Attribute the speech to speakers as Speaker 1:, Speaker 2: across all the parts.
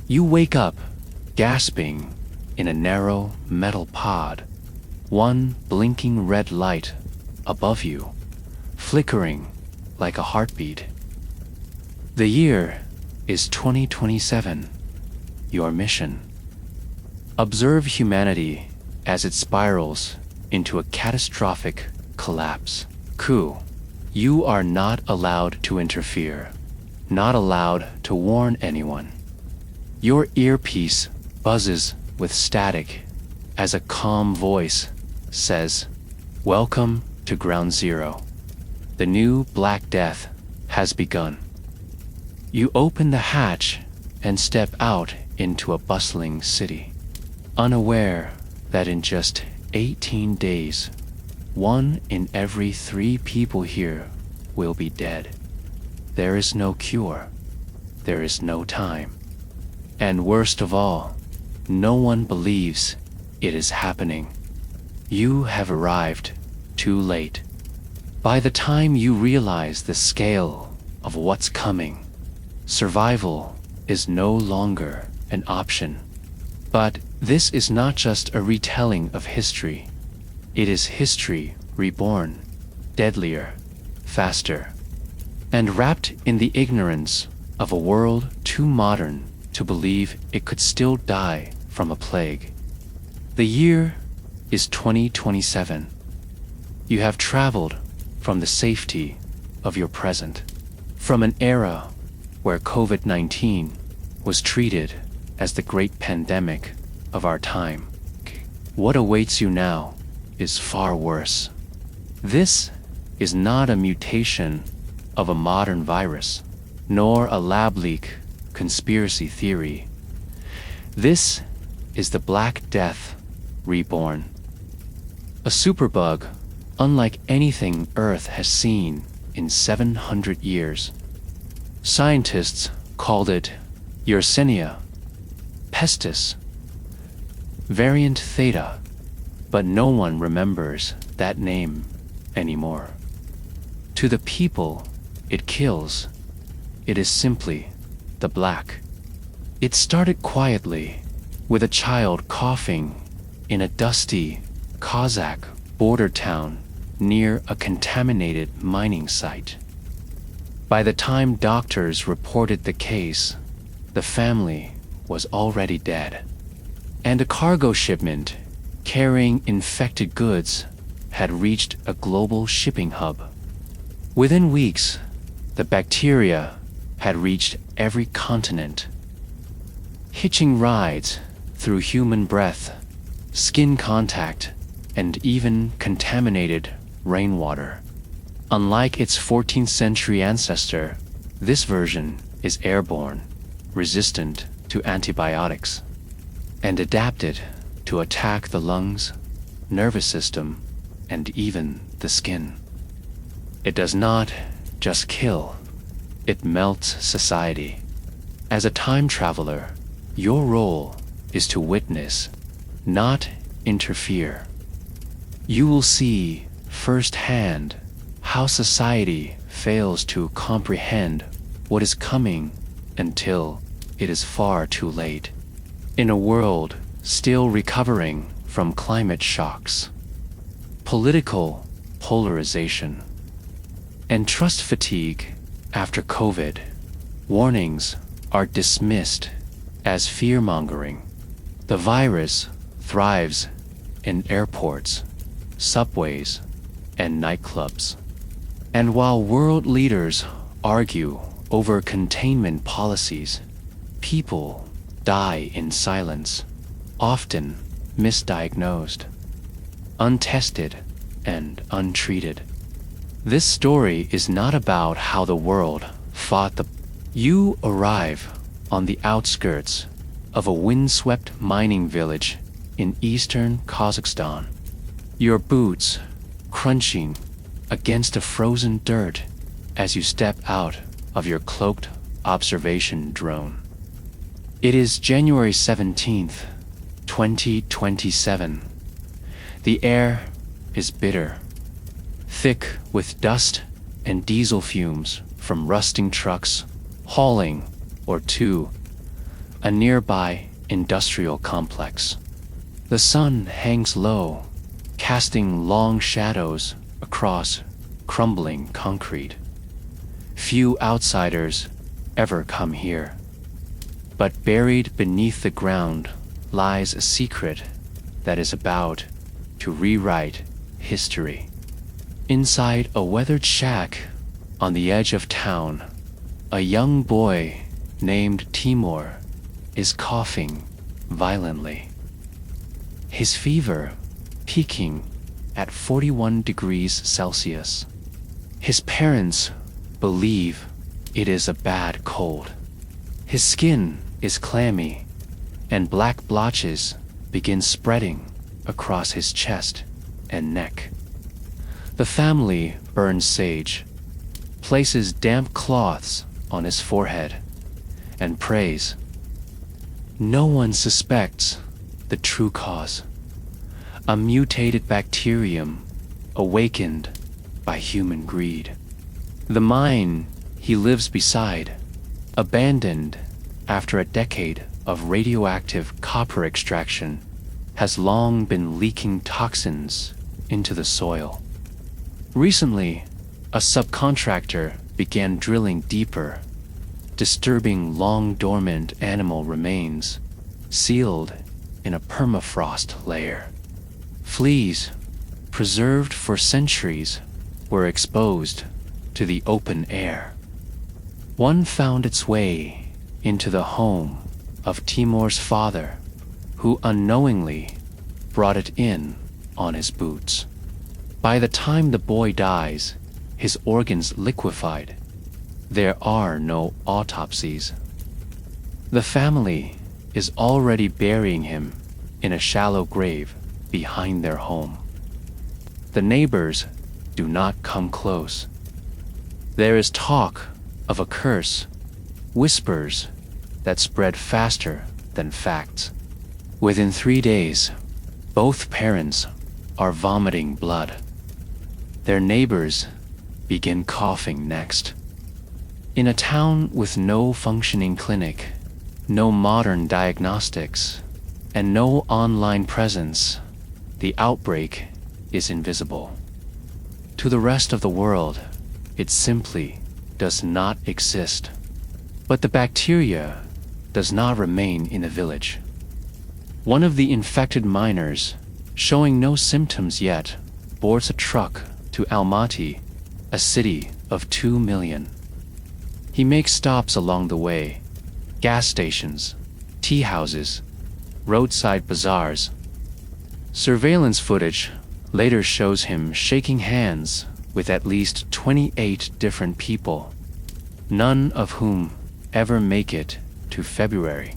Speaker 1: You wake up, gasping, in a narrow metal pod, one blinking red light above you, flickering like a heartbeat. The year is 2027. Your mission: observe humanity as it spirals into a catastrophic collapse. Coup. You are not allowed to interfere, not allowed to warn anyone. Your earpiece buzzes with static as a calm voice says, "Welcome to Ground Zero. The new Black Death has begun." You open the hatch and step out into a bustling city, unaware that in just 18 days, 1 in every 3 people here will be dead. There is no cure. There is no time. And worst of all, no one believes it is happening. You have arrived too late. By the time you realize the scale of what's coming, survival is no longer an option. But this is not just a retelling of history. It is history reborn, deadlier, faster, and wrapped in the ignorance of a world too modern to believe it could still die from a plague. The year is 2027. You have traveled from the safety of your present, from an era where COVID-19 was treated as the great pandemic of our time. What awaits you now is far worse. This is not a mutation of a modern virus, nor a lab leak conspiracy theory. This is the Black Death reborn. A superbug unlike anything Earth has seen in 700 years. Scientists called it Yersinia pestis, variant Theta, but no one remembers that name anymore. To the people it kills, it is simply the Black. It started quietly, with a child coughing in a dusty Kazakh border town near a contaminated mining site. By the time doctors reported the case, the family was already dead, and a cargo shipment carrying infected goods had reached a global shipping hub. Within weeks, the bacteria had reached every continent, hitching rides through human breath, skin contact, and even contaminated rainwater. Unlike its 14th century ancestor, this version is airborne, resistant to antibiotics, and adapted to attack the lungs, nervous system, and even the skin. It does not just kill, it melts society. As a time traveler, your role is to witness, not interfere. You will see firsthand how society fails to comprehend what is coming until it is far too late. In a world still recovering from climate shocks, political polarization, and trust fatigue after COVID, warnings are dismissed as fear-mongering. The virus thrives in airports, subways, and nightclubs. And while world leaders argue over containment policies, people die in silence, often misdiagnosed, untested, and untreated. This story is not about how the world fought the... You arrive on the outskirts of a windswept mining village in eastern Kazakhstan, your boots crunching against a frozen dirt as you step out of your cloaked observation drone. It is January 17th, 2027. The air is bitter, thick with dust and diesel fumes from rusting trucks hauling or to a nearby industrial complex. The sun hangs low, casting long shadows across crumbling concrete. Few outsiders ever come here. But buried beneath the ground lies a secret that is about to rewrite history. Inside a weathered shack on the edge of town, a young boy named Timur is coughing violently. His fever peaking at 41 degrees Celsius. His parents believe it is a bad cold. His skin is clammy, and black blotches begin spreading across his chest and neck. The family burns sage, places damp cloths on his forehead, and prays. No one suspects the true cause, a mutated bacterium awakened by human greed. The mine he lives beside, abandoned after a decade of radioactive copper extraction, has long been leaking toxins into the soil. Recently, a subcontractor began drilling deeper, disturbing long-dormant animal remains sealed in a permafrost layer. Fleas, preserved for centuries, were exposed to the open air. One found its way into the home of Timur's father, who unknowingly brought it in on his boots. By the time the boy dies, his organs liquefied. There are no autopsies. The family is already burying him in a shallow grave behind their home. The neighbors do not come close. There is talk of a curse, whispers that spread faster than facts. Within 3 days, both parents are vomiting blood. Their neighbors begin coughing next. In a town with no functioning clinic, no modern diagnostics, and no online presence, the outbreak is invisible. To the rest of the world, it simply does not exist. But the bacteria does not remain in the village. One of the infected miners, showing no symptoms yet, boards a truck to Almaty, a city of 2 million. He makes stops along the way: gas stations, tea houses, roadside bazaars. Surveillance footage later shows him shaking hands with at least 28 different people, none of whom ever make it to February.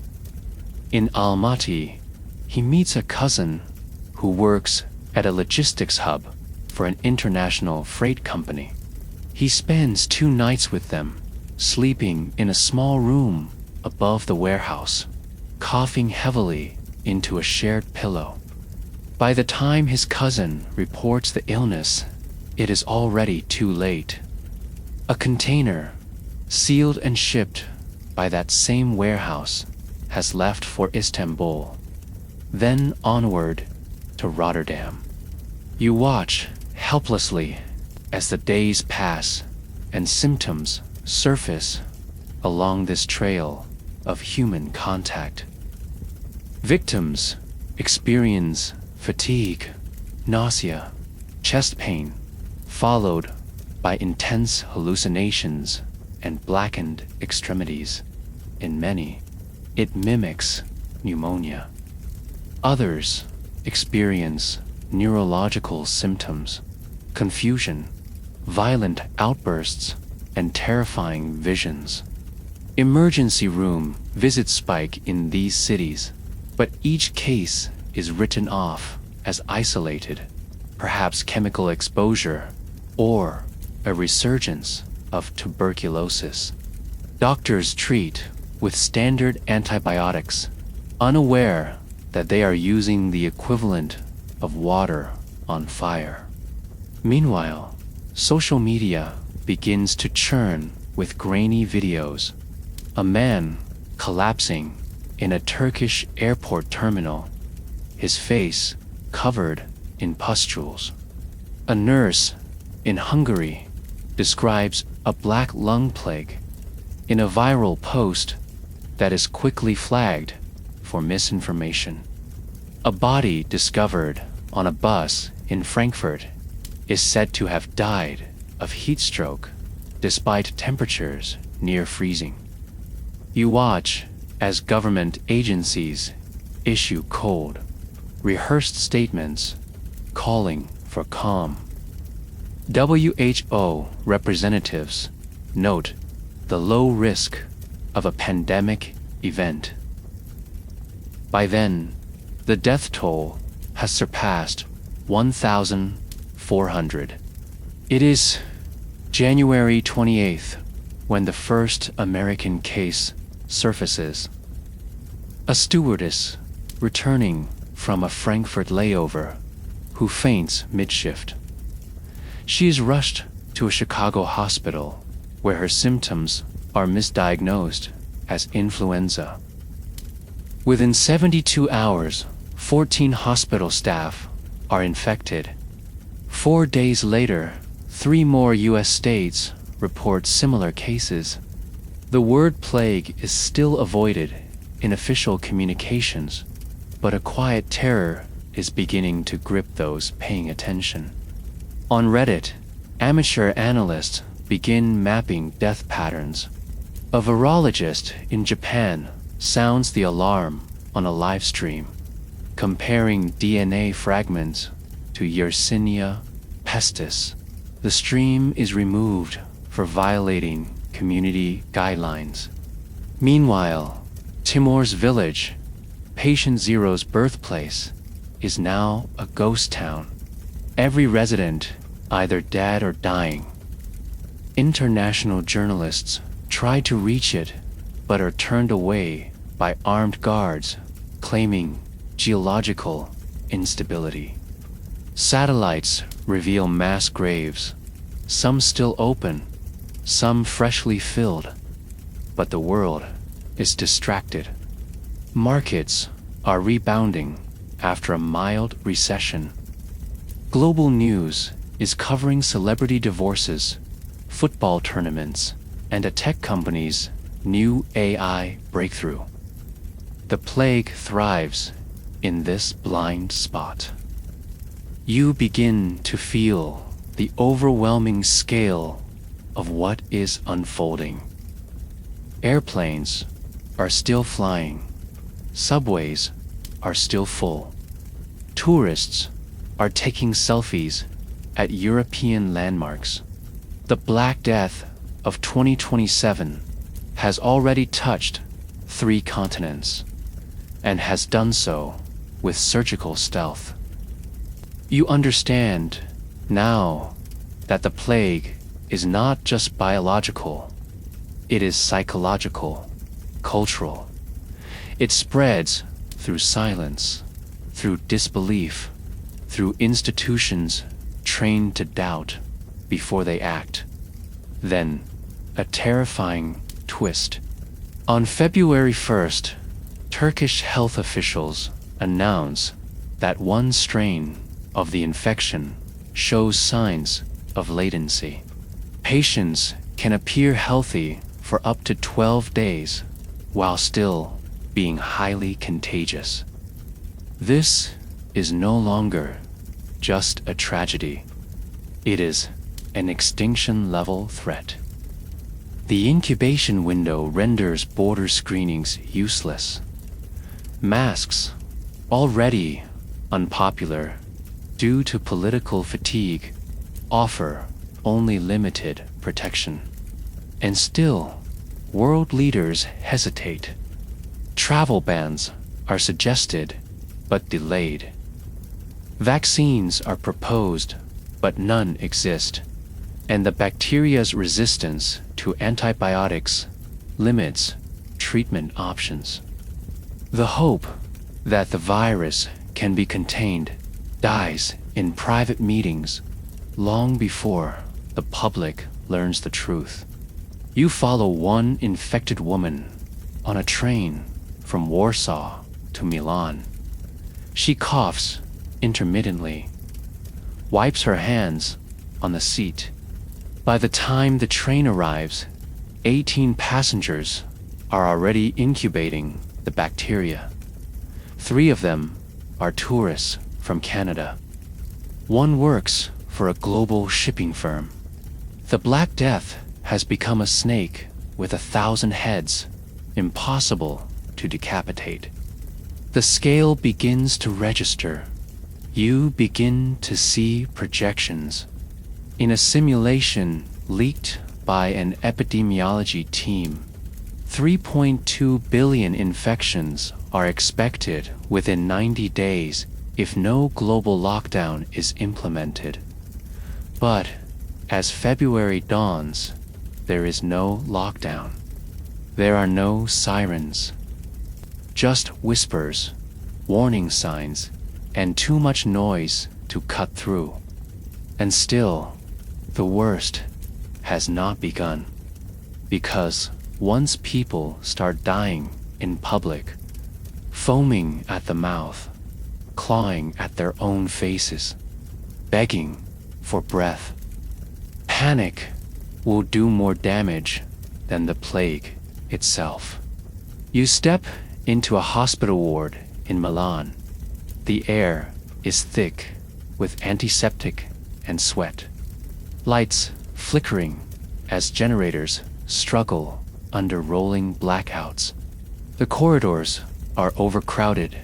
Speaker 1: In Almaty, he meets a cousin who works at a logistics hub for an international freight company. He spends 2 nights with them, sleeping in a small room above the warehouse, coughing heavily into a shared pillow. By the time his cousin reports the illness, it is already too late. A container, sealed and shipped by that same warehouse, has left for Istanbul, then onward to Rotterdam. You watch helplessly as the days pass and symptoms surface along this trail of human contact. Victims experience fatigue, nausea, chest pain, followed by intense hallucinations and blackened extremities. In many, it mimics pneumonia. Others experience neurological symptoms, confusion, violent outbursts, and terrifying visions. Emergency room visits spike in these cities, but each case is written off as isolated, perhaps chemical exposure, or a resurgence of tuberculosis. Doctors treat with standard antibiotics, unaware that they are using the equivalent of water on fire. Meanwhile, social media begins to churn with grainy videos. A man collapsing in a Turkish airport terminal, his face covered in pustules. A nurse in Hungary describes a black lung plague in a viral post that is quickly flagged for misinformation. A body discovered on a bus in Frankfurt is said to have died of heat stroke despite temperatures near freezing. You watch as government agencies issue cold, rehearsed statements calling for calm. WHO representatives note the low risk of a pandemic event. By then, the death toll has surpassed 1,400. It is January 28th when the first American case surfaces. A stewardess returning from a Frankfurt layover who faints mid-shift. She is rushed to a Chicago hospital where her symptoms are misdiagnosed as influenza. Within 72 hours, 14 hospital staff are infected. 4 days later, 3 more U.S. states report similar cases. The word plague is still avoided in official communications, but a quiet terror is beginning to grip those paying attention. On Reddit, amateur analysts begin mapping death patterns. A virologist in Japan sounds the alarm on a live stream, comparing DNA fragments to Yersinia pestis. The stream is removed for violating community guidelines. Meanwhile, Timor's village, Patient Zero's birthplace, is now a ghost town. Every resident either dead or dying. International journalists try to reach it, but are turned away by armed guards claiming geological instability. Satellites reveal mass graves, some still open, some freshly filled, but the world is distracted. Markets are rebounding after a mild recession. Global news is covering celebrity divorces, football tournaments, and a tech company's new AI breakthrough. The plague thrives in this blind spot. You begin to feel the overwhelming scale of what is unfolding. Airplanes are still flying. Subways are still full. Tourists are taking selfies at European landmarks. The Black Death of 2027 has already touched 3 continents and has done so with surgical stealth. You understand now that the plague is not just biological, it is psychological, cultural. It spreads through silence, through disbelief, through institutions trained to doubt before they act. Then, a terrifying twist. On February 1st, Turkish health officials announce that one strain of the infection shows signs of latency. Patients can appear healthy for up to 12 days while still being highly contagious. This is no longer just a tragedy. It is an extinction-level threat. The incubation window renders border screenings useless. Masks, already unpopular due to political fatigue, offer only limited protection. And still, world leaders hesitate. Travel bans are suggested but delayed. Vaccines are proposed but none exist, and the bacteria's resistance to antibiotics limits treatment options. The hope that the virus can be contained dies in private meetings long before the public learns the truth. You follow one infected woman on a train from Warsaw to Milan. She coughs intermittently, wipes her hands on the seat. By the time the train arrives, 18 passengers are already incubating the bacteria. 3 of them are tourists from Canada. 1 works for a global shipping firm. The Black Death has become a snake with 1,000 heads, impossible to decapitate. The scale begins to register. You begin to see projections. In a simulation leaked by an epidemiology team, 3.2 billion infections are expected within 90 days if no global lockdown is implemented. But as February dawns, there is no lockdown. There are no sirens, just whispers, warning signs, and too much noise to cut through. And still, the worst has not begun. Because once people start dying in public, foaming at the mouth, clawing at their own faces, begging for breath, panic will do more damage than the plague itself. You step into a hospital ward in Milan. The air is thick with antiseptic and sweat. Lights flickering as generators struggle under rolling blackouts. The corridors are overcrowded,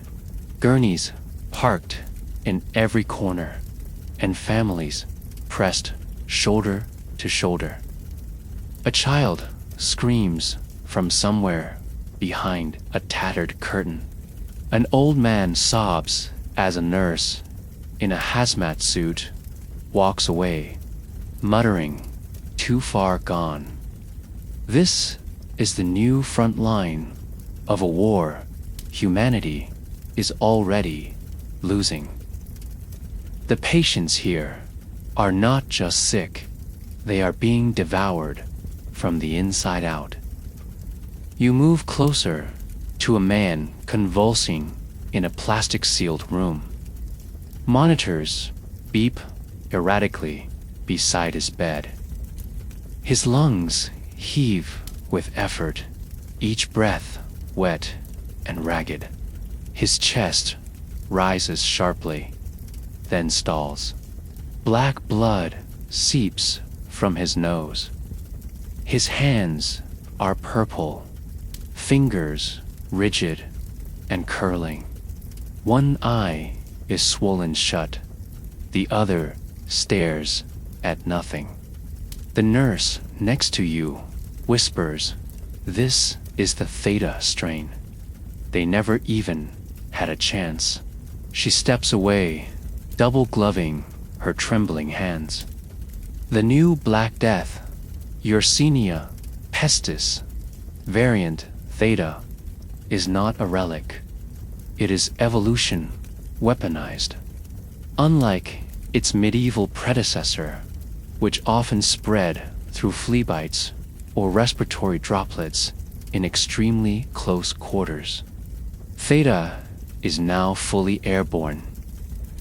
Speaker 1: gurneys parked in every corner, and families pressed shoulder to shoulder. A child screams from somewhere behind a tattered curtain. An old man sobs as a nurse in a hazmat suit walks away, muttering, "Too far gone." This is the new front line of a war humanity is already losing. The patients here are not just sick, they are being devoured from the inside out. You move closer to a man convulsing in a plastic-sealed room. Monitors beep erratically beside his bed. His lungs heave with effort, each breath wet and ragged. His chest rises sharply, then stalls. Black blood seeps from his nose. His hands are purple, fingers rigid and curling. One eye is swollen shut, the other stares at nothing. The nurse next to you whispers, "This is the Theta strain." They never even had a chance. She steps away, double gloving her trembling hands. The new Black Death, Yersinia pestis, variant Theta, is not a relic. It is evolution weaponized. Unlike its medieval predecessor, which often spread through flea bites or respiratory droplets in extremely close quarters, Theta is now fully airborne,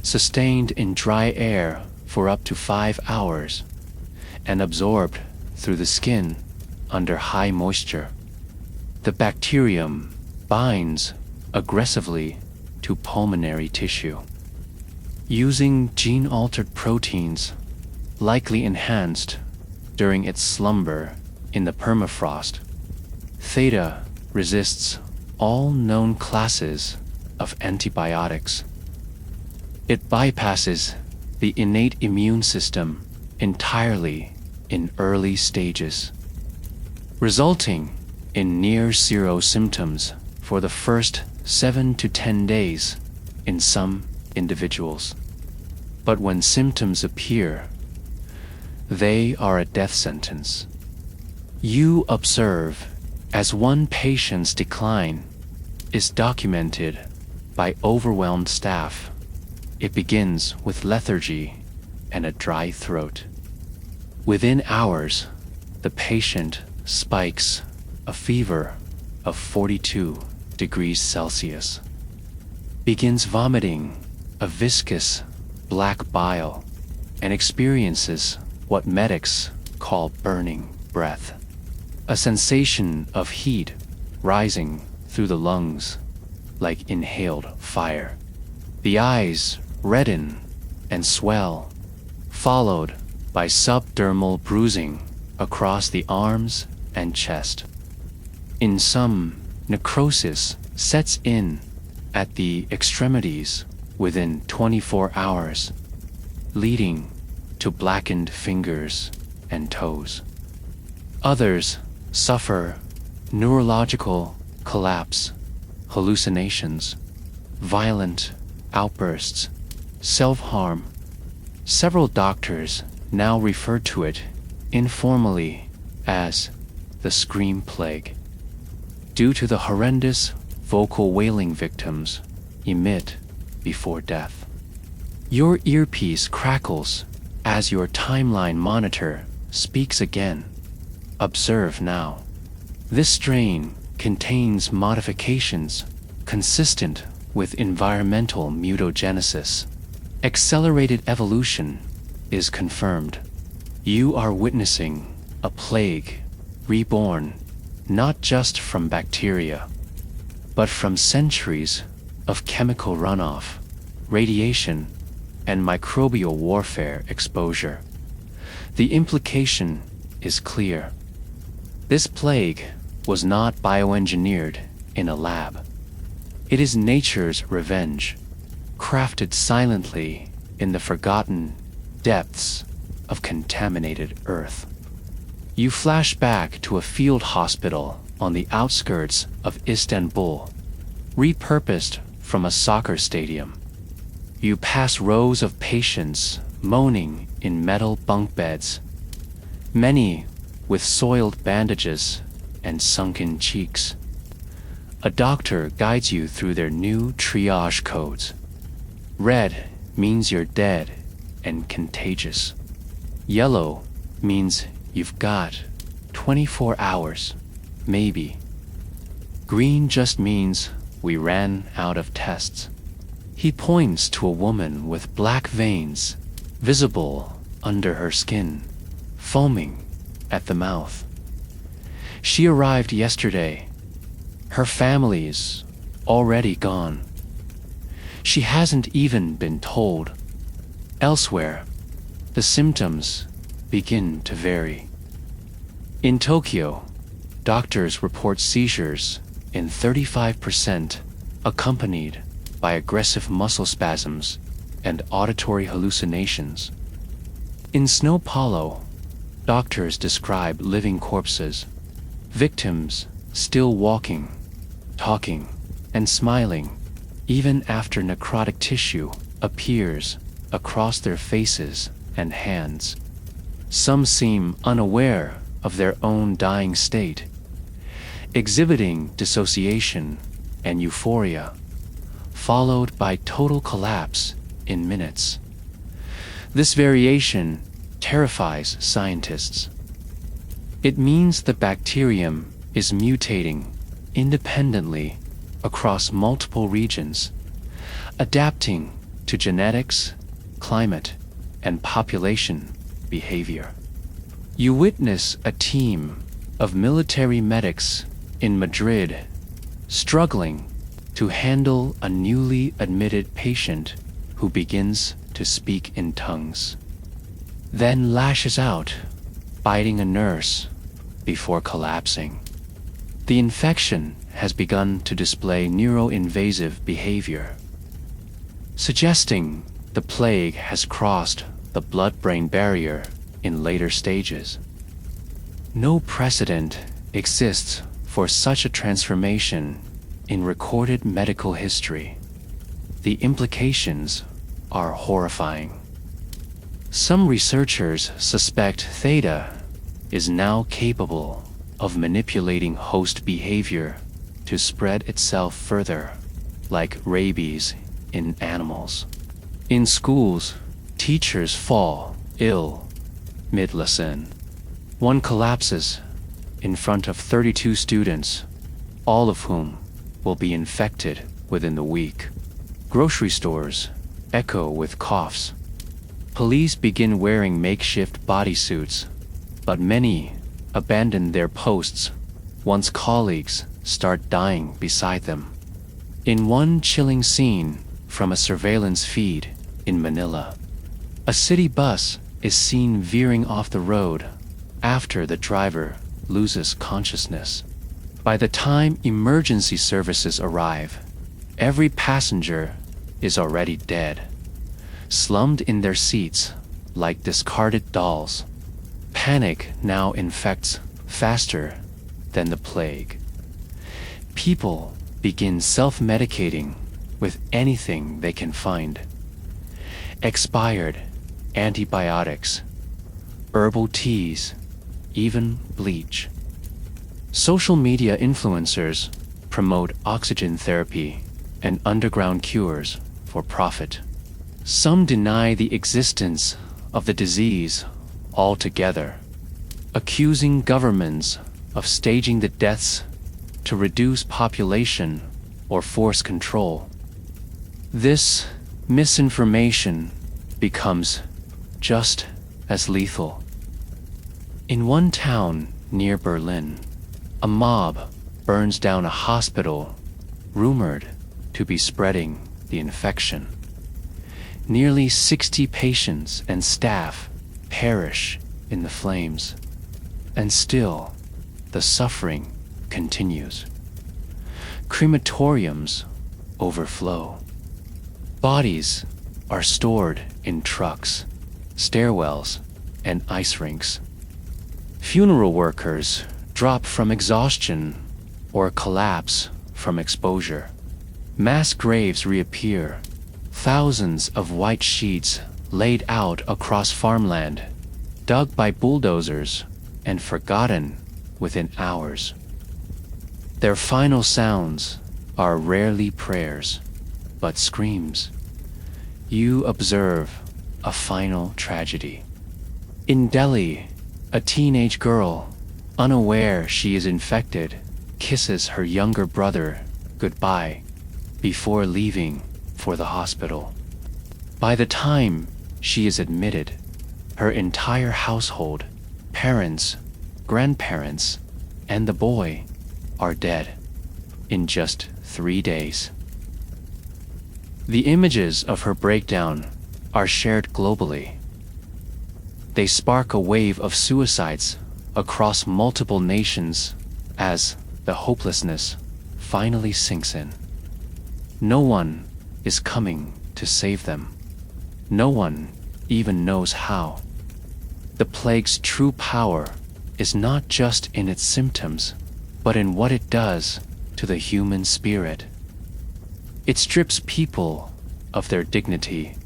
Speaker 1: sustained in dry air for up to 5 hours, and absorbed through the skin under high moisture. The bacterium binds aggressively to pulmonary tissue. Using gene-altered proteins, likely enhanced during its slumber in the permafrost, Theta resists all known classes of antibiotics. It bypasses the innate immune system entirely in early stages, resulting in near-zero symptoms for the first 7 to 10 days in some individuals. But when symptoms appear, they are a death sentence. You observe as one patient's decline is documented by overwhelmed staff. It begins with lethargy and a dry throat. Within hours, the patient spikes a fever of 42 degrees Celsius, begins vomiting a viscous black bile, and experiences what medics call burning breath, a sensation of heat rising through the lungs like inhaled fire. The eyes redden and swell, followed by subdermal bruising across the arms and chest. In some, necrosis sets in at the extremities within 24 hours, leading to blackened fingers and toes. Others suffer neurological collapse, hallucinations, violent outbursts, self-harm. Several doctors now refer to it informally as the scream plague, due to the horrendous vocal wailing victims emit before death. Your earpiece crackles as your timeline monitor speaks again. Observe now. This strain contains modifications consistent with environmental mutagenesis. Accelerated evolution is confirmed. You are witnessing a plague reborn not just from bacteria, but from centuries of chemical runoff, radiation, and microbial warfare exposure. The implication is clear. This plague was not bioengineered in a lab. It is nature's revenge, crafted silently in the forgotten depths of contaminated earth. You flash back to a field hospital on the outskirts of Istanbul, repurposed from a soccer stadium. You pass rows of patients moaning in metal bunk beds, many with soiled bandages and sunken cheeks. A doctor guides you through their new triage codes. Red means you're dead and contagious. Yellow means you've got 24 hours, maybe. Green just means we ran out of tests. He points to a woman with black veins visible under her skin, foaming at the mouth. She arrived yesterday. Her family's already gone. She hasn't even been told. Elsewhere, the symptoms begin to vary. In Tokyo, doctors report seizures in 35%, accompanied by aggressive muscle spasms and auditory hallucinations. In Sao Paulo, doctors describe living corpses, victims still walking, talking, and smiling, even after necrotic tissue appears across their faces and hands. Some seem unaware of their own dying state, exhibiting dissociation and euphoria, followed by total collapse in minutes. This variation terrifies scientists. It means the bacterium is mutating independently across multiple regions, adapting to genetics, climate, and population behavior. You witness a team of military medics in Madrid struggling to handle a newly admitted patient who begins to speak in tongues, then lashes out, biting a nurse before collapsing. The infection has begun to display neuroinvasive behavior, suggesting the plague has crossed the blood-brain barrier in later stages. No precedent exists for such a transformation in recorded medical history. The implications are horrifying. Some researchers suspect Theta is now capable of manipulating host behavior to spread itself further, like rabies in animals. In schools, teachers fall ill mid-lesson. One collapses in front of 32 students, all of whom will be infected within the week. Grocery stores echo with coughs. Police begin wearing makeshift bodysuits, but many abandon their posts once colleagues start dying beside them. In one chilling scene from a surveillance feed in Manila, a city bus is seen veering off the road after the driver loses consciousness. By the time emergency services arrive, every passenger is already dead, slumped in their seats like discarded dolls. Panic now infects faster than the plague. People begin self-medicating with anything they can find. Expired antibiotics, herbal teas, even bleach. Social media influencers promote oxygen therapy and underground cures for profit. Some deny the existence of the disease altogether, accusing governments of staging the deaths to reduce population or force control. This misinformation becomes just as lethal. In one town near Berlin, a mob burns down a hospital rumored to be spreading the infection. Nearly 60 patients and staff perish in the flames, and still the suffering continues. Crematoriums overflow. Bodies are stored in trucks, stairwells, and ice rinks. Funeral workers drop from exhaustion or collapse from exposure. Mass graves reappear, thousands of white sheets laid out across farmland, dug by bulldozers and forgotten within hours. Their final sounds are rarely prayers, but screams. You observe a final tragedy. In Delhi, a teenage girl, unaware she is infected, kisses her younger brother goodbye before leaving for the hospital. By the time she is admitted, her entire household, parents, grandparents, and the boy are dead in just 3 days. The images of her breakdown are shared globally. They spark a wave of suicides across multiple nations as the hopelessness finally sinks in. No one is coming to save them. No one even knows how. The plague's true power is not just in its symptoms, but in what it does to the human spirit. It strips people of their dignity,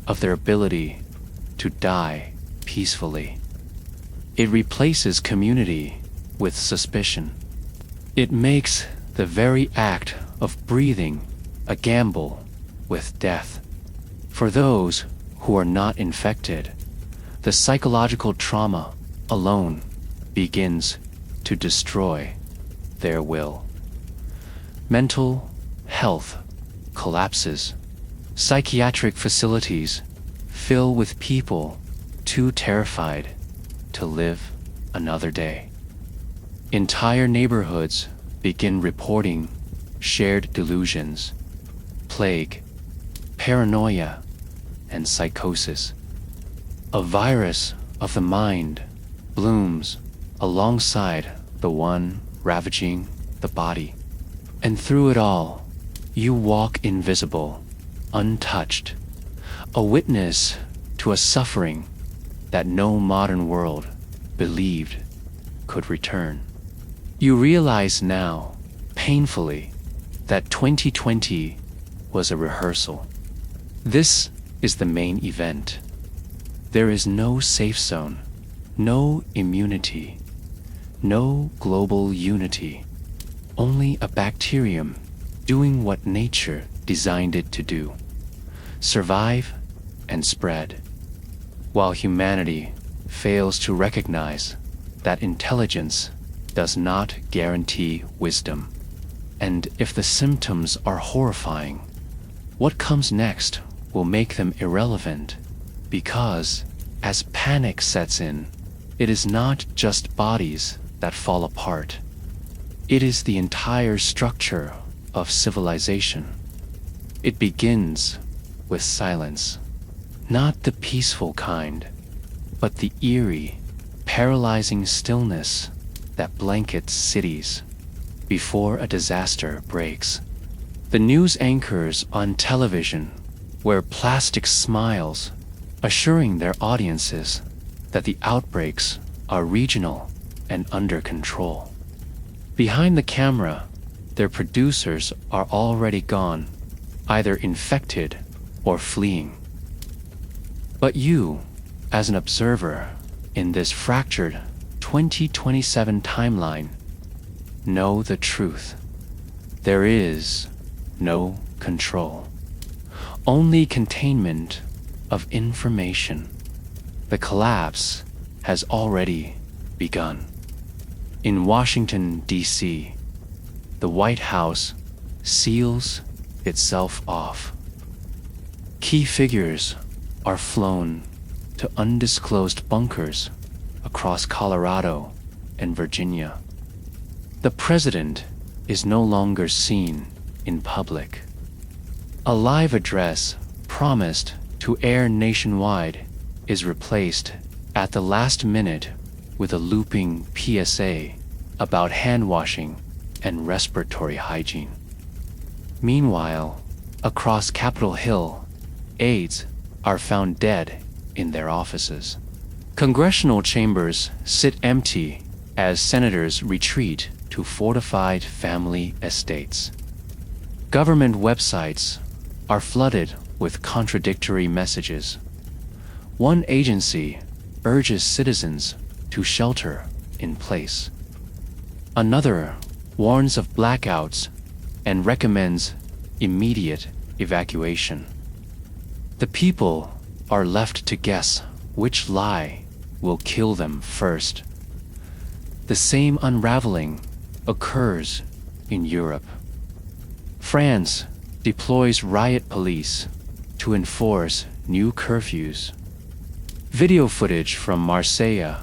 Speaker 1: of their ability to die peacefully. It replaces community with suspicion. It makes the very act of breathing a gamble with death. For those who are not infected, the psychological trauma alone begins to destroy their will. Mental health collapses. Psychiatric facilities fill with people too terrified to live another day. Entire neighborhoods begin reporting shared delusions, plague, paranoia, and psychosis. A virus of the mind blooms alongside the one ravaging the body. And through it all, you walk invisible, untouched, a witness to a suffering that no modern world believed could return. You realize now, painfully, that 2020 was a rehearsal. This is the main event. There is no safe zone, no immunity, no global unity, only a bacterium doing what nature designed it to do: survive and spread, while humanity fails to recognize that intelligence does not guarantee wisdom. And if the symptoms are horrifying, what comes next will make them irrelevant, because, as panic sets in, it is not just bodies that fall apart. It is the entire structure of civilization. It begins with silence, not the peaceful kind, but the eerie, paralyzing stillness that blankets cities before a disaster breaks. The news anchors on television wear plastic smiles, assuring their audiences that the outbreaks are regional and under control. Behind the camera, their producers are already gone, either infected or fleeing. But you, as an observer in this fractured 2027 timeline, know the truth. There is no control, only containment of information. The collapse has already begun. In Washington, D.C., the White House seals itself off. Key figures are flown to undisclosed bunkers across Colorado and Virginia. The president is no longer seen in public. A live address promised to air nationwide is replaced at the last minute with a looping PSA about hand washing and respiratory hygiene. Meanwhile, across Capitol Hill, aides are found dead in their offices. Congressional chambers sit empty as senators retreat to fortified family estates. Government websites are flooded with contradictory messages. One agency urges citizens to shelter in place. Another warns of blackouts and recommends immediate evacuation. The people are left to guess which lie will kill them first. The same unraveling occurs in Europe. France deploys riot police to enforce new curfews. Video footage from Marseille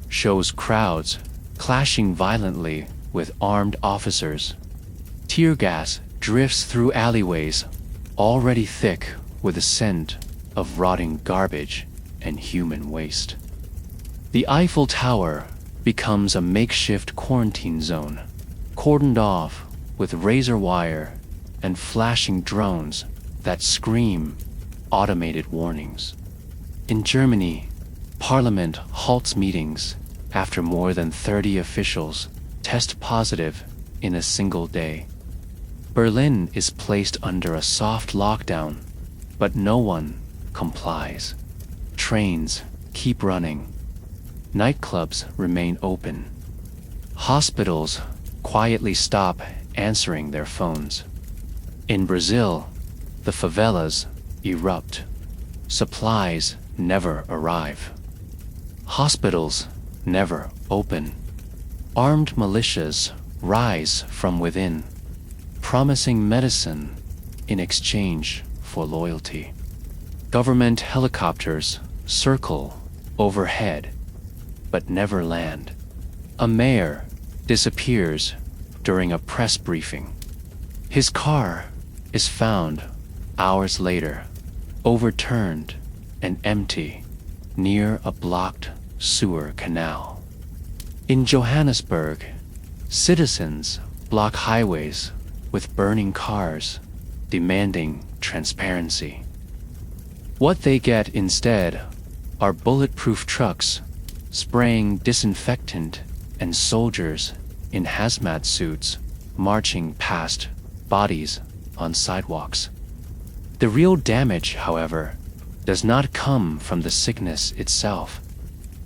Speaker 1: shows crowds clashing violently with armed officers. Tear gas drifts through alleyways already thick with the scent of rotting garbage and human waste. The Eiffel Tower becomes a makeshift quarantine zone, cordoned off with razor wire and flashing drones that scream automated warnings. In Germany, Parliament halts meetings after more than 30 officials test positive in a single day. Berlin is placed under a soft lockdown, but no one complies. Trains keep running. Nightclubs remain open. Hospitals quietly stop answering their phones. In Brazil, the favelas erupt. Supplies never arrive. Hospitals never open. Armed militias rise from within, promising medicine in exchange for loyalty. Government helicopters circle overhead, but never land. A mayor disappears during a press briefing. His car is found hours later, overturned and empty, near a blocked sewer canal. In Johannesburg, citizens block highways with burning cars, demanding transparency. What they get instead are bulletproof trucks spraying disinfectant and soldiers in hazmat suits marching past bodies on sidewalks. The real damage, however, does not come from the sickness itself.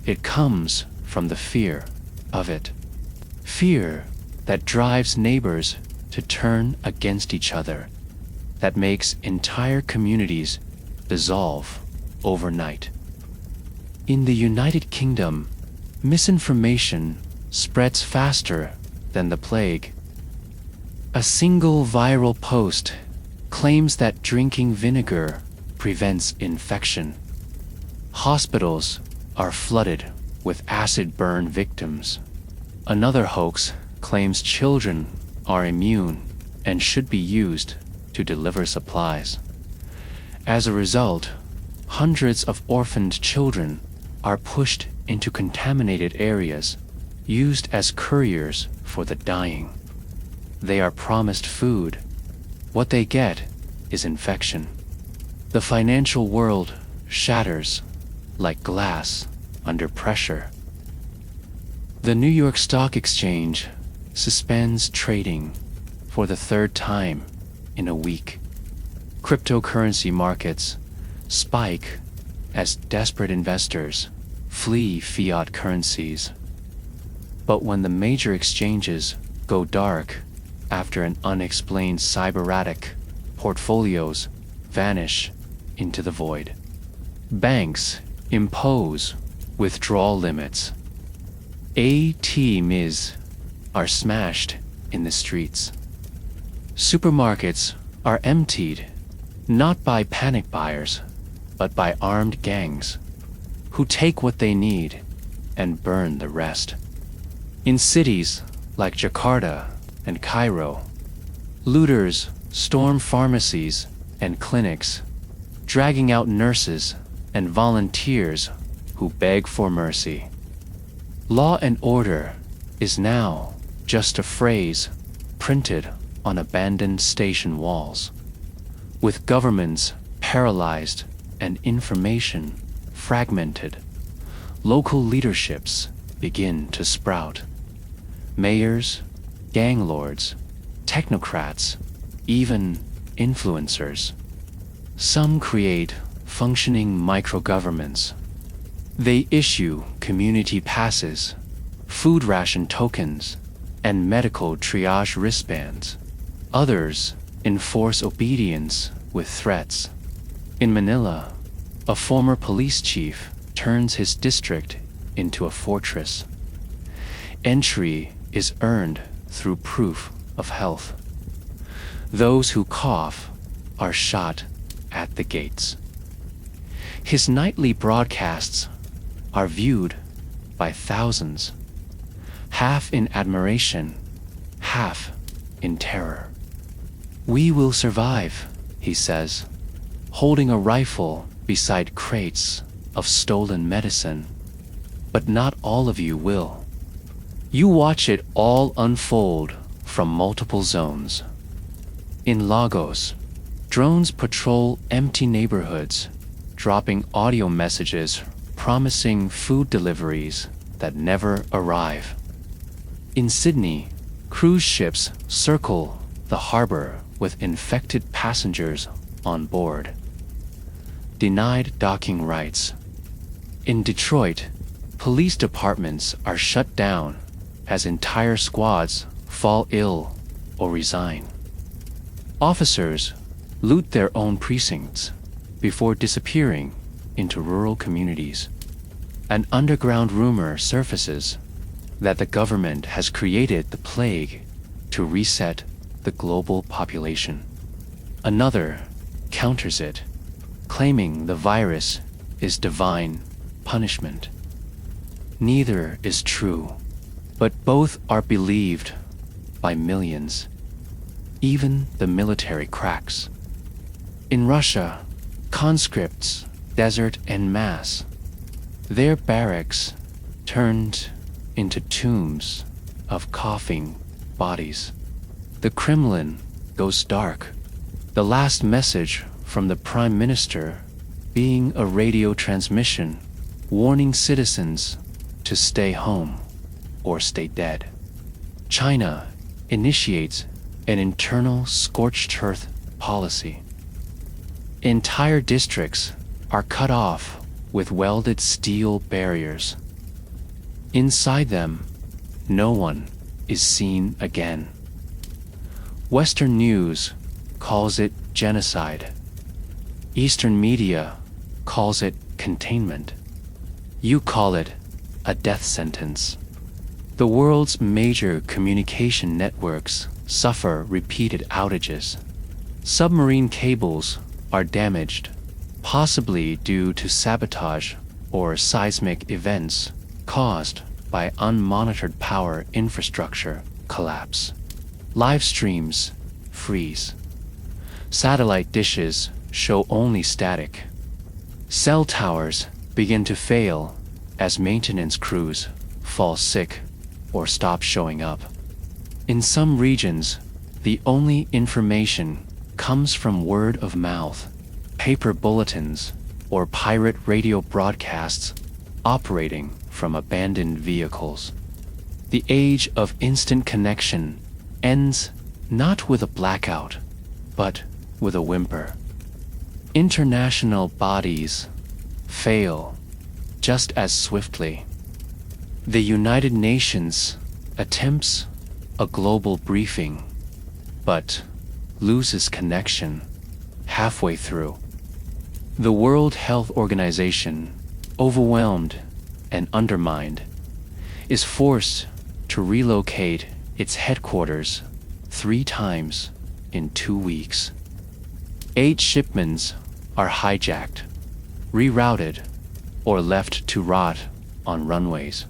Speaker 1: It comes from the fear of it. Fear that drives neighbors to turn against each other, that makes entire communities dissolve overnight. In the United Kingdom, misinformation spreads faster than the plague. A single viral post claims that drinking vinegar prevents infection. Hospitals are flooded with acid burn victims. Another hoax claims children are immune and should be used to deliver supplies. As a result, hundreds of orphaned children are pushed into contaminated areas, used as couriers for the dying. They are promised food. What they get is infection. The financial world shatters like glass under pressure. The New York Stock Exchange suspends trading for the third time in a week. Cryptocurrency markets spike as desperate investors flee fiat currencies. But when the major exchanges go dark after an unexplained cyber-attack, portfolios vanish into the void. Banks impose withdrawal limits. ATMs are smashed in the streets. Supermarkets are emptied, not by panic buyers, but by armed gangs who take what they need and burn the rest. In cities like Jakarta and Cairo, looters storm pharmacies and clinics, dragging out nurses and volunteers who beg for mercy. Law and order is now just a phrase printed on abandoned station walls. With governments paralyzed and information fragmented, local leaderships begin to sprout. Mayors, gang lords, technocrats, even influencers. Some create functioning microgovernments. They issue community passes, food ration tokens, and medical triage wristbands. Others enforce obedience with threats. In Manila, a former police chief turns his district into a fortress. Entry is earned through proof of health. Those who cough are shot at the gates. His nightly broadcasts are viewed by thousands, half in admiration, half in terror. "We will survive," he says, holding a rifle beside crates of stolen medicine. But not all of you will. You watch it all unfold from multiple zones. In Lagos, drones patrol empty neighborhoods, dropping audio messages promising food deliveries that never arrive. In Sydney, cruise ships circle the harbor with infected passengers on board. Denied docking rights. In Detroit, police departments are shut down as entire squads fall ill or resign. Officers loot their own precincts before disappearing into rural communities. An underground rumor surfaces that the government has created the plague to reset the global population. Another counters it, claiming the virus is divine punishment. Neither is true, but both are believed by millions. Even the military cracks. In Russia, conscripts desert en masse, their barracks turned into tombs of coughing bodies. The Kremlin goes dark, the last message from the Prime Minister being a radio transmission warning citizens to stay home or stay dead. China initiates an internal scorched earth policy. Entire districts are cut off with welded steel barriers. Inside them, no one is seen again. Western news calls it genocide. Eastern media calls it containment. You call it a death sentence. The world's major communication networks suffer repeated outages. Submarine cables are damaged, possibly due to sabotage or seismic events caused by unmonitored power infrastructure collapse. Live streams freeze. Satellite dishes show only static. Cell towers begin to fail as maintenance crews fall sick or stop showing up. In some regions, the only information comes from word of mouth, paper bulletins, or pirate radio broadcasts operating from abandoned vehicles. The age of instant connection ends not with a blackout, but with a whimper. International bodies fail just as swiftly. The United Nations attempts a global briefing, but loses connection halfway through. The World Health Organization, overwhelmed and undermined, is forced to relocate its headquarters 3 times in 2 weeks. 8 shipments are hijacked, rerouted, or left to rot on runways.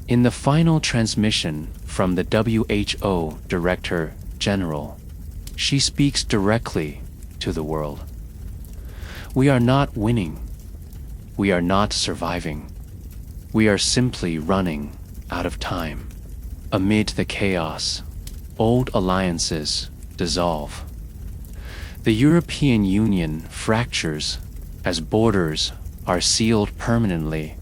Speaker 1: In the final transmission from the WHO Director General, she speaks directly to the world. We are not winning. We are not surviving. We are simply running out of time. Amid the chaos, old alliances dissolve. The European Union fractures as borders are sealed permanently,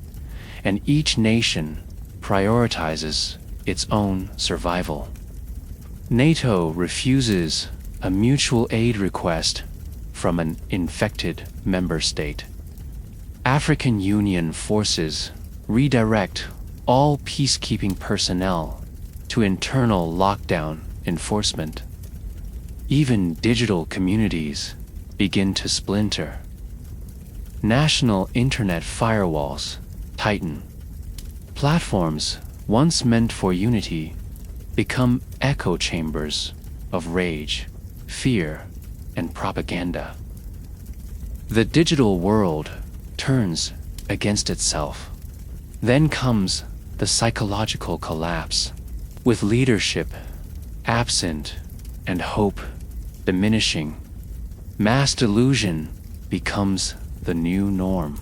Speaker 1: and each nation prioritizes its own survival. NATO refuses a mutual aid request from an infected member state. African Union forces redirect all peacekeeping personnel to internal lockdown enforcement. Even digital communities begin to splinter. National internet firewalls tighten. Platforms once meant for unity become echo chambers of rage, fear, and propaganda. The digital world turns against itself. Then comes the psychological collapse, with leadership absent and hope diminishing. Mass delusion becomes the new norm.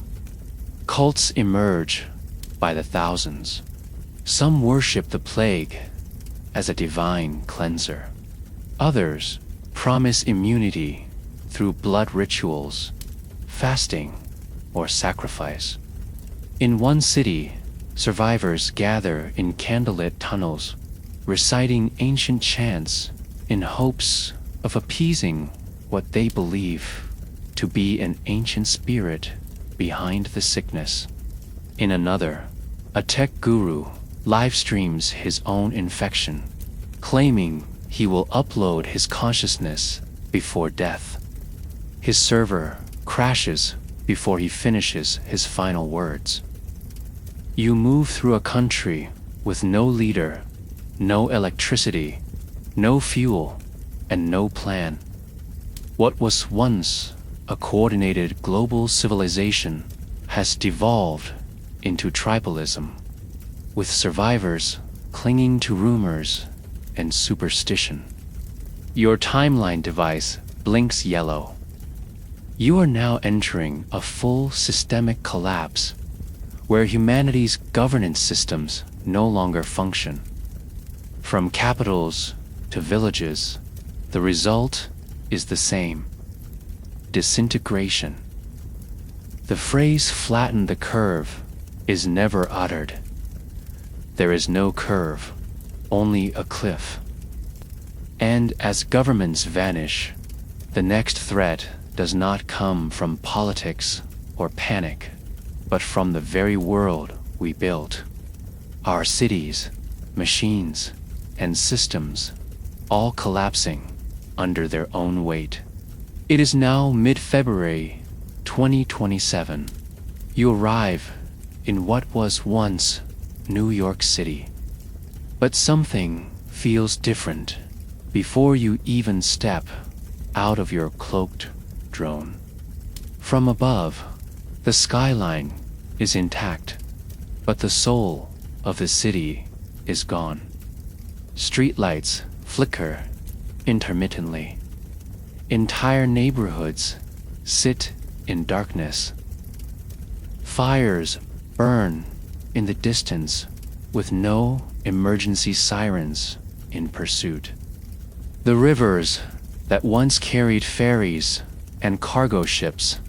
Speaker 1: Cults emerge by the thousands. Some worship the plague as a divine cleanser. Others promise immunity through blood rituals, fasting, or sacrifice. In one city, survivors gather in candlelit tunnels, reciting ancient chants in hopes of appeasing what they believe to be an ancient spirit behind the sickness. In another, a tech guru live streams his own infection, claiming he will upload his consciousness before death. His server crashes before he finishes his final words. You move through a country with no leader, no electricity, no fuel, and no plan. What was once a coordinated global civilization has devolved into tribalism, with survivors clinging to rumors and superstition. Your timeline device blinks yellow. You are now entering a full systemic collapse where humanity's governance systems no longer function. From capitals to villages, the result is the same: disintegration. The phrase "flatten the curve" is never uttered. There is no curve, only a cliff. And as governments vanish, the next threat does not come from politics or panic, but from the very world we built. Our cities, machines, and systems all collapsing under their own weight. It is now mid-February 2027. You arrive in what was once New York City. But something feels different. before you even step out of your cloaked drone. From above, the skyline is intact, but the soul of the city is gone. Streetlights flicker intermittently. Entire neighborhoods sit in darkness. Fires burn in the distance with no emergency sirens in pursuit. The rivers that once carried ferries and cargo ships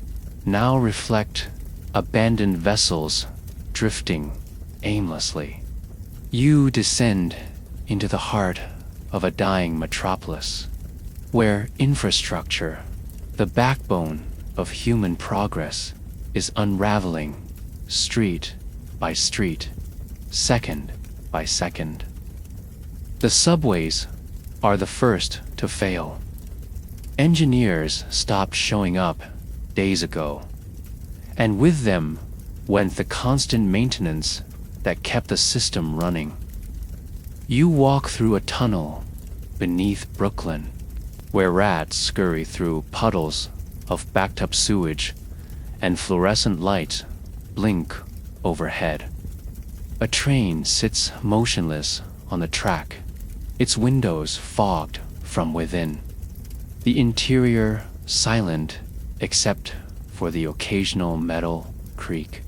Speaker 1: now reflect abandoned vessels drifting aimlessly. You descend into the heart of a dying metropolis, where infrastructure, the backbone of human progress, is unraveling street by street, second by second. The subways are the first to fail. Engineers stopped showing up days ago, and with them went the constant maintenance that kept the system running. You walk through a tunnel beneath Brooklyn, where rats scurry through puddles of backed-up sewage and fluorescent lights blink overhead. A train sits motionless on the track, its windows fogged from within. The interior silent except for the occasional metal creak.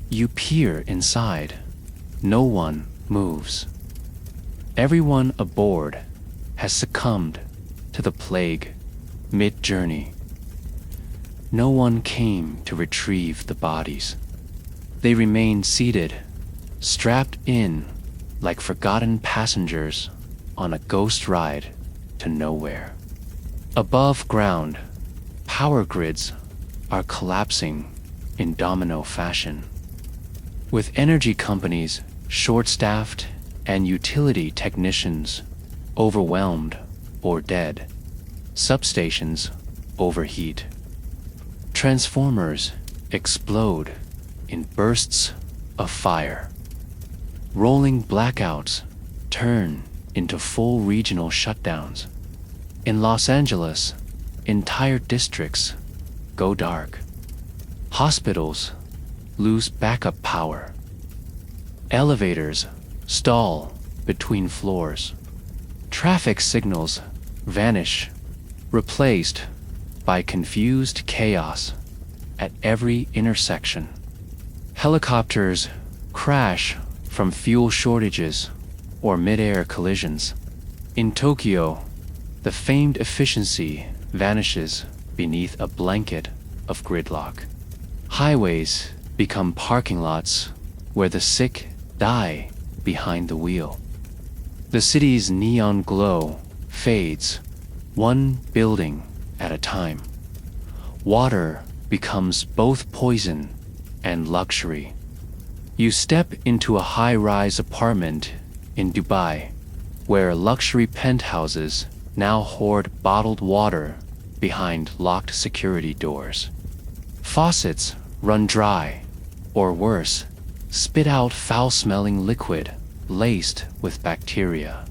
Speaker 1: You peer inside. No one moves. Everyone aboard has succumbed to the plague mid-journey. No one came to retrieve the bodies. They remain seated, strapped in like forgotten passengers on a ghost ride to nowhere. Above ground, power grids are collapsing in domino fashion, with energy companies short-staffed and utility technicians overwhelmed or dead. Substations overheat. Transformers explode in bursts of fire. Rolling blackouts turn into full regional shutdowns. In Los Angeles, entire districts go dark. Hospitals lose backup power. Elevators stall between floors. Traffic signals vanish, replaced by confused chaos at every intersection. Helicopters crash from fuel shortages or mid-air collisions. In Tokyo, the famed efficiency vanishes beneath a blanket of gridlock. Highways become parking lots where the sick die behind the wheel. The city's neon glow fades, one building at a time. Water becomes both poison and luxury. You step into a high-rise apartment in Dubai, where luxury penthouses now hoard bottled water behind locked security doors. Faucets run dry, or worse, spit out foul-smelling liquid laced with bacteria.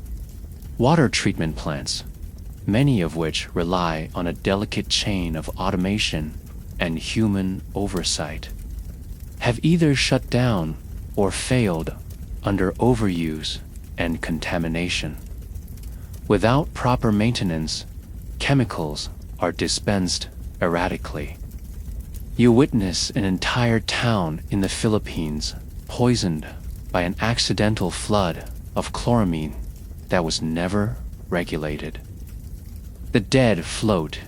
Speaker 1: Water treatment plants, many of which rely on a delicate chain of automation and human oversight, have either shut down or failed under overuse and contamination. Without proper maintenance, chemicals are dispensed erratically. You witness an entire town in the Philippines poisoned by an accidental flood of chloramine that was never regulated. The dead float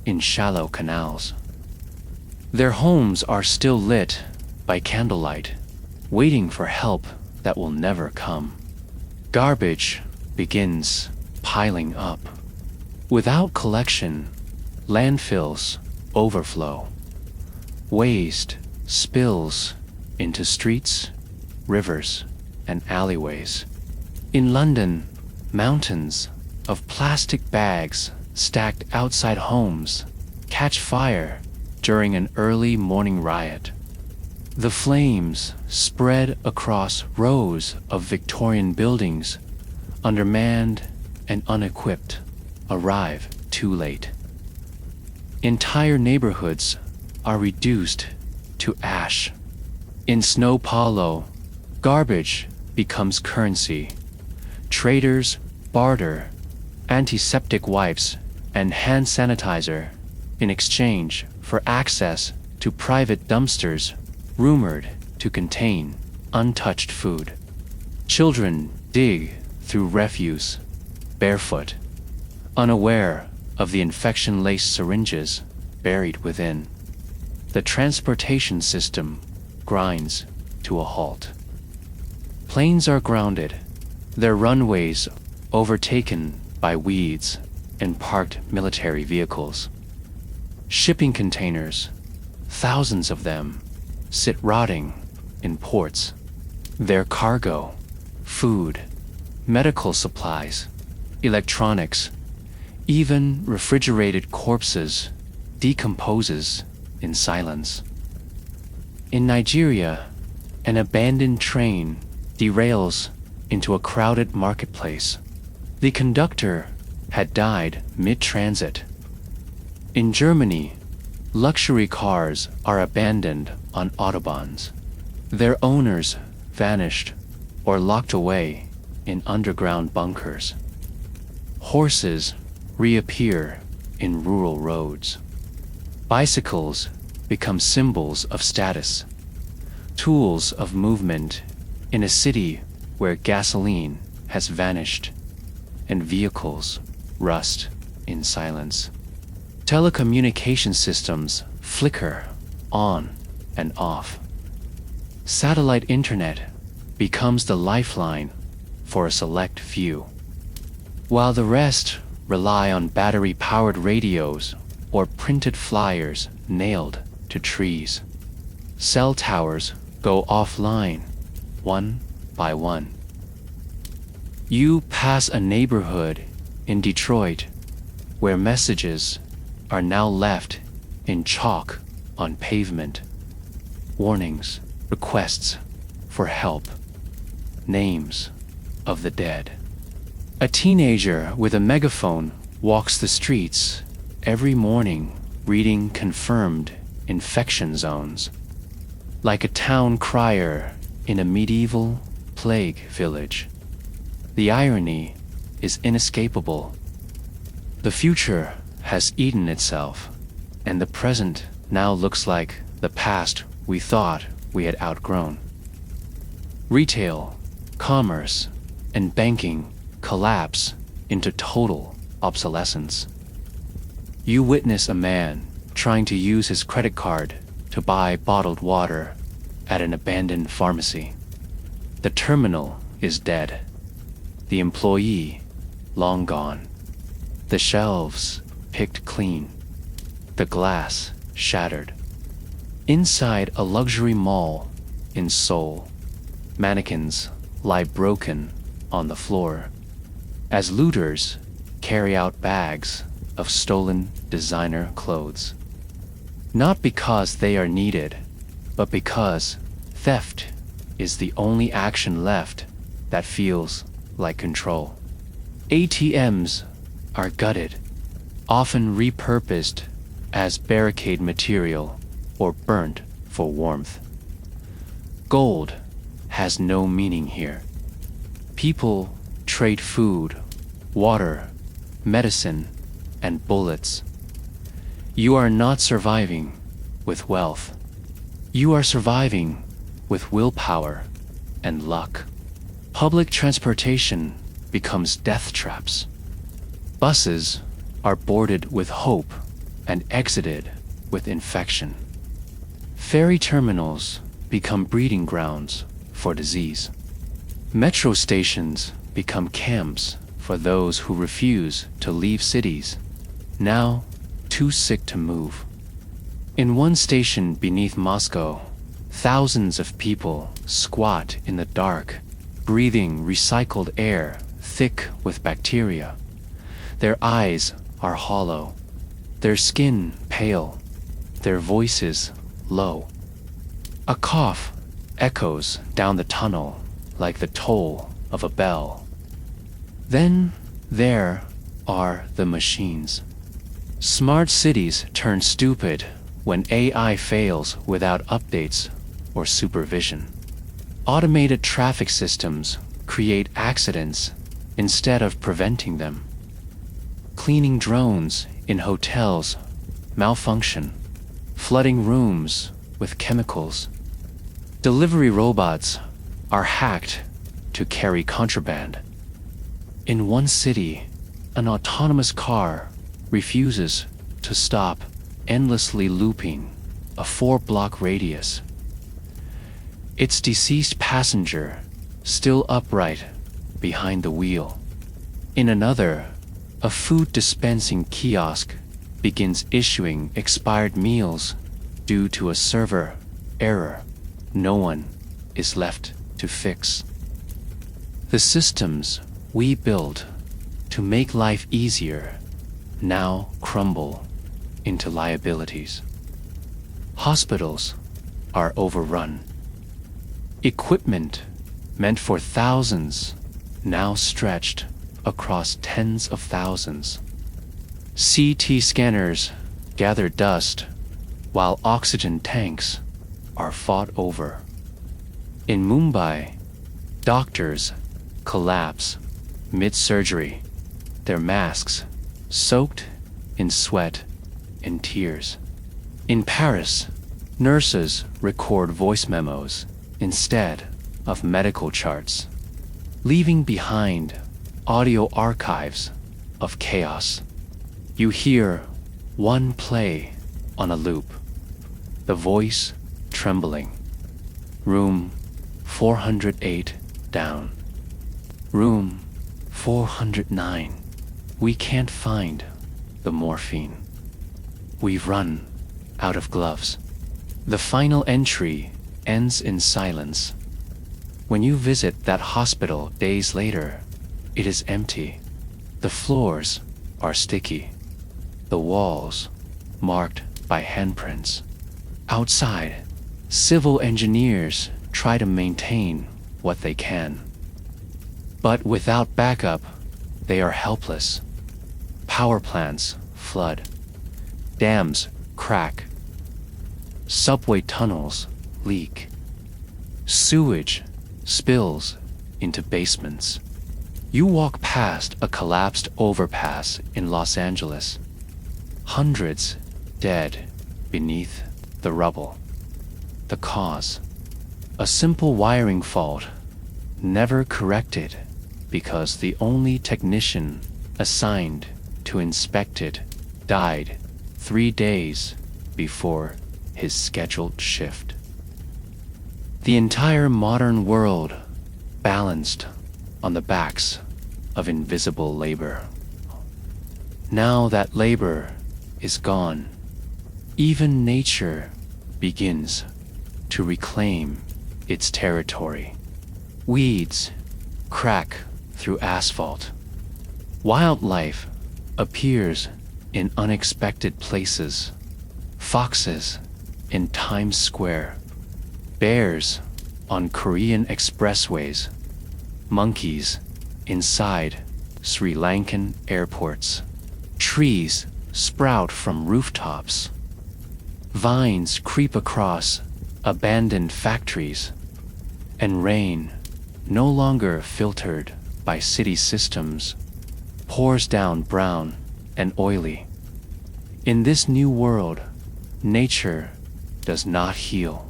Speaker 1: in shallow canals. Their homes are still lit by candlelight, waiting for help that will never come. Garbage begins piling up. Without collection, landfills overflow. Waste spills into streets, rivers, and alleyways. In London, mountains of plastic bags stacked outside homes catch fire during an early morning riot. The flames spread across rows of Victorian buildings, undermanned and unequipped arrive too late. Entire neighborhoods are reduced to ash. In São Paulo, garbage becomes currency. Traders barter antiseptic wipes and hand sanitizer in exchange for access to private dumpsters rumored to contain untouched food. Children dig through refuse, barefoot, unaware of the infection-laced syringes buried within. The transportation system grinds to a halt. Planes are grounded, their runways overtaken by weeds and parked military vehicles. Shipping containers, thousands of them, sit rotting in ports. Their cargo, food, medical supplies, electronics, even refrigerated corpses decomposes in silence. In Nigeria, an abandoned train derails into a crowded marketplace. The conductor had died mid-transit. In Germany, luxury cars are abandoned on autobahns. Their owners vanished or locked away in underground bunkers. Horses reappear in rural roads. Bicycles become symbols of status, tools of movement in a city where gasoline has vanished and vehicles rust in silence. Telecommunication systems flicker on and off. Satellite internet becomes the lifeline for a select few, while the rest rely on battery-powered radios or printed flyers nailed to trees. Cell towers go offline, one by one. You pass a neighborhood in Detroit where messages are now left in chalk on pavement. Warnings, requests for help, names of the dead. A teenager with a megaphone walks the streets every morning reading confirmed infection zones, like a town crier in a medieval plague village. The irony is inescapable. The future has eaten itself, and the present now looks like the past we thought we had outgrown. Retail, commerce, and banking collapse into total obsolescence. You witness a man trying to use his credit card to buy bottled water at an abandoned pharmacy. The terminal is dead. The employee long gone. The shelves picked clean. The glass shattered. Inside a luxury mall in Seoul, mannequins lie broken on the floor as looters carry out bags of stolen designer clothes. Not because they are needed, but because theft is the only action left that feels like control. ATMs are gutted, often repurposed as barricade material or burnt for warmth. Gold has no meaning here. People trade food, water, medicine, and bullets. You are not surviving with wealth. You are surviving with willpower and luck. Public transportation becomes death traps. Buses are boarded with hope and exited with infection. Ferry terminals become breeding grounds for disease. Metro stations become camps for those who refuse to leave cities, now too sick to move. In one station beneath Moscow, thousands of people squat in the dark, breathing recycled air thick with bacteria. Their eyes are hollow, their skin pale, their voices low. A cough echoes down the tunnel like the toll of a bell. Then There are the machines. Smart cities turn stupid when AI fails without updates or supervision. Automated traffic systems create accidents instead of preventing them. Cleaning drones in hotels malfunction, flooding rooms with chemicals. Delivery robots are hacked to carry contraband. In one city, an autonomous car refuses to stop, endlessly looping a 4-block radius. Its deceased passenger still upright behind the wheel. In another, a food dispensing kiosk begins issuing expired meals due to a server error no one is left to fix. The systems we built to make life easier now crumble into liabilities. Hospitals are overrun. Equipment meant for thousands now stretched across tens of thousands. CT scanners gather dust while oxygen tanks are fought over. In Mumbai, doctors collapse mid-surgery, their masks soaked in sweat and tears. In Paris, nurses record voice memos instead of medical charts, leaving behind audio archives of chaos. You hear one play on a loop, the voice trembling. Room 408 down. Room 409. We can't find the morphine. We've run out of gloves. The final entry ends in silence. When you visit that hospital days later, it is empty. The floors are sticky. The walls marked by handprints. Outside, civil engineers try to maintain what they can. But without backup, they are helpless. Power plants flood. Dams crack. Subway tunnels leak. Sewage spills into basements. You walk past a collapsed overpass in Los Angeles. Hundreds dead beneath the rubble. The cause: a simple wiring fault, never corrected because the only technician assigned to inspect it died 3 days before his scheduled shift. The entire modern world balanced on the backs of invisible labor. Now that labor is gone, even nature begins to reclaim its territory. Weeds crack through asphalt. Wildlife appears in unexpected places. Foxes in Times Square. Bears on Korean expressways. Monkeys inside Sri Lankan airports. Trees sprout from rooftops. Vines creep across abandoned factories. And rain, no longer filtered by city systems, pours down brown and oily. In this new world, nature does not heal.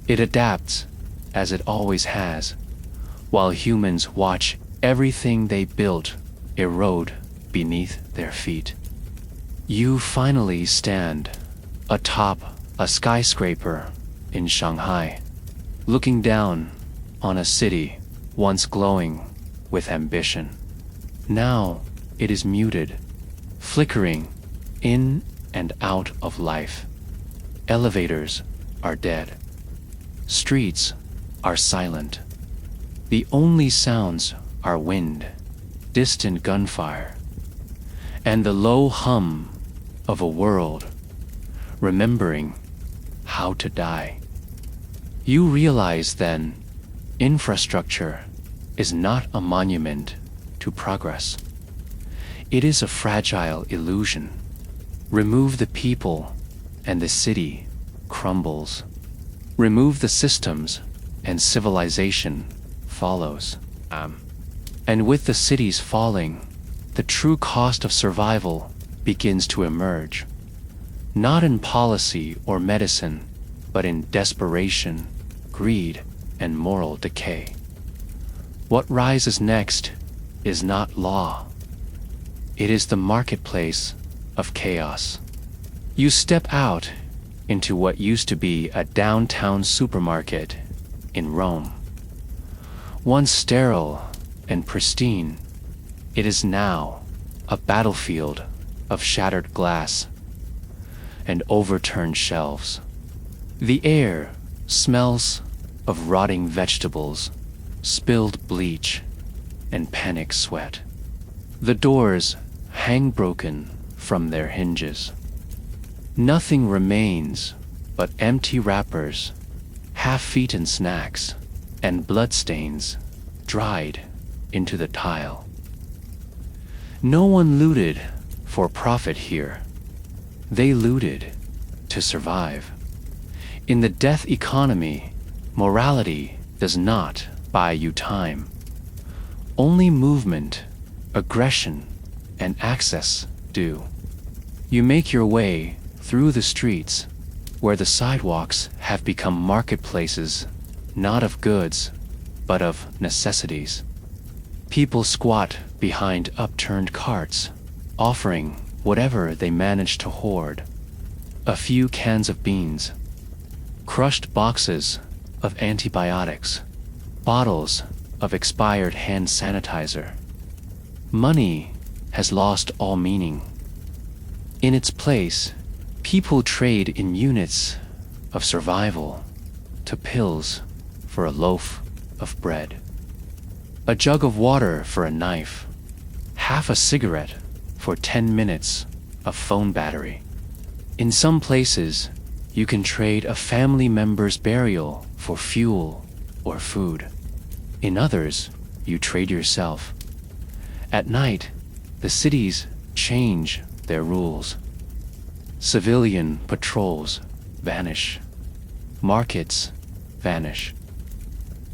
Speaker 1: It adapts as it always has, while humans watch everything they built erode beneath their feet. You finally stand atop a skyscraper in Shanghai, looking down on a city once glowing with ambition. Now it is muted, flickering in and out of life. Elevators are dead. Streets are silent. The only sounds are wind, distant gunfire, and the low hum of a world remembering how to die. You realize then, infrastructure is not a monument to progress. It is a fragile illusion. Remove the people, and the city crumbles. Remove the systems, and civilization follows. And with the cities falling, the true cost of survival begins to emerge. Not in policy or medicine, but in desperation, greed, and moral decay. What rises next is not law. It is the marketplace of chaos. You step out into what used to be a downtown supermarket in Rome. Once sterile and pristine, it is now a battlefield of shattered glass and overturned shelves. The air smells of rotting vegetables, spilled bleach, and panic sweat. The doors hang broken from their hinges. Nothing remains but empty wrappers, half-eaten snacks, and bloodstains dried into the tile. No one looted for profit here. They looted to survive. In the death economy, morality does not buy you time. Only movement, aggression, and access do. You make your way through the streets where the sidewalks have become marketplaces, not of goods, but of necessities. People squat behind upturned carts, offering whatever they manage to hoard. A few cans of beans, crushed boxes of antibiotics, bottles of expired hand sanitizer. Money has lost all meaning. In its place, people trade in units of survival to pills for a loaf of bread, a jug of water for a knife, half a cigarette for 10 minutes of phone battery. In some places, you can trade a family member's burial for fuel or food. In others, you trade yourself. At night, the cities change their rules. Civilian patrols vanish. Markets vanish.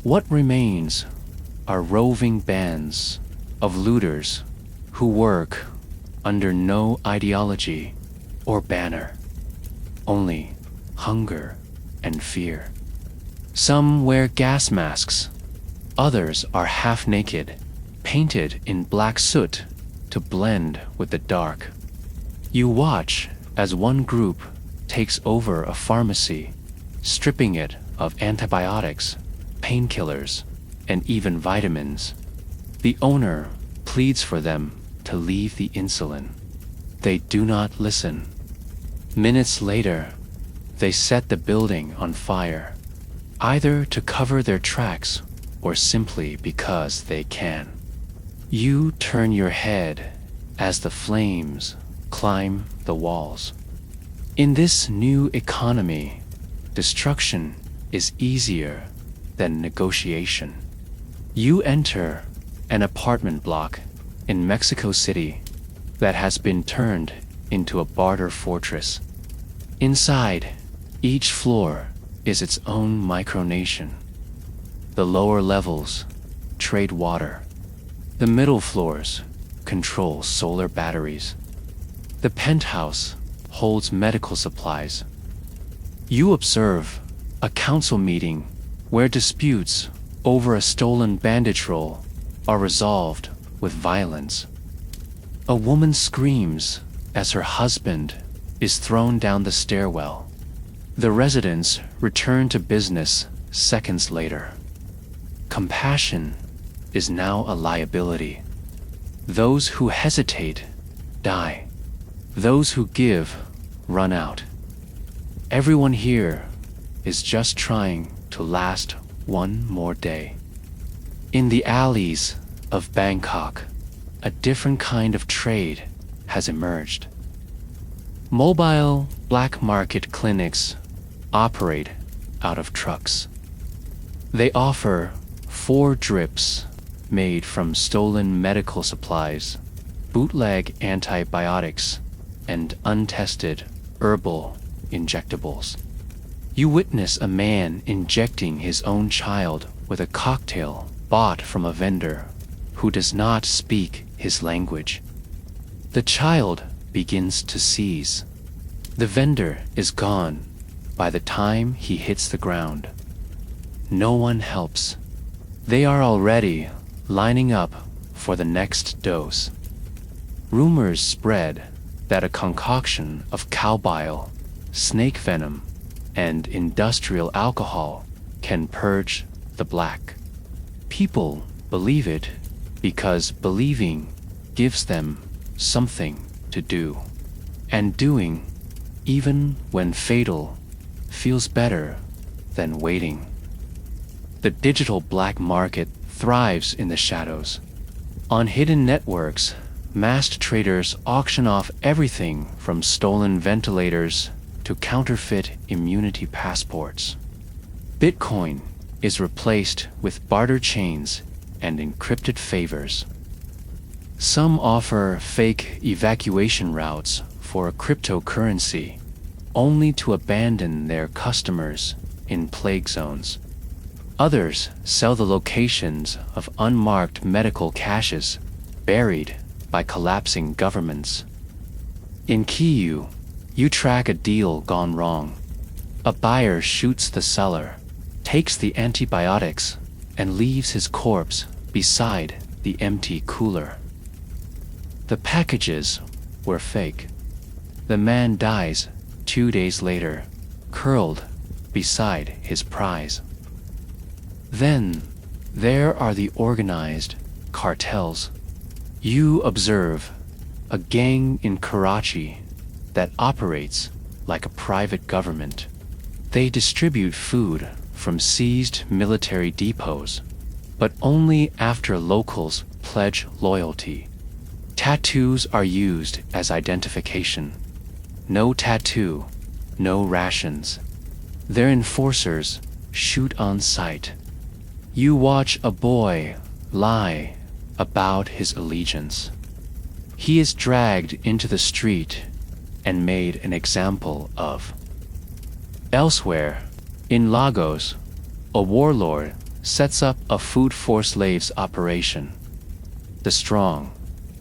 Speaker 1: What remains are roving bands of looters who work under no ideology or banner, only hunger and fear. Some wear gas masks, others are half naked, painted in black soot to blend with the dark. You watch as one group takes over a pharmacy, stripping it of antibiotics, painkillers, and even vitamins. The owner pleads for them to leave the insulin. They do not listen. Minutes later, they set the building on fire, either to cover their tracks or simply because they can. You turn your head as the flames climb the walls. In this new economy, destruction is easier than negotiation. You enter an apartment block in Mexico City that has been turned into a barter fortress. Inside, each floor is its own micronation. The lower levels trade water. The middle floors control solar batteries. The penthouse holds medical supplies. You observe a council meeting where disputes over a stolen bandage roll are resolved with violence. A woman screams as her husband is thrown down the stairwell. The residents return to business seconds later. Compassion is now a liability. Those who hesitate die. Those who give run out. Everyone here is just trying to last one more day. In the alleys of Bangkok, a different kind of trade has emerged. Mobile black market clinics operate out of trucks. They offer 4 drips made from stolen medical supplies bootleg antibiotics, and untested herbal injectables. You witness a man injecting his own child with a cocktail bought from a vendor who does not speak his language. The child begins to seize. The vendor is gone by the time he hits the ground. No one helps. They are already lining up for the next dose. Rumors spread that a concoction of cow bile, snake venom, and industrial alcohol can purge the black. People believe it because believing gives them something to do, and doing, even when fatal, feels better than waiting. The digital black market thrives in the shadows. On hidden networks, masked traders auction off everything from stolen ventilators to counterfeit immunity passports. Bitcoin is replaced with barter chains and encrypted favors. Some offer fake evacuation routes for a cryptocurrency, only to abandon their customers in plague zones. Others sell the locations of unmarked medical caches buried by collapsing governments. In Kyiv, you track a deal gone wrong. A buyer shoots the seller, takes the antibiotics, and leaves his corpse beside the empty cooler. The packages were fake. The man dies 2 days later, curled beside his prize. Then there are the organized cartels. You observe a gang in Karachi that operates like a private government. They distribute food from seized military depots, but only after locals pledge loyalty. Tattoos are used as identification. No tattoo, no rations. Their enforcers shoot on sight. You watch a boy lie about his allegiance. He is dragged into the street and made an example of. Elsewhere, in Lagos, a warlord sets up a food for slaves operation. The strong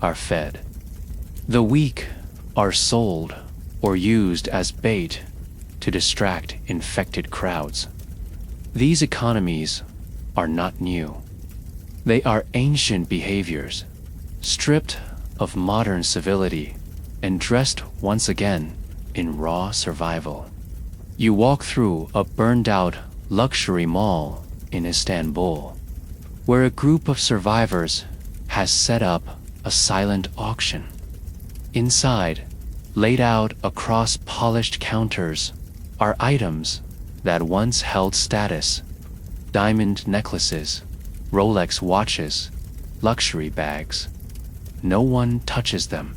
Speaker 1: are fed. The weak are sold or used as bait to distract infected crowds. These economies are not new. They are ancient behaviors, stripped of modern civility and dressed once again in raw survival. You walk through a burned-out luxury mall in Istanbul, where a group of survivors has set up a silent auction. Inside, laid out across polished counters, are items that once held status: diamond necklaces, Rolex watches, luxury bags. No one touches them.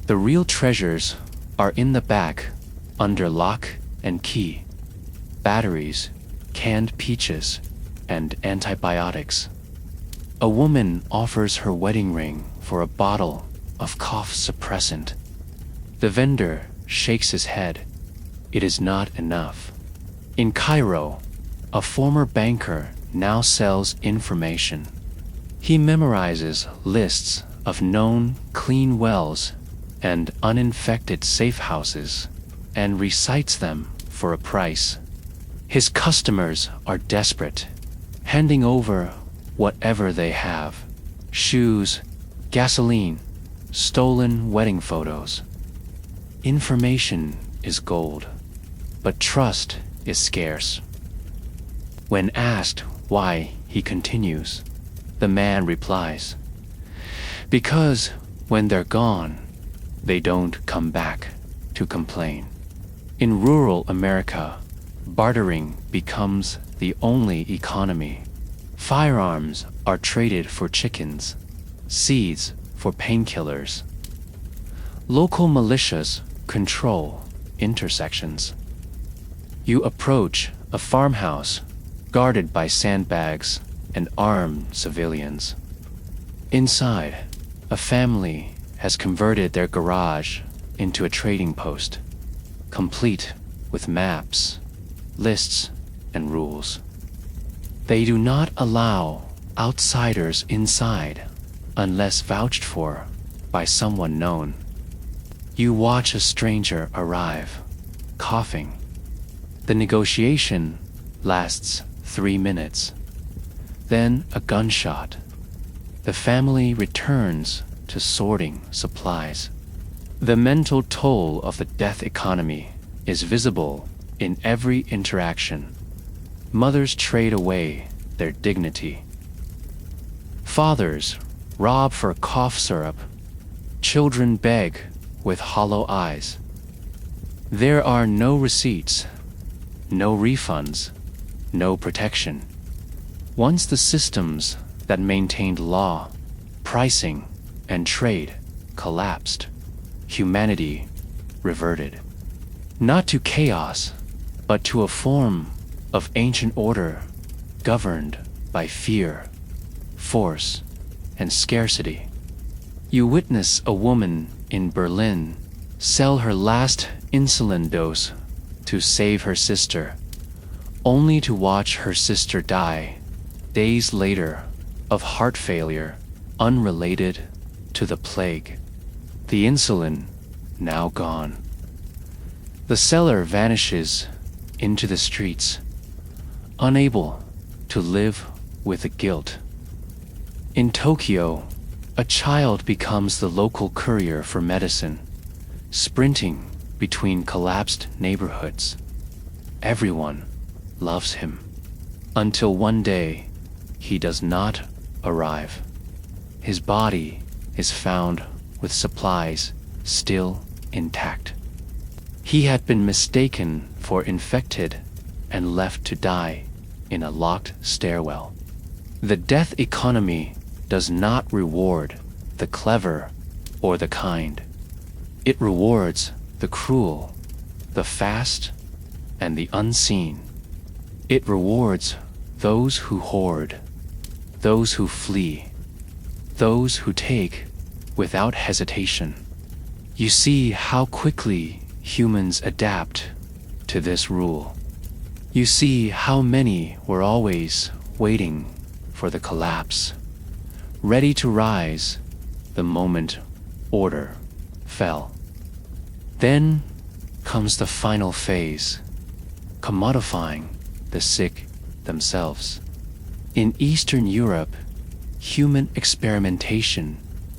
Speaker 1: The real treasures are in the back, under lock and key. Batteries, canned peaches, and antibiotics. A woman offers her wedding ring for a bottle of cough suppressant. The vendor shakes his head. It is not enough. In Cairo, a former banker now sells information. He memorizes lists of known clean wells and uninfected safe houses and recites them for a price. His customers are desperate, handing over whatever they have: shoes, gasoline, stolen wedding photos. Information is gold, but trust is scarce. When asked why, he continues. The man replies, "Because when they're gone, they don't come back to complain." In rural America, bartering becomes the only economy. Firearms are traded for chickens, seeds for painkillers. Local militias control intersections. You approach a farmhouse guarded by sandbags and armed civilians. Inside, a family has converted their garage into a trading post, complete with maps, lists, and rules. They do not allow outsiders inside unless vouched for by someone known. You watch a stranger arrive, coughing. The negotiation lasts 3 minutes. Then a gunshot. The family returns to sorting supplies. The mental toll of the death economy is visible in every interaction. Mothers trade away their dignity. Fathers rob for cough syrup. Children beg with hollow eyes. There are no receipts, no refunds, no protection. Once the systems that maintained law, pricing, and trade collapsed, humanity reverted. Not to chaos, but to a form of ancient order governed by fear, force, and scarcity. You witness a woman in Berlin sell her last insulin dose to save her sister, only to watch her sister die days later of heart failure unrelated to the plague. The insulin now gone. The seller vanishes into the streets, unable to live with the guilt. In Tokyo, a child becomes the local courier for medicine, sprinting between collapsed neighborhoods. Everyone loves him, until one day he does not arrive. His body is found with supplies still intact. He had been mistaken for infected and left to die in a locked stairwell. The death economy does not reward the clever or the kind. It rewards the cruel, the fast, and the unseen. It rewards those who hoard, those who flee, those who take without hesitation. You see how quickly humans adapt to this rule. You see how many were always waiting for the collapse, ready to rise the moment order fell. Then comes the final phase, commodifying the sick themselves. In Eastern Europe, human experimentation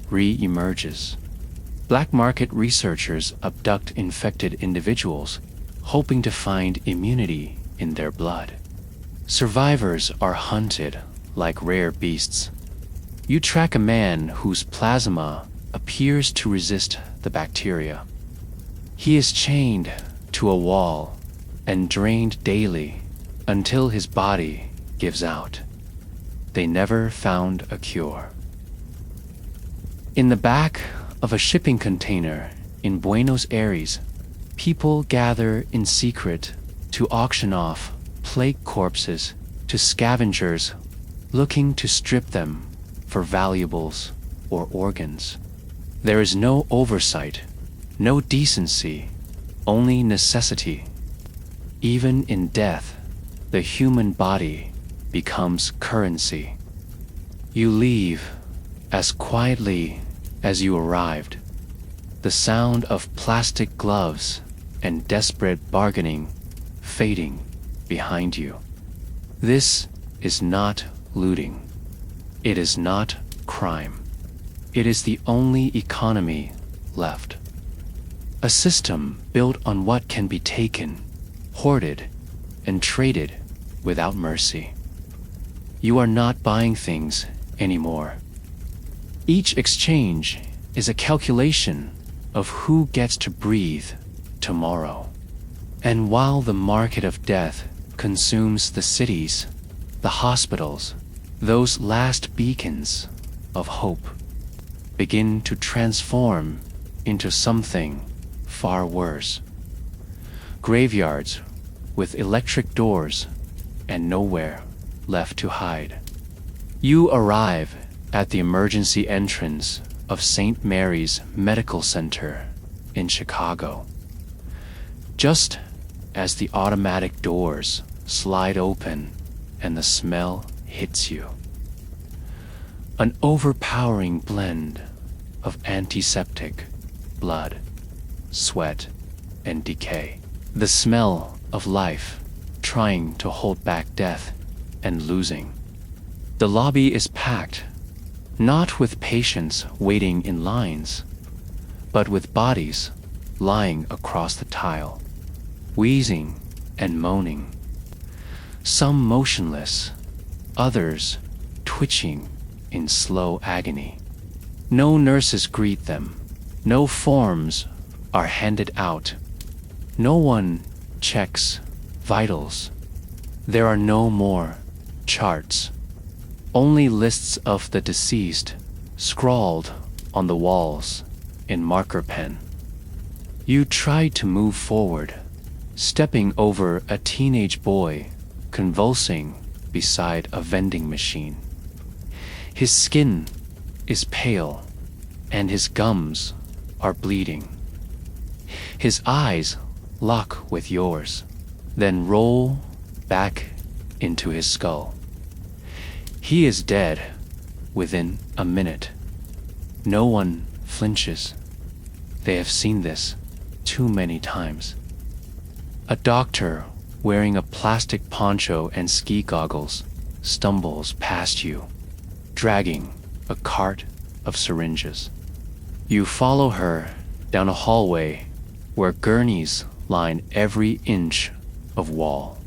Speaker 1: re-emerges. Black market researchers abduct infected individuals, hoping to find immunity in their blood. Survivors are hunted like rare beasts. You track a man whose plasma appears to resist the bacteria. He is chained to a wall and drained daily until his body gives out. They never found a cure. In the back of a shipping container in Buenos Aires, people gather in secret to auction off plague corpses to scavengers looking to strip them for valuables or organs. There is no oversight, no decency, only necessity. Even in death, the human body becomes currency. You leave as quietly as you arrived, the sound of plastic gloves and desperate bargaining fading behind you. This is not looting. It is not crime. It is the only economy left. A system built on what can be taken, hoarded, and traded without mercy. You are not buying things anymore. Each exchange is a calculation of who gets to breathe tomorrow. And while the market of death consumes the cities, the hospitals, those last beacons of hope begin to transform into something far worse. Graveyards with electric doors and nowhere left to hide. You arrive at the emergency entrance of St. Mary's Medical Center in Chicago. Just as the automatic doors slide open and the smell hits you. An overpowering blend of antiseptic, blood, sweat, and decay. The smell of life trying to hold back death and losing. The lobby is packed, not with patients waiting in lines, but with bodies lying across the tile, wheezing and moaning. Some motionless, others twitching in slow agony. No nurses greet them. No forms are handed out. No one checks vitals. There are no more charts. Only lists of the deceased scrawled on the walls in marker pen. You try to move forward, stepping over a teenage boy convulsing beside a vending machine. His skin is pale, and his gums are bleeding. His eyes lock with yours, then roll back into his skull. He is dead within a minute. No one flinches. They have seen this too many times. A doctor wearing a plastic poncho and ski goggles stumbles past you, dragging a cart of syringes. You follow her down a hallway where gurneys line every inch of wall.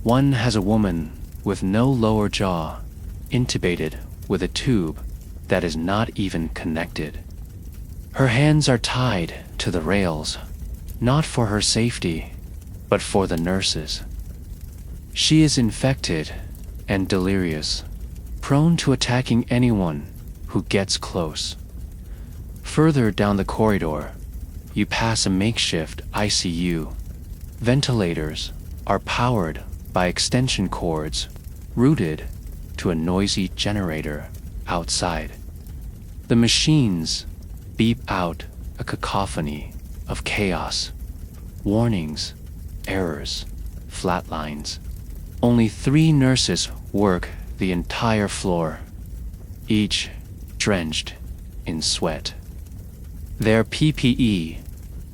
Speaker 1: One has a woman with no lower jaw, intubated with a tube that is not even connected. Her hands are tied to the rails, not for her safety, but for the nurses. She is infected and delirious, prone to attacking anyone who gets close. Further down the corridor, you pass a makeshift ICU. Ventilators are powered by extension cords routed to a noisy generator outside. The machines beep out a cacophony of chaos, warnings, errors, flatlines. Only 3 nurses work the entire floor, each drenched in sweat. Their PPE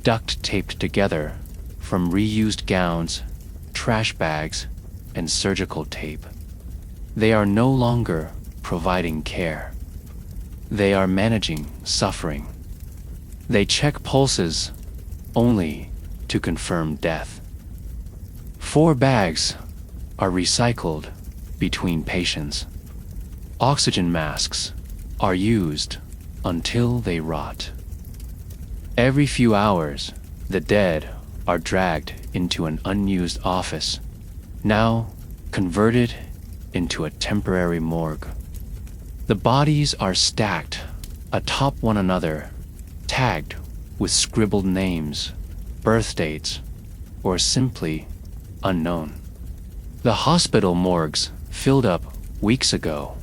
Speaker 1: duct taped together from reused gowns, trash bags, and surgical tape. They are no longer providing care. They are managing suffering. They check pulses only to confirm death. 4 bags are recycled between patients. Oxygen masks are used until they rot. Every few hours, the dead are dragged into an unused office, now converted into a temporary morgue. The bodies are stacked atop one another, tagged with scribbled names, birth dates, or simply unknown. The hospital morgues filled up weeks ago.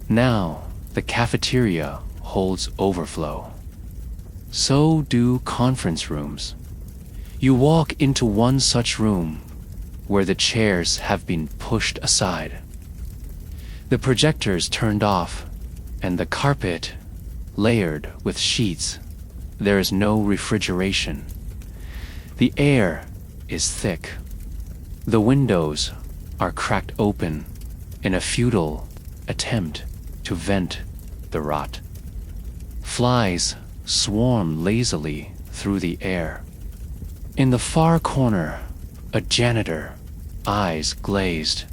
Speaker 1: Now the cafeteria holds overflow. So do conference rooms. You walk into one such room where the chairs have been pushed aside, the projectors turned off, and the carpet layered with sheets. There is no refrigeration. The air is thick. The windows are cracked open in a futile attempt to vent the rot. Flies swarm lazily through the air. In the far corner, a janitor, eyes glazed,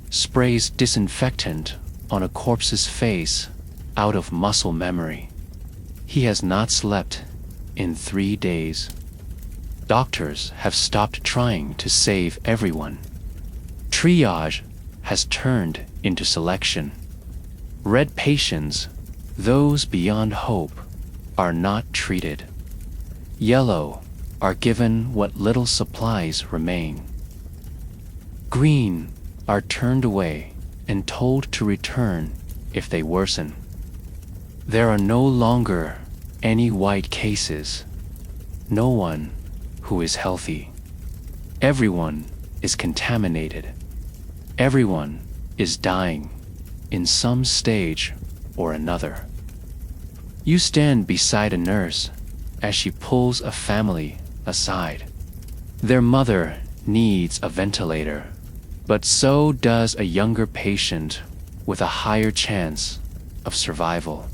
Speaker 1: sprays disinfectant on a corpse's face out of muscle memory. He has not slept in 3 days. Doctors have stopped trying to save everyone. Triage has turned into selection. Red patients, those beyond hope, are not treated. Yellow are given what little supplies remain. Green are turned away and told to return if they worsen. There are no longer any white cases. No one who is healthy. Everyone is contaminated. Everyone is dying in some stage or another. You stand beside a nurse as she pulls a family aside. Their mother needs a ventilator, but so does a younger patient with a higher chance of survival.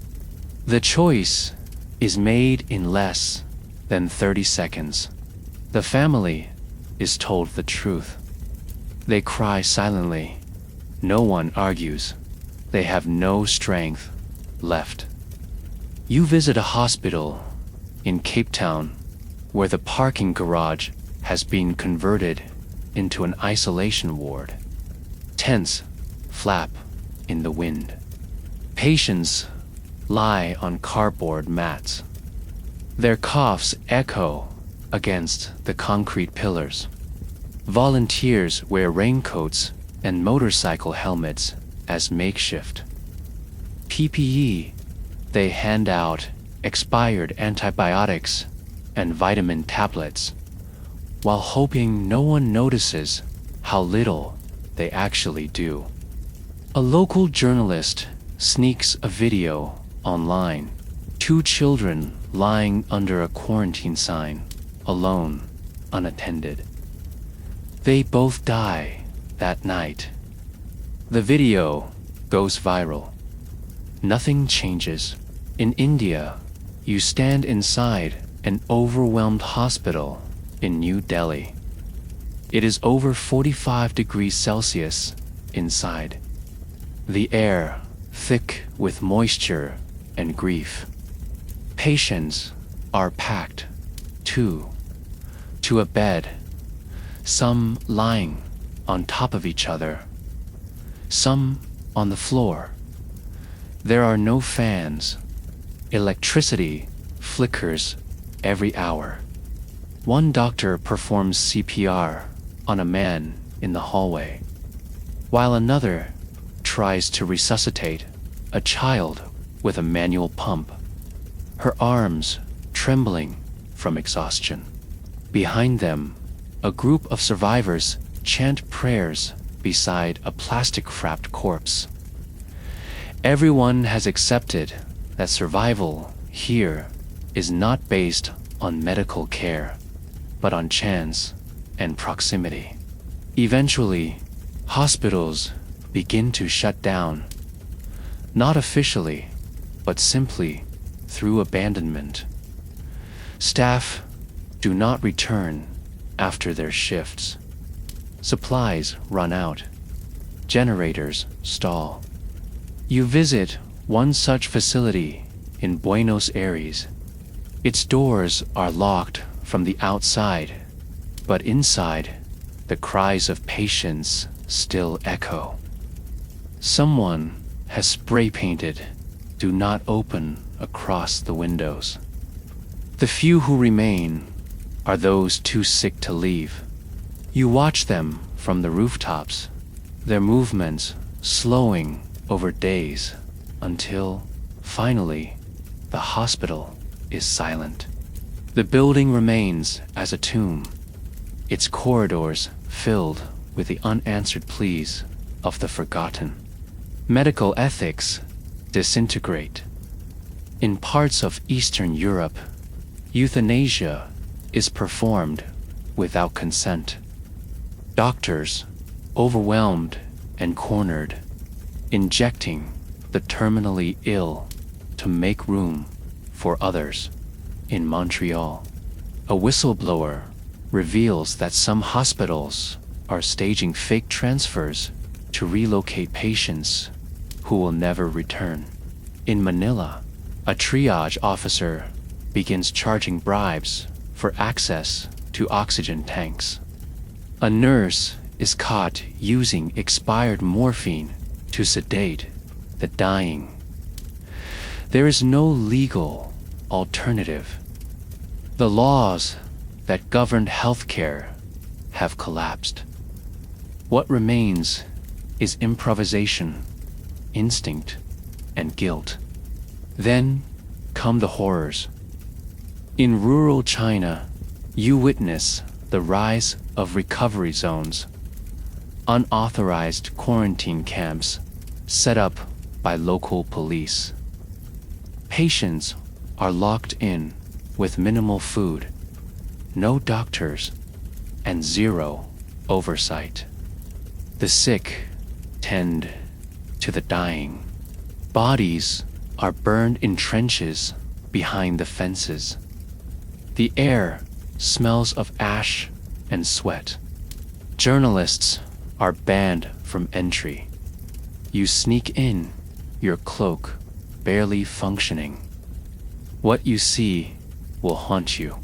Speaker 1: The choice is made in less than 30 seconds. The family is told the truth. They cry silently. No one argues. They have no strength left. You visit a hospital in Cape Town where the parking garage has been converted into an isolation ward. Tents flap in the wind. Patients lie on cardboard mats. Their coughs echo against the concrete pillars. Volunteers wear raincoats and motorcycle helmets as makeshift PPE. They hand out expired antibiotics and vitamin tablets, while hoping no one notices how little they actually do. A local journalist sneaks a video online. 2 children lying under a quarantine sign, alone, unattended. They both die that night. The video goes viral. Nothing changes. In India, you stand inside an overwhelmed hospital in New Delhi. It is over 45 degrees Celsius inside. The air thick with moisture and grief. Patients are packed, two, to a bed, some lying on top of each other, some on the floor. There are no fans. Electricity flickers every hour. One doctor performs CPR on a man in the hallway, while another tries to resuscitate a child with a manual pump, her arms trembling from exhaustion. Behind them, a group of survivors chant prayers beside a plastic-wrapped corpse. Everyone has accepted that survival here is not based on medical care, but on chance and proximity. Eventually, hospitals begin to shut down, not officially, but simply through abandonment. Staff do not return after their shifts. Supplies run out. Generators stall. You visit one such facility in Buenos Aires. Its doors are locked from the outside, but inside, the cries of patients still echo. Someone has spray painted "Do not open" across the windows. The few who remain are those too sick to leave. You watch them from the rooftops, their movements slowing over days until, finally, the hospital is silent. The building remains as a tomb, its corridors filled with the unanswered pleas of the forgotten. Medical ethics disintegrate. In parts of Eastern Europe, euthanasia is performed without consent. Doctors, overwhelmed and cornered, injecting the terminally ill to make room for others. In Montreal, a whistleblower reveals that some hospitals are staging fake transfers to relocate patients who will never return. In Manila, a triage officer begins charging bribes for access to oxygen tanks. A nurse is caught using expired morphine to sedate the dying. There is no legal alternative. The laws that governed healthcare have collapsed. What remains is improvisation, instinct, and guilt. Then come the horrors. In rural China, you witness the rise of recovery zones, unauthorized quarantine camps set up by local police. Patients are locked in with minimal food, no doctors, and zero oversight. The sick tend to the dying. Bodies are burned in trenches behind the fences. The air smells of ash and sweat. Journalists are banned from entry. You sneak in, your cloak barely functioning. What you see will haunt you.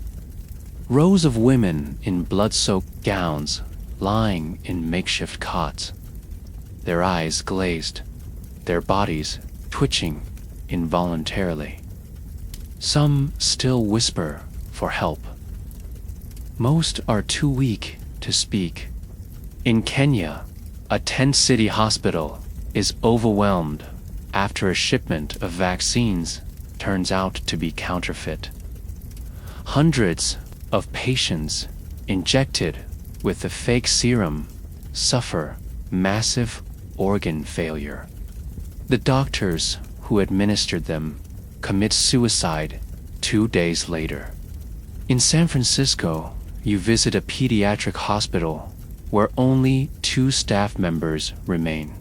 Speaker 1: Rows of women in blood-soaked gowns lying in makeshift cots, their eyes glazed, their bodies twitching involuntarily. Some still whisper for help. Most are too weak to speak. In Kenya, a 10-city hospital is overwhelmed after a shipment of vaccines turns out to be counterfeit. Hundreds of patients injected with the fake serum suffer massive organ failure. The doctors who administered them commit suicide 2 days later. In San Francisco, you visit a pediatric hospital where only 2 staff members remain,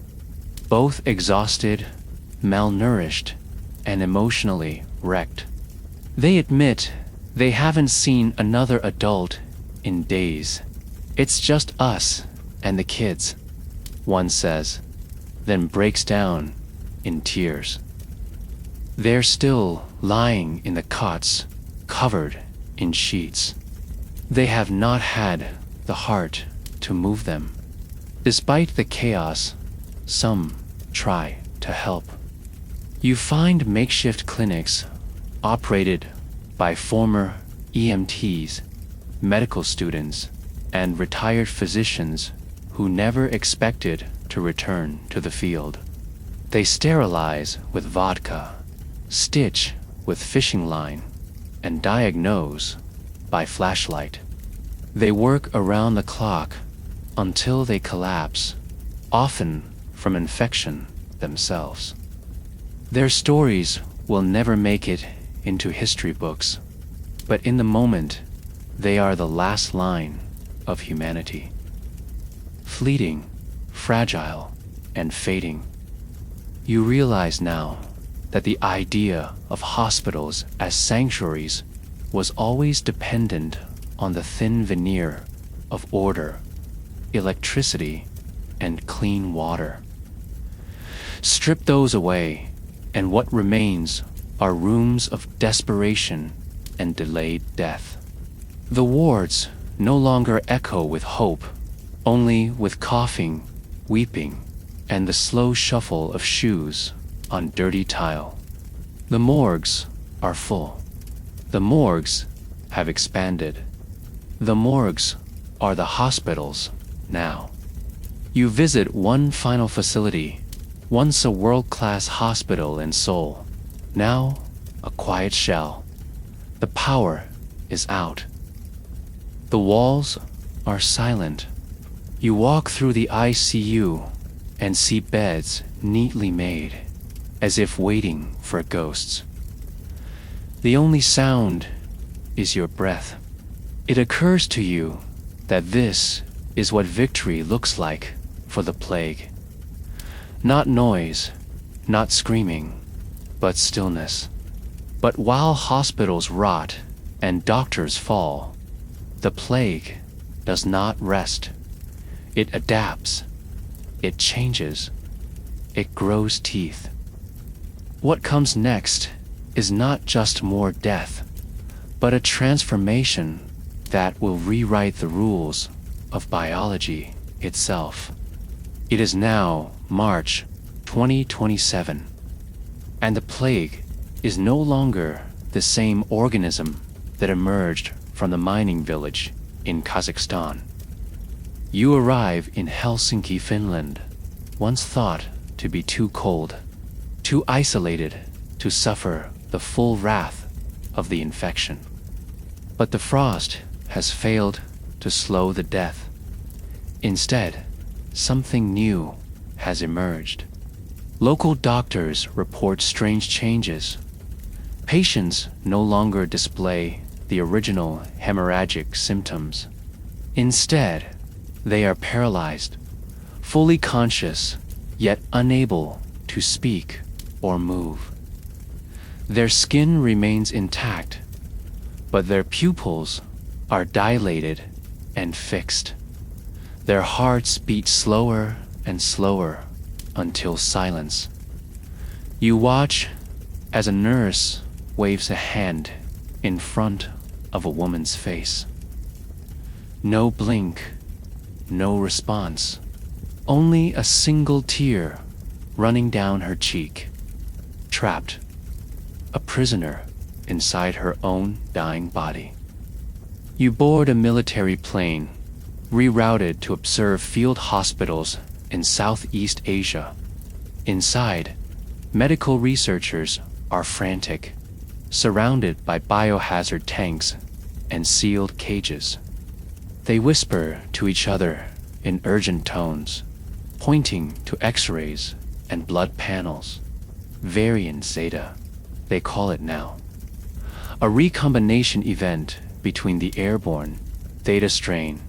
Speaker 1: both exhausted, malnourished, and emotionally wrecked. They admit they haven't seen another adult in days. "It's just us and the kids," one says, then breaks down in tears. They're still lying in the cots, covered in sheets. They have not had the heart to move them. Despite the chaos, some try to help. You find makeshift clinics operated by former EMTs, medical students, and retired physicians who never expected to return to the field. They sterilize with vodka, stitch with fishing line, and diagnose by flashlight. They work around the clock until they collapse, often from infection themselves. Their stories will never make it into history books, but in the moment, they are the last line of humanity. Fleeting, fragile, and fading. You realize now that the idea of hospitals as sanctuaries was always dependent on the thin veneer of order, electricity, and clean water. Strip those away, and what remains are rooms of desperation and delayed death. The wards no longer echo with hope, only with coughing, weeping, and the slow shuffle of shoes on dirty tile. The morgues are full. The morgues have expanded. The morgues are the hospitals now. You visit one final facility, once a world-class hospital in Seoul, now a quiet shell. The power is out. The walls are silent. You walk through the ICU and see beds neatly made, as if waiting for ghosts. The only sound is your breath. It occurs to you that this is what victory looks like for the plague. Not noise, not screaming, but stillness. But while hospitals rot and doctors fall, the plague does not rest. It adapts. It changes. It grows teeth. What comes next is not just more death, but a transformation that will rewrite the rules of biology itself. It is now March 2027, and the plague is no longer the same organism that emerged from the mining village in Kazakhstan. You arrive in Helsinki, Finland, once thought to be too cold, too isolated to suffer the full wrath of the infection. But the frost has failed to slow the death. Instead, something new has emerged. Local doctors report strange changes. Patients no longer display the original hemorrhagic symptoms. Instead, they are paralyzed, fully conscious, yet unable to speak or move. Their skin remains intact, but their pupils are dilated and fixed. Their hearts beat slower and slower until silence. You watch as a nurse waves a hand in front of a woman's face. No blink, no response, only a single tear running down her cheek. Trapped, a prisoner inside her own dying body. You board a military plane, rerouted to observe field hospitals in Southeast Asia. Inside, medical researchers are frantic, surrounded by biohazard tanks and sealed cages. They whisper to each other in urgent tones, pointing to X-rays and blood panels. Variant Theta, they call it now. A recombination event between the airborne Theta strain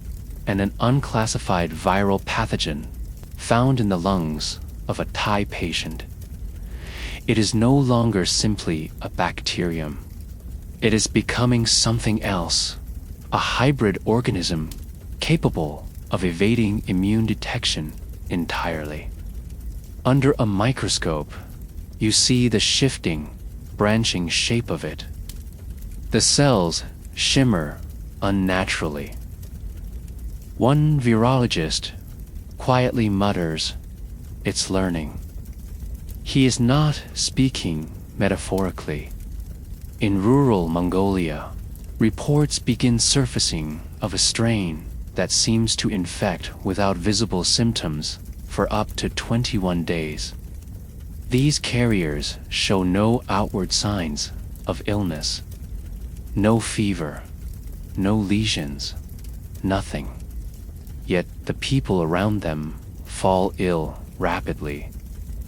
Speaker 1: and an unclassified viral pathogen found in the lungs of a Thai patient. It is no longer simply a bacterium. It is becoming something else, a hybrid organism capable of evading immune detection entirely. Under a microscope, you see the shifting, branching shape of it. The cells shimmer unnaturally. One virologist quietly mutters, "It's learning." He is not speaking metaphorically. In rural Mongolia, reports begin surfacing of a strain that seems to infect without visible symptoms for up to 21 days. These carriers show no outward signs of illness. No fever, no lesions, nothing. Yet the people around them fall ill rapidly,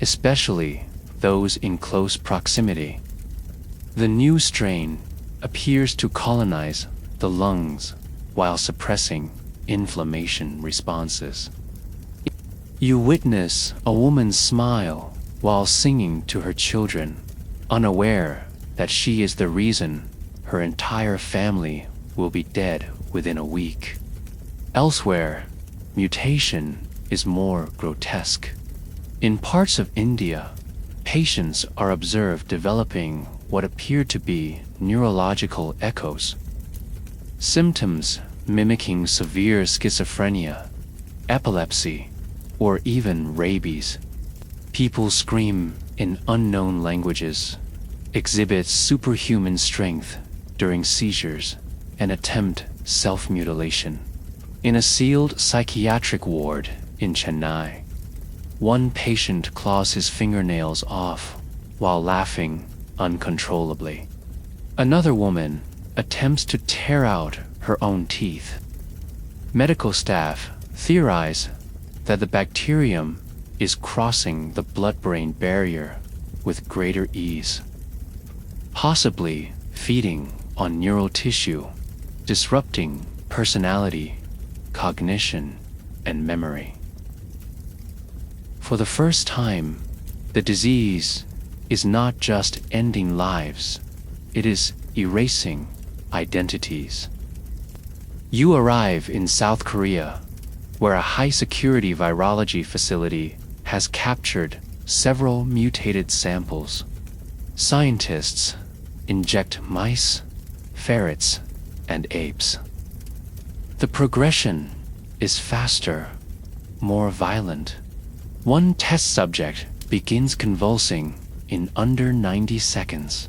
Speaker 1: especially those in close proximity. The new strain appears to colonize the lungs while suppressing inflammation responses. You witness a woman smile while singing to her children, unaware that she is the reason her entire family will be dead within a week. Elsewhere, mutation is more grotesque. In parts of India, patients are observed developing what appear to be neurological echoes. Symptoms mimicking severe schizophrenia, epilepsy, or even rabies. People scream in unknown languages, exhibit superhuman strength during seizures, and attempt self-mutilation. In a sealed psychiatric ward in Chennai, one patient claws his fingernails off while laughing uncontrollably. Another woman attempts to tear out her own teeth. Medical staff theorize that the bacterium is crossing the blood-brain barrier with greater ease, possibly feeding on neural tissue, disrupting personality, cognition, and memory. For the first time, the disease is not just ending lives, it is erasing identities. You arrive in South Korea, where a high-security virology facility has captured several mutated samples. Scientists inject mice, ferrets, and apes. The progression is faster, more violent. One test subject begins convulsing in under 90 seconds.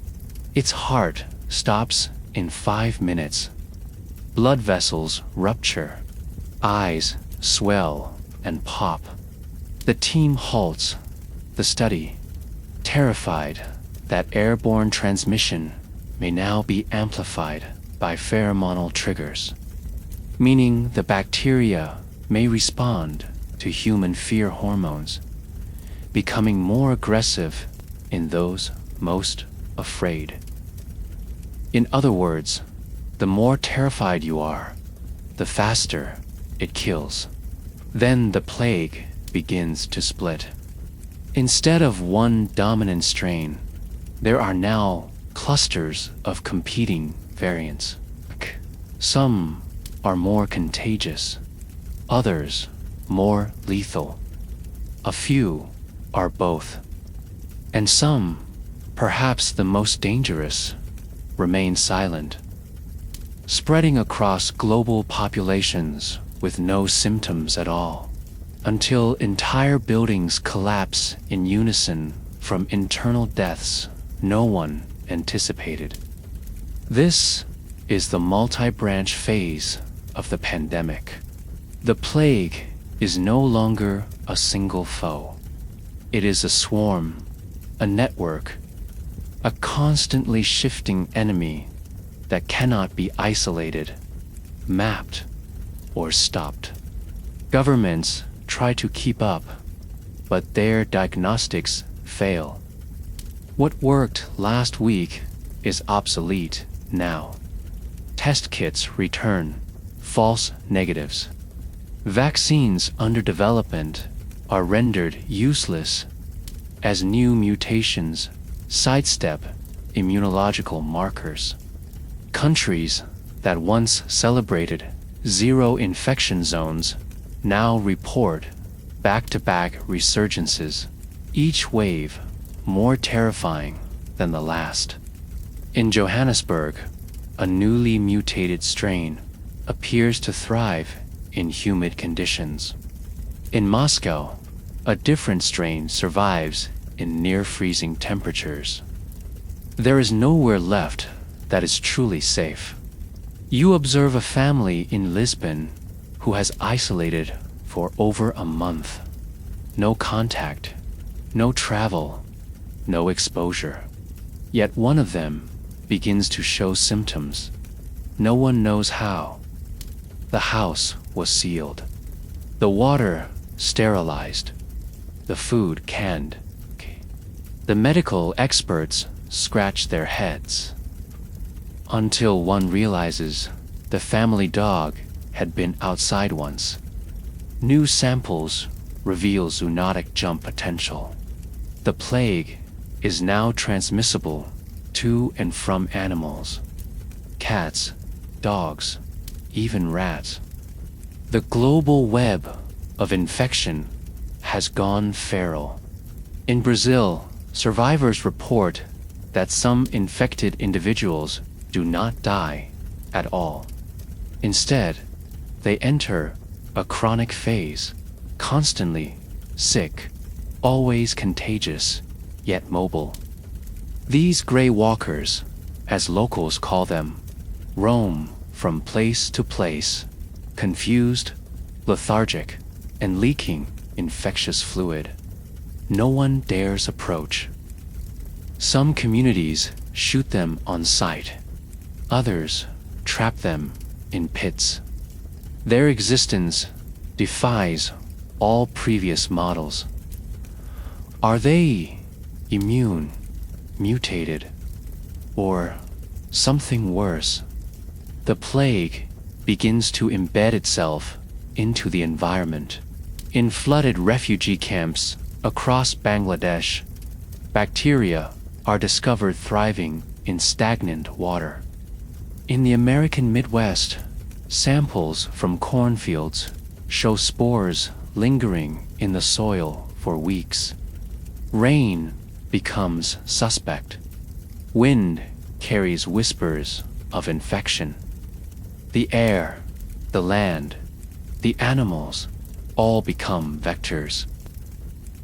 Speaker 1: Its heart stops in 5 minutes. Blood vessels rupture, eyes swell and pop. The team halts the study, terrified that airborne transmission may now be amplified by pheromonal triggers, meaning the bacteria may respond to human fear hormones, becoming more aggressive in those most afraid. In other words, the more terrified you are, the faster it kills. Then the plague begins to split. Instead of one dominant strain, there are now clusters of competing variants. Some are more contagious, others more lethal. A few are both. And some, perhaps the most dangerous, remain silent, spreading across global populations with no symptoms at all, until entire buildings collapse in unison from internal deaths no one anticipated. This is the multi-branch phase of the pandemic. The plague is no longer a single foe. It is a swarm, a network, a constantly shifting enemy that cannot be isolated, mapped, or stopped. Governments try to keep up, but their diagnostics fail. What worked last week is obsolete now. Test kits return false negatives. Vaccines under development are rendered useless as new mutations sidestep immunological markers. Countries that once celebrated zero infection zones now report back-to-back resurgences, each wave more terrifying than the last. In Johannesburg, a newly mutated strain appears to thrive in humid conditions. In Moscow, a different strain survives in near-freezing temperatures. There is nowhere left that is truly safe. You observe a family in Lisbon who has isolated for over a month. No contact, no travel, no exposure. Yet one of them begins to show symptoms. No one knows how. The house was sealed, the water sterilized, the food canned. The medical experts scratch their heads until one realizes the family dog had been outside once. New samples reveal zoonotic jump potential. The plague is now transmissible to and from animals, cats, dogs, even rats. The global web of infection has gone feral. In Brazil, survivors report that some infected individuals do not die at all. Instead, they enter a chronic phase, constantly sick, always contagious, yet mobile. These gray walkers, as locals call them, roam from place to place, confused, lethargic, and leaking infectious fluid. No one dares approach. Some communities shoot them on sight. Others trap them in pits. Their existence defies all previous models. Are they immune, mutated, or something worse? The plague begins to embed itself into the environment. In flooded refugee camps across Bangladesh, bacteria are discovered thriving in stagnant water. In the American Midwest, samples from cornfields show spores lingering in the soil for weeks. Rain becomes suspect. Wind carries whispers of infection. The air, the land, the animals all become vectors.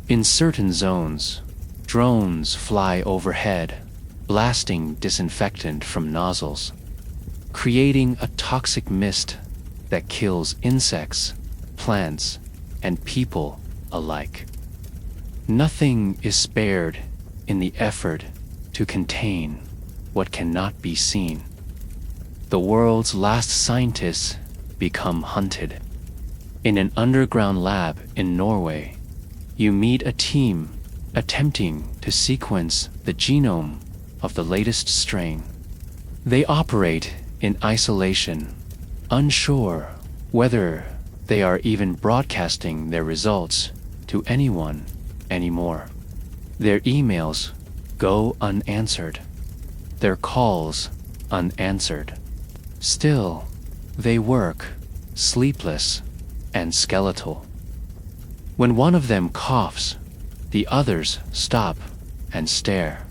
Speaker 1: In certain zones, drones fly overhead, blasting disinfectant from nozzles, creating a toxic mist that kills insects, plants, and people alike. Nothing is spared in the effort to contain what cannot be seen. The world's last scientists become hunted. In an underground lab in Norway, you meet a team attempting to sequence the genome of the latest strain. They operate in isolation, unsure whether they are even broadcasting their results to anyone anymore. Their emails go unanswered, their calls unanswered. Still, they work, sleepless and skeletal. When one of them coughs, the others stop and stare.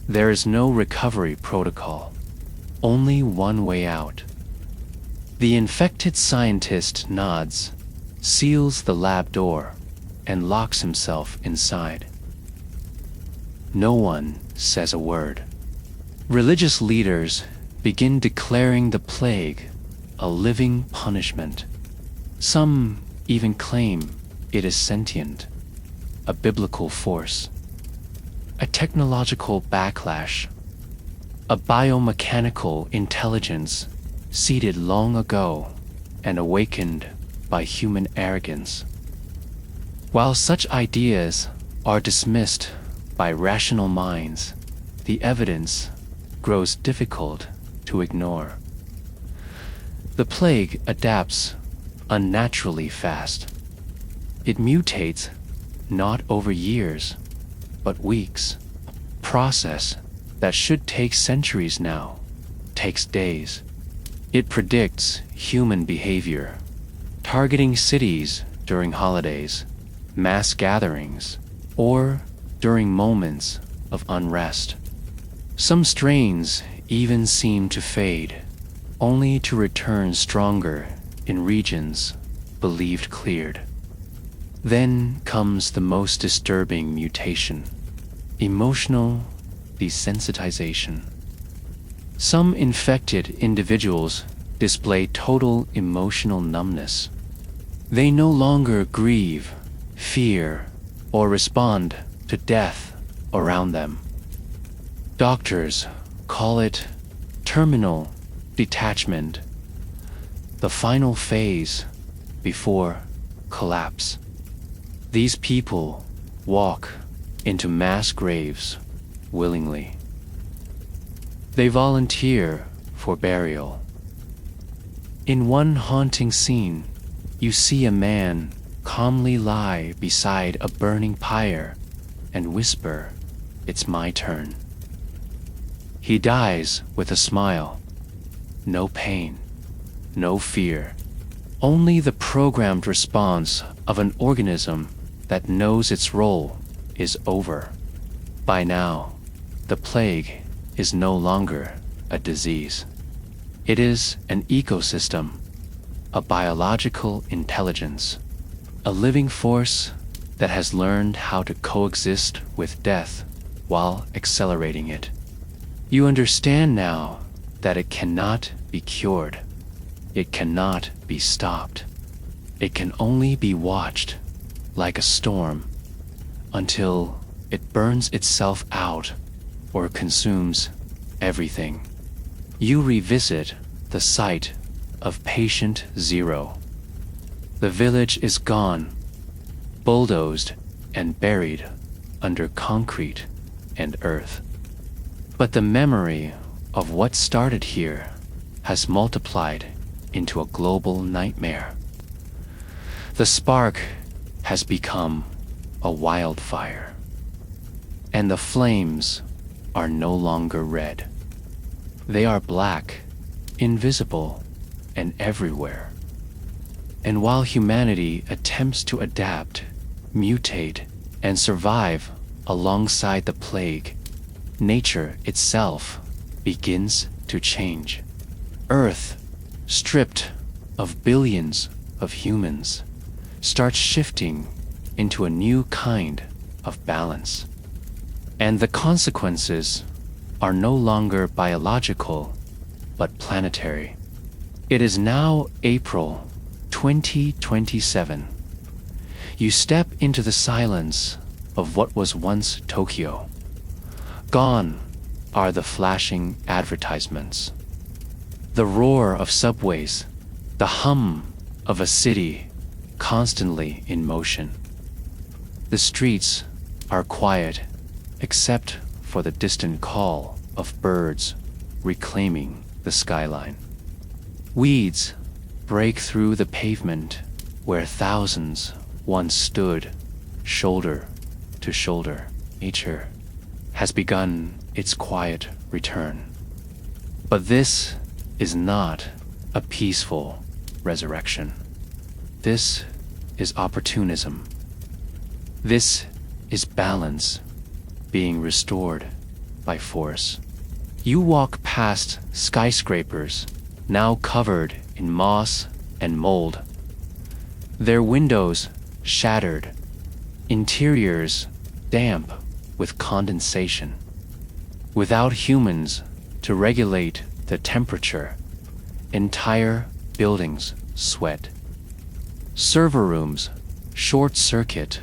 Speaker 1: There is no recovery protocol, only one way out. The infected scientist nods, seals the lab door, and locks himself inside. No one says a word. Religious leaders begin declaring the plague a living punishment. Some even claim it is sentient, a biblical force, a technological backlash, a biomechanical intelligence seeded long ago and awakened by human arrogance. While such ideas are dismissed by rational minds, the evidence grows difficult to ignore. The plague adapts unnaturally fast. It mutates not over years, but weeks. Process that should take centuries now takes days. It predicts human behavior, targeting cities during holidays, mass gatherings, or during moments of unrest. Some strains even seem to fade, only to return stronger in regions believed cleared. Then comes the most disturbing mutation: emotional desensitization. Some infected individuals display total emotional numbness. They no longer grieve, fear, or respond to death around them. Doctors call it terminal detachment, the final phase before collapse. These people walk into mass graves willingly. They volunteer for burial. In one haunting scene, you see a man calmly lie beside a burning pyre and whisper, "It's my turn." He dies with a smile. No pain, no fear, only the programmed response of an organism that knows its role is over. By now, the plague is no longer a disease. It is an ecosystem, a biological intelligence, a living force that has learned how to coexist with death while accelerating it. You understand now that it cannot be cured. It cannot be stopped. It can only be watched like a storm until it burns itself out or consumes everything. You revisit the site of Patient Zero. The village is gone, bulldozed and buried under concrete and earth. But the memory of what started here has multiplied into a global nightmare. The spark has become a wildfire, and the flames are no longer red. They are black, invisible, and everywhere. And while humanity attempts to adapt, mutate, and survive alongside the plague, nature itself begins to change. Earth, stripped of billions of humans, starts shifting into a new kind of balance. And the consequences are no longer biological, but planetary. It is now April 2027. You step into the silence of what was once Tokyo. Gone are the flashing advertisements, the roar of subways, the hum of a city constantly in motion. The streets are quiet except for the distant call of birds reclaiming the skyline. Weeds break through the pavement where thousands once stood shoulder to shoulder. Nature has begun its quiet return. But this is not a peaceful resurrection. This is opportunism. This is balance being restored by force. You walk past skyscrapers now covered in moss and mold, their windows shattered, interiors damp with condensation. Without humans to regulate the temperature, entire buildings sweat. Server rooms short-circuit,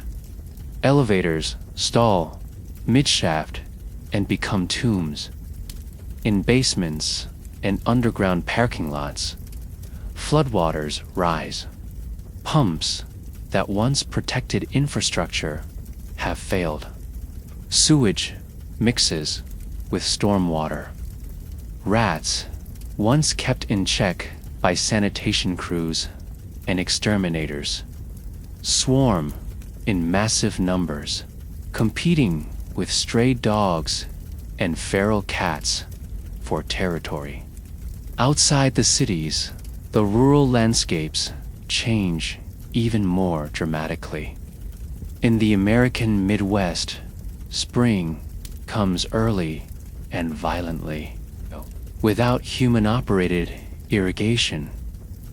Speaker 1: elevators stall mid-shaft and become tombs. In basements and underground parking lots, floodwaters rise. Pumps that once protected infrastructure have failed. Sewage mixes with stormwater. Rats, once kept in check by sanitation crews and exterminators, swarm in massive numbers, competing with stray dogs and feral cats for territory. Outside the cities, the rural landscapes change even more dramatically. In the American Midwest, spring comes early and violently. Without human-operated irrigation,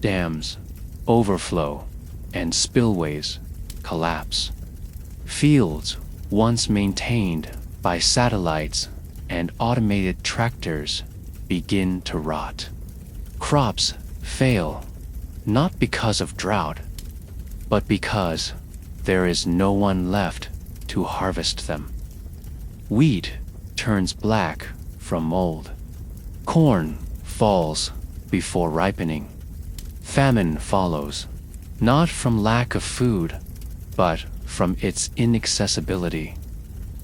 Speaker 1: dams overflow and spillways collapse. Fields once maintained by satellites and automated tractors begin to rot. Crops fail, not because of drought, but because there is no one left to harvest them. Wheat turns black from mold. Corn falls before ripening. Famine follows, not from lack of food, but from its inaccessibility.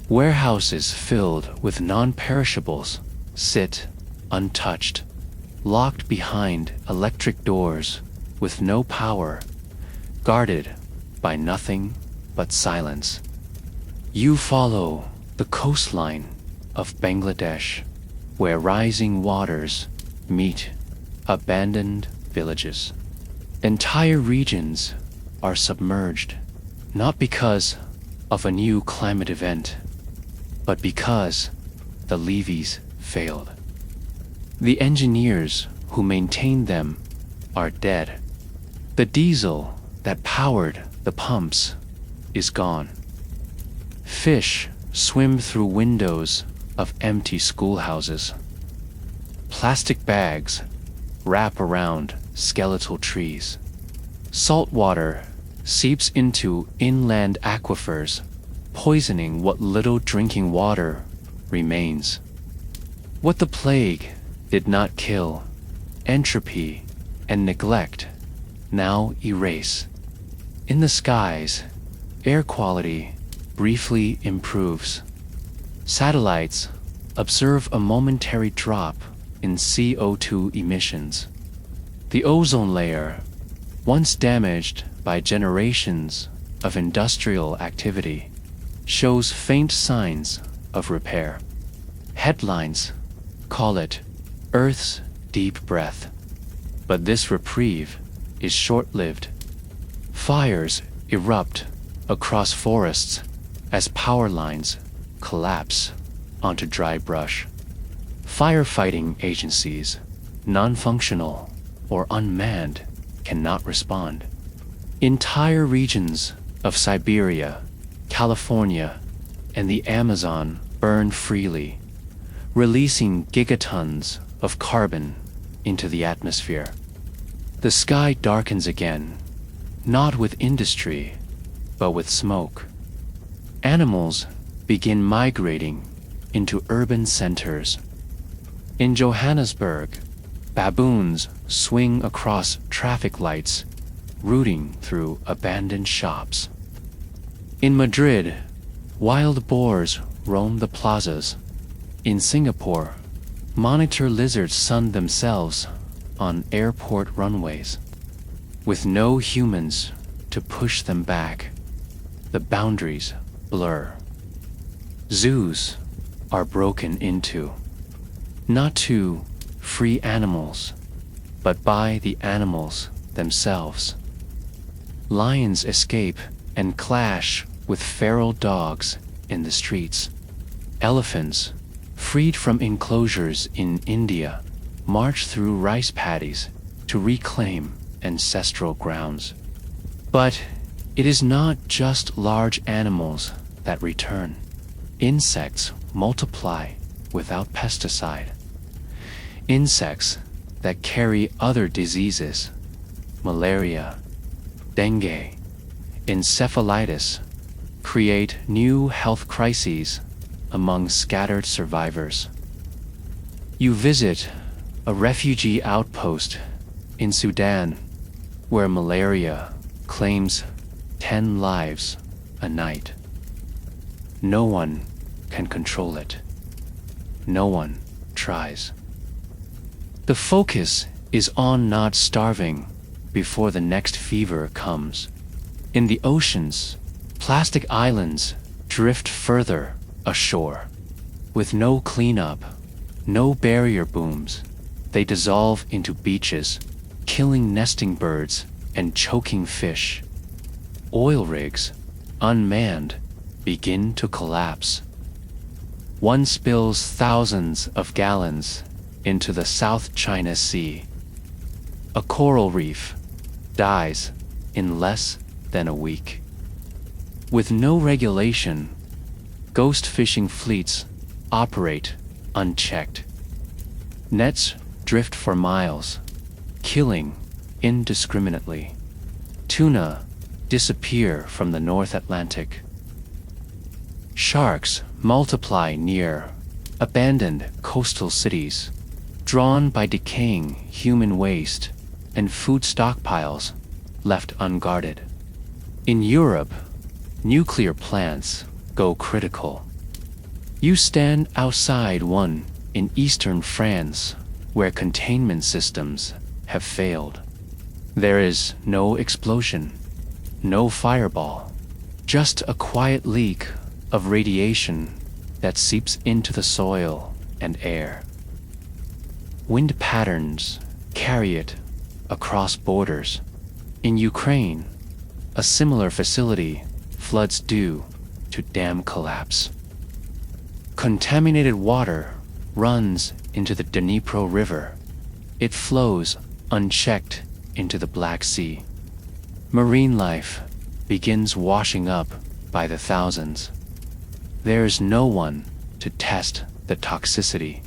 Speaker 1: Warehouses filled with non-perishables sit untouched, locked behind electric doors with no power, guarded by nothing but silence. You follow the coastline of Bangladesh, where rising waters meet abandoned villages. Entire regions are submerged, not because of a new climate event, but because the levees failed. The engineers who maintained them are dead. The diesel that powered the pumps is gone. Fish swim through windows of empty schoolhouses. Plastic bags wrap around skeletal trees. Salt water seeps into inland aquifers, poisoning what little drinking water remains. What the plague did not kill, entropy and neglect now erase. In the skies, air quality briefly improves. Satellites observe a momentary drop in CO2 emissions. The ozone layer, once damaged by generations of industrial activity, shows faint signs of repair. Headlines call it Earth's deep breath. But this reprieve is short-lived. Fires erupt across forests as power lines collapse onto dry brush. Firefighting agencies, non-functional or unmanned, cannot respond. Entire regions of Siberia, California, and the Amazon burn freely, releasing gigatons of carbon into the atmosphere. The sky darkens again, not with industry, but with smoke. Animals begin migrating into urban centers. In Johannesburg, baboons swing across traffic lights, rooting through abandoned shops. In Madrid, wild boars roam the plazas. In Singapore, monitor lizards sun themselves on airport runways. With no humans to push them back, the boundaries blur. Zoos are broken into, not to free animals, but by the animals themselves. Lions escape and clash with feral dogs in the streets. Elephants, freed from enclosures in India, march through rice paddies to reclaim ancestral grounds. But it is not just large animals that return. Insects multiply without pesticide. Insects that carry other diseases, malaria, dengue, encephalitis, create new health crises among scattered survivors. You visit a refugee outpost in Sudan where malaria claims 10 lives a night. No one can control it. No one tries. The focus is on not starving before the next fever comes. In the oceans, plastic islands drift further ashore. With no cleanup, no barrier booms, they dissolve into beaches, killing nesting birds and choking fish. Oil rigs, unmanned, begin to collapse. One spills thousands of gallons into the South China Sea. A coral reef dies in less than a week. With no regulation, ghost fishing fleets operate unchecked. Nets drift for miles, killing indiscriminately. Tuna disappear from the North Atlantic. Sharks multiply near abandoned coastal cities, drawn by decaying human waste and food stockpiles left unguarded. In Europe, nuclear plants go critical. You stand outside one in eastern France where containment systems have failed. There is no explosion, no fireball, just a quiet leak of radiation that seeps into the soil and air. Wind patterns carry it across borders. In Ukraine, a similar facility floods due to dam collapse. Contaminated water runs into the Dnipro River. It flows unchecked into the Black Sea. Marine life begins washing up by the thousands. There's no one to test the toxicity.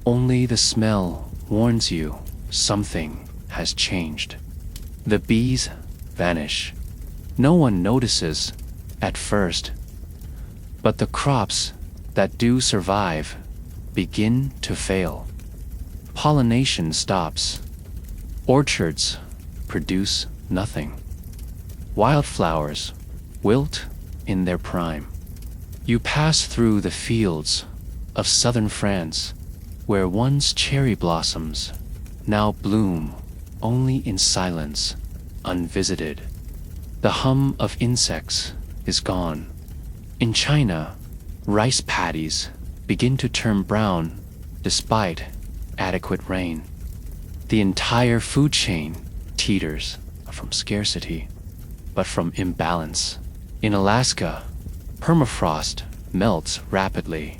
Speaker 1: Only the smell warns you something has changed. The bees vanish. No one notices at first, but the crops that do survive begin to fail. Pollination stops. Orchards produce nothing. Wildflowers wilt in their prime. You pass through the fields of southern France, where once cherry blossoms now bloom only in silence, unvisited. The hum of insects is gone. In China, rice paddies begin to turn brown despite adequate rain. The entire food chain teeters from scarcity, but from imbalance. In Alaska, permafrost melts rapidly.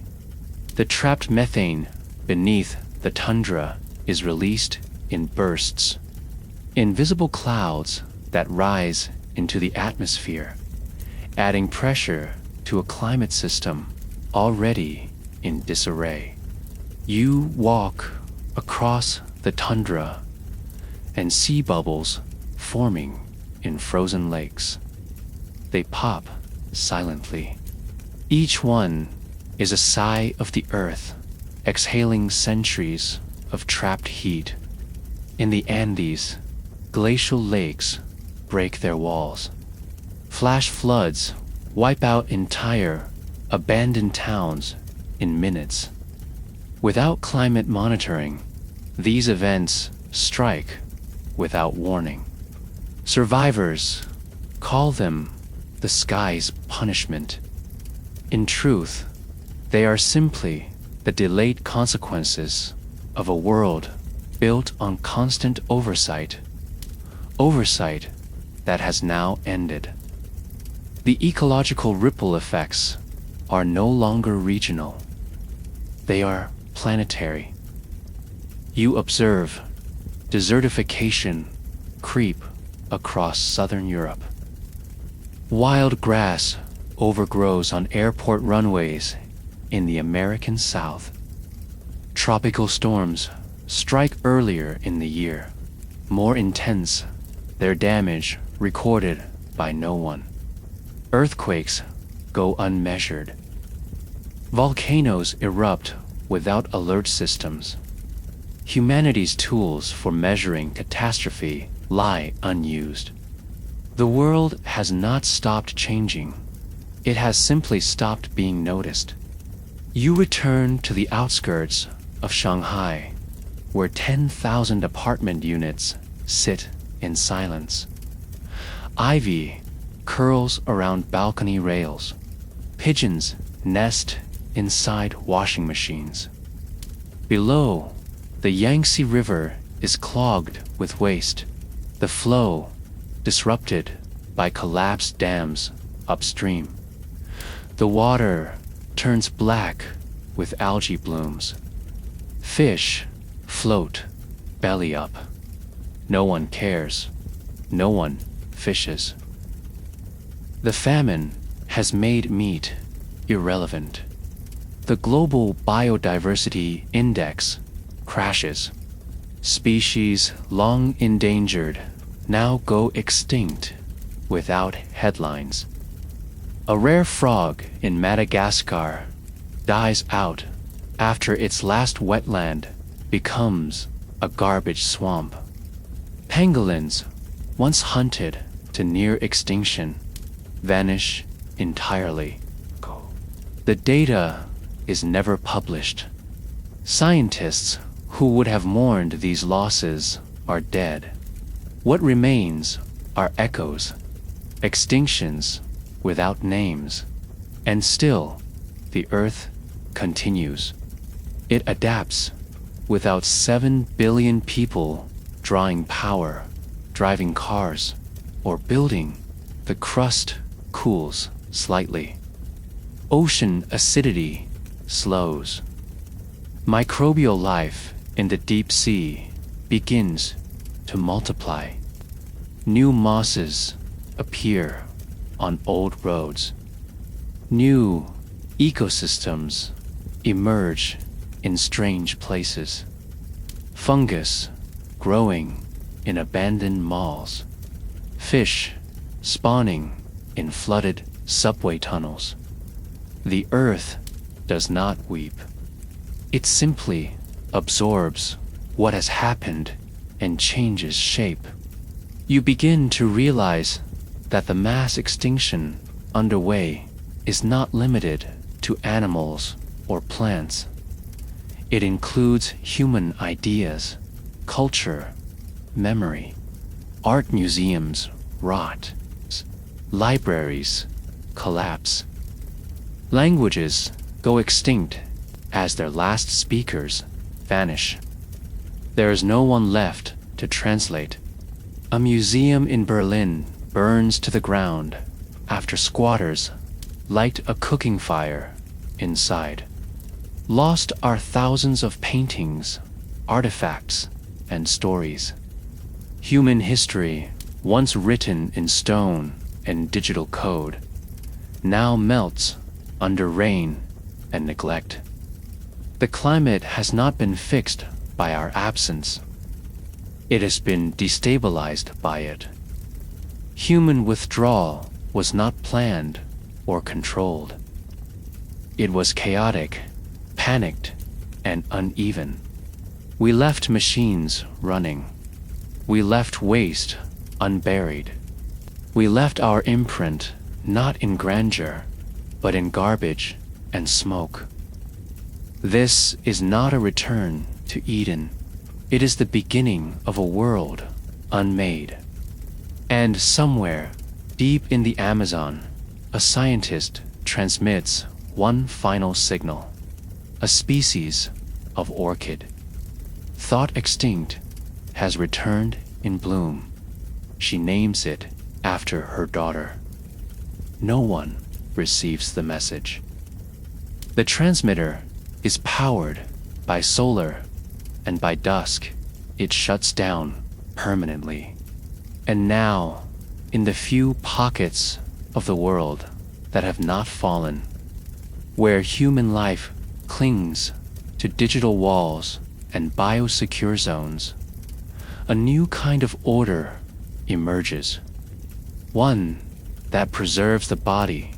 Speaker 1: The trapped methane beneath the tundra is released in bursts. Invisible clouds that rise into the atmosphere, adding pressure to a climate system already in disarray. You walk across the tundra and see bubbles forming in frozen lakes. They pop silently, each one is a sigh of the earth, exhaling centuries of trapped heat. In the Andes, glacial lakes break their walls. Flash floods wipe out entire, abandoned towns in minutes. Without climate monitoring, these events strike without warning. Survivors call them the sky's punishment. In truth, they are simply the delayed consequences of a world built on constant oversight that has now ended. The ecological ripple effects are no longer regional. They are planetary. You observe desertification creep across southern Europe. Wild grass overgrows on airport runways in the American South. Tropical storms strike earlier in the year, more intense, their damage recorded by no one. Earthquakes go unmeasured. Volcanoes erupt without alert systems. Humanity's tools for measuring catastrophe lie unused. The world has not stopped changing. It has simply stopped being noticed. You return to the outskirts of Shanghai, where 10,000 apartment units sit in silence. Ivy curls around balcony rails. Pigeons nest inside washing machines. Below, the Yangtze River is clogged with waste, the flow disrupted by collapsed dams upstream. The water turns black with algae blooms. Fish float belly up. No one cares. No one fishes. The famine has made meat irrelevant. The global biodiversity index crashes. Species long endangered now go extinct without headlines. A rare frog in Madagascar dies out after its last wetland becomes a garbage swamp. Pangolins, once hunted to near extinction, vanish entirely. The data is never published. Scientists who would have mourned these losses are dead. What remains are echoes, extinctions without names, and still the Earth continues. It adapts without 7 billion people drawing power, driving cars, or building. The crust cools slightly. Ocean acidity slows. Microbial life in the deep sea begins to multiply. New mosses appear on old roads. New ecosystems emerge in strange places. Fungus growing in abandoned malls. Fish spawning in flooded subway tunnels. The earth does not weep. It simply absorbs what has happened and changes shape. You begin to realize that the mass extinction underway is not limited to animals or plants. It includes human ideas, culture, memory. Art museums rot. Libraries collapse. Languages go extinct as their last speakers vanish. There is no one left to translate. A museum in Berlin burns to the ground after squatters light a cooking fire inside. Lost are thousands of paintings, artifacts, and stories. Human history, once written in stone and digital code, now melts under rain and neglect. The climate has not been fixed by our absence. It has been destabilized by it. Human withdrawal was not planned or controlled. It was chaotic, panicked, and uneven. We left machines running. We left waste unburied. We left our imprint not in grandeur, but in garbage and smoke. This is not a return to Eden. It is the beginning of a world unmade. And somewhere, deep in the Amazon, a scientist transmits one final signal. A species of orchid, thought extinct, has returned in bloom. She names it after her daughter. No one receives the message. The transmitter is powered by solar, and by dusk, it shuts down permanently. And now, in the few pockets of the world that have not fallen, where human life clings to digital walls and biosecure zones, a new kind of order emerges. One that preserves the body,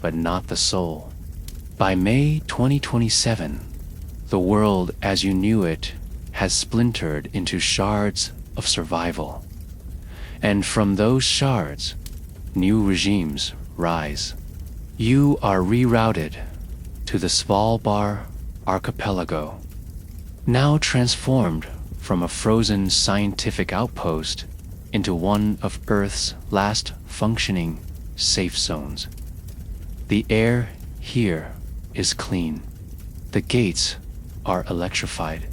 Speaker 1: but not the soul. By May 2027, the world as you knew it has splintered into shards of survival. And from those shards, new regimes rise. You are rerouted to the Svalbard archipelago, now transformed from a frozen scientific outpost into one of Earth's last functioning safe zones. The air here is clean. The gates are electrified.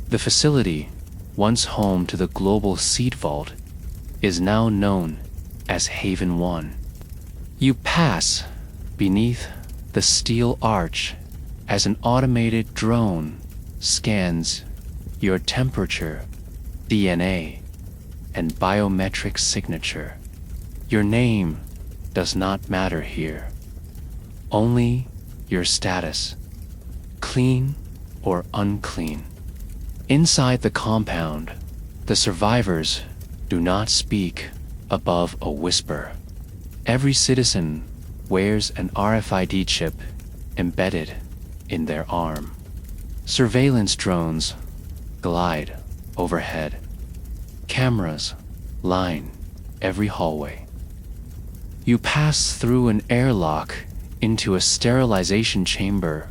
Speaker 1: The facility, once home to the global seed vault, is now known as Haven 1. You pass beneath the steel arch as an automated drone scans your temperature, DNA, and biometric signature. Your name does not matter here. Only your status, clean or unclean. Inside the compound, the survivors do not speak above a whisper. Every citizen wears an RFID chip embedded in their arm. Surveillance drones glide overhead. Cameras line every hallway. You pass through an airlock into a sterilization chamber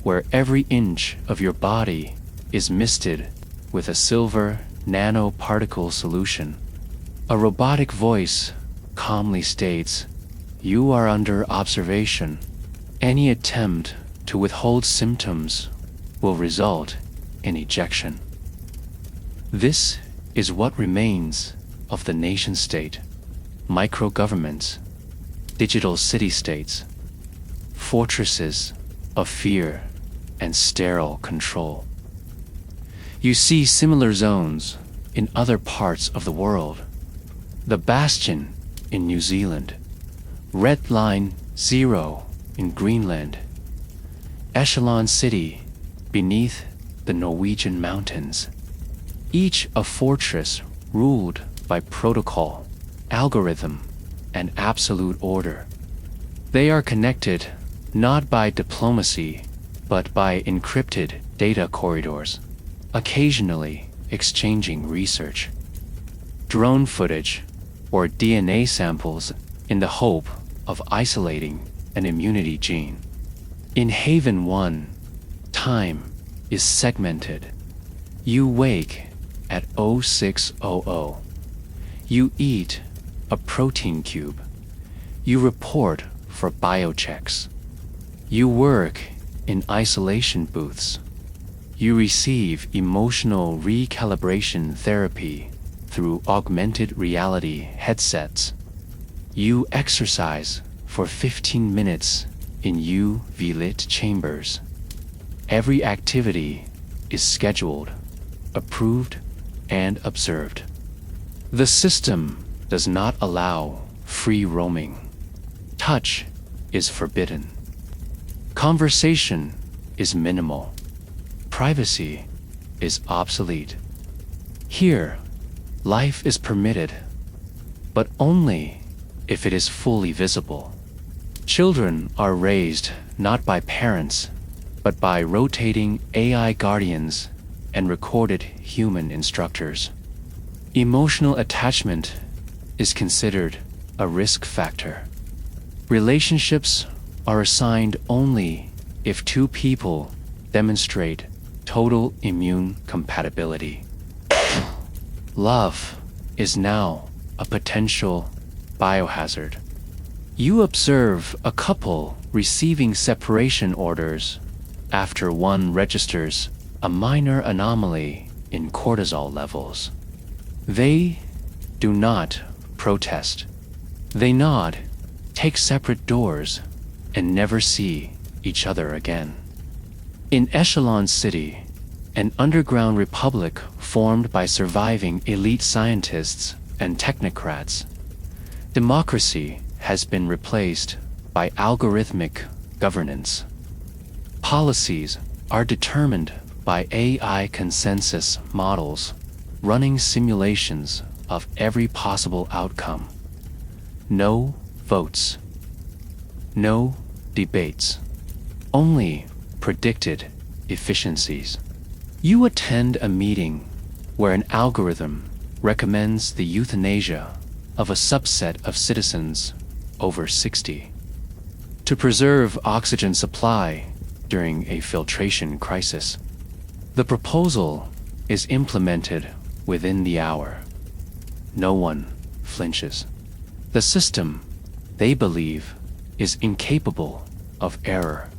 Speaker 1: where every inch of your body is misted with a silver nanoparticle solution. A robotic voice calmly states, "You are under observation. Any attempt to withhold symptoms will result in ejection." This is what remains of the nation-state, micro-governments, digital city-states, fortresses of fear and sterile control. You see similar zones in other parts of the world. The Bastion in New Zealand, Red Line Zero in Greenland, Echelon City beneath the Norwegian mountains, each a fortress ruled by protocol, algorithm, and absolute order. They are connected not by diplomacy, but by encrypted data corridors, occasionally exchanging research, drone footage, or DNA samples in the hope of isolating an immunity gene. In Haven 1, time is segmented. You wake at 0600. You eat a protein cube. You report for biochecks. You work in isolation booths. You receive emotional recalibration therapy through augmented reality headsets. You exercise for 15 minutes in UV-lit chambers. Every activity is scheduled, approved, and observed. The system does not allow free roaming. Touch is forbidden. Conversation is minimal. Privacy is obsolete. Here, life is permitted, but only if it is fully visible. Children are raised not by parents, but by rotating AI guardians and recorded human instructors. Emotional attachment is considered a risk factor. Relationships are assigned only if two people demonstrate total immune compatibility. Love is now a potential biohazard. You observe a couple receiving separation orders after one registers a minor anomaly in cortisol levels. They do not protest. They nod, take separate doors, and never see each other again. In Echelon City, an underground republic formed by surviving elite scientists and technocrats, democracy has been replaced by algorithmic governance. Policies are determined by AI consensus models running simulations of every possible outcome. No votes. No debates. Only predicted efficiencies. You attend a meeting where an algorithm recommends the euthanasia of a subset of citizens over 60 to preserve oxygen supply during a filtration crisis. The proposal is implemented within the hour. No one flinches. The system, they believe, is incapable of error.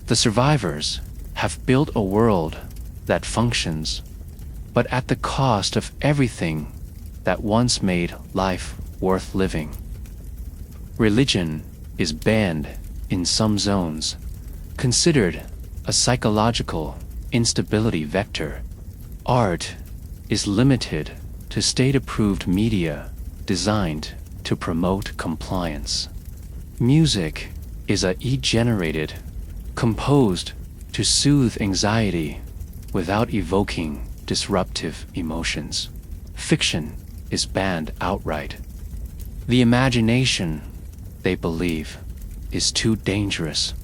Speaker 1: The survivors have built a world that functions, but at the cost of everything that once made life worth living. Religion is banned in some zones, considered a psychological instability vector. Art is limited to state-approved media designed to promote compliance. Music is AI-generated, composed to soothe anxiety without evoking disruptive emotions. Fiction is banned outright. The imagination, they believe, is too dangerous.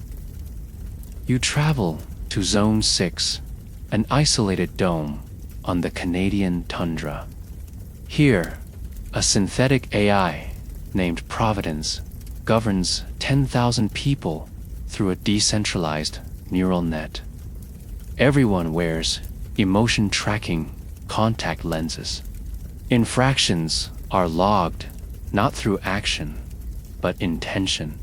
Speaker 1: You travel to Zone 6, an isolated dome on the Canadian tundra. Here, a synthetic AI named Providence governs 10,000 people through a decentralized neural net. Everyone wears emotion tracking contact lenses. Infractions are logged not through action, but intention.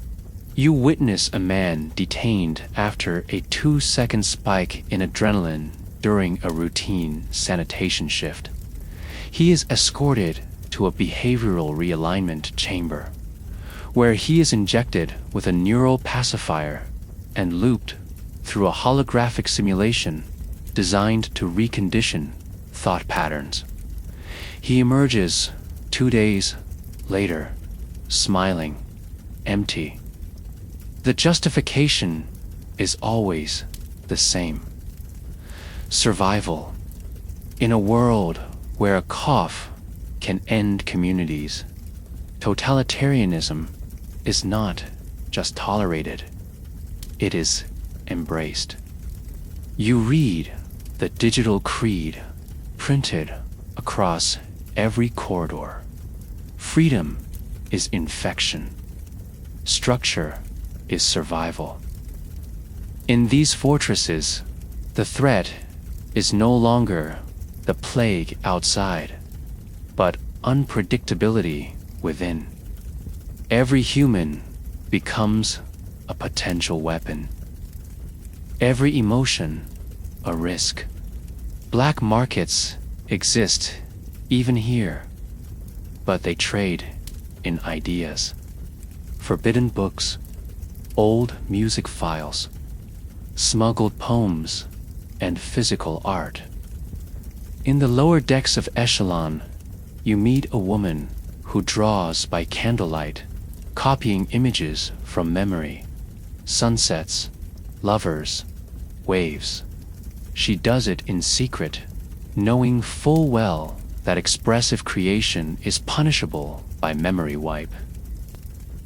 Speaker 1: You witness a man detained after a 2-second spike in adrenaline during a routine sanitation shift. He is escorted to a behavioral realignment chamber, where he is injected with a neural pacifier and looped through a holographic simulation designed to recondition thought patterns. He emerges 2 days later, smiling, empty. The justification is always the same. Survival. In a world where a cough can end communities, totalitarianism is not just tolerated, it is embraced. You read the digital creed printed across every corridor. Freedom is infection. Structure is survival. In these fortresses, the threat is no longer the plague outside, but unpredictability within. Every human becomes a potential weapon. Every emotion a risk. Black markets exist even here, but they trade in ideas. Forbidden books, old music files, smuggled poems, and physical art. In the lower decks of Echelon, you meet a woman who draws by candlelight, copying images from memory, sunsets, lovers, waves. She does it in secret, knowing full well that expressive creation is punishable by memory wipe.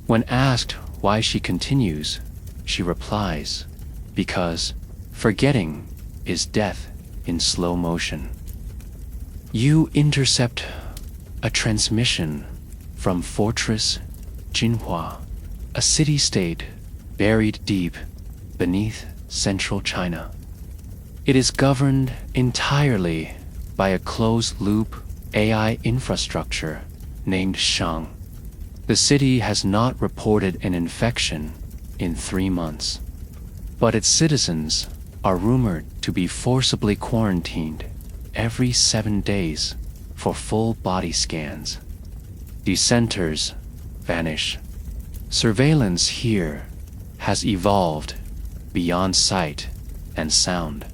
Speaker 1: When asked why she continues, she replies, because forgetting is death in slow motion. You intercept a transmission from Fortress Jinhua, a city-state buried deep beneath central China. It is governed entirely by a closed-loop AI infrastructure named Shang. The city has not reported an infection in 3 months, but its citizens are rumored to be forcibly quarantined every 7 days for full body scans. Dissenters vanish. Surveillance here has evolved beyond sight and sound.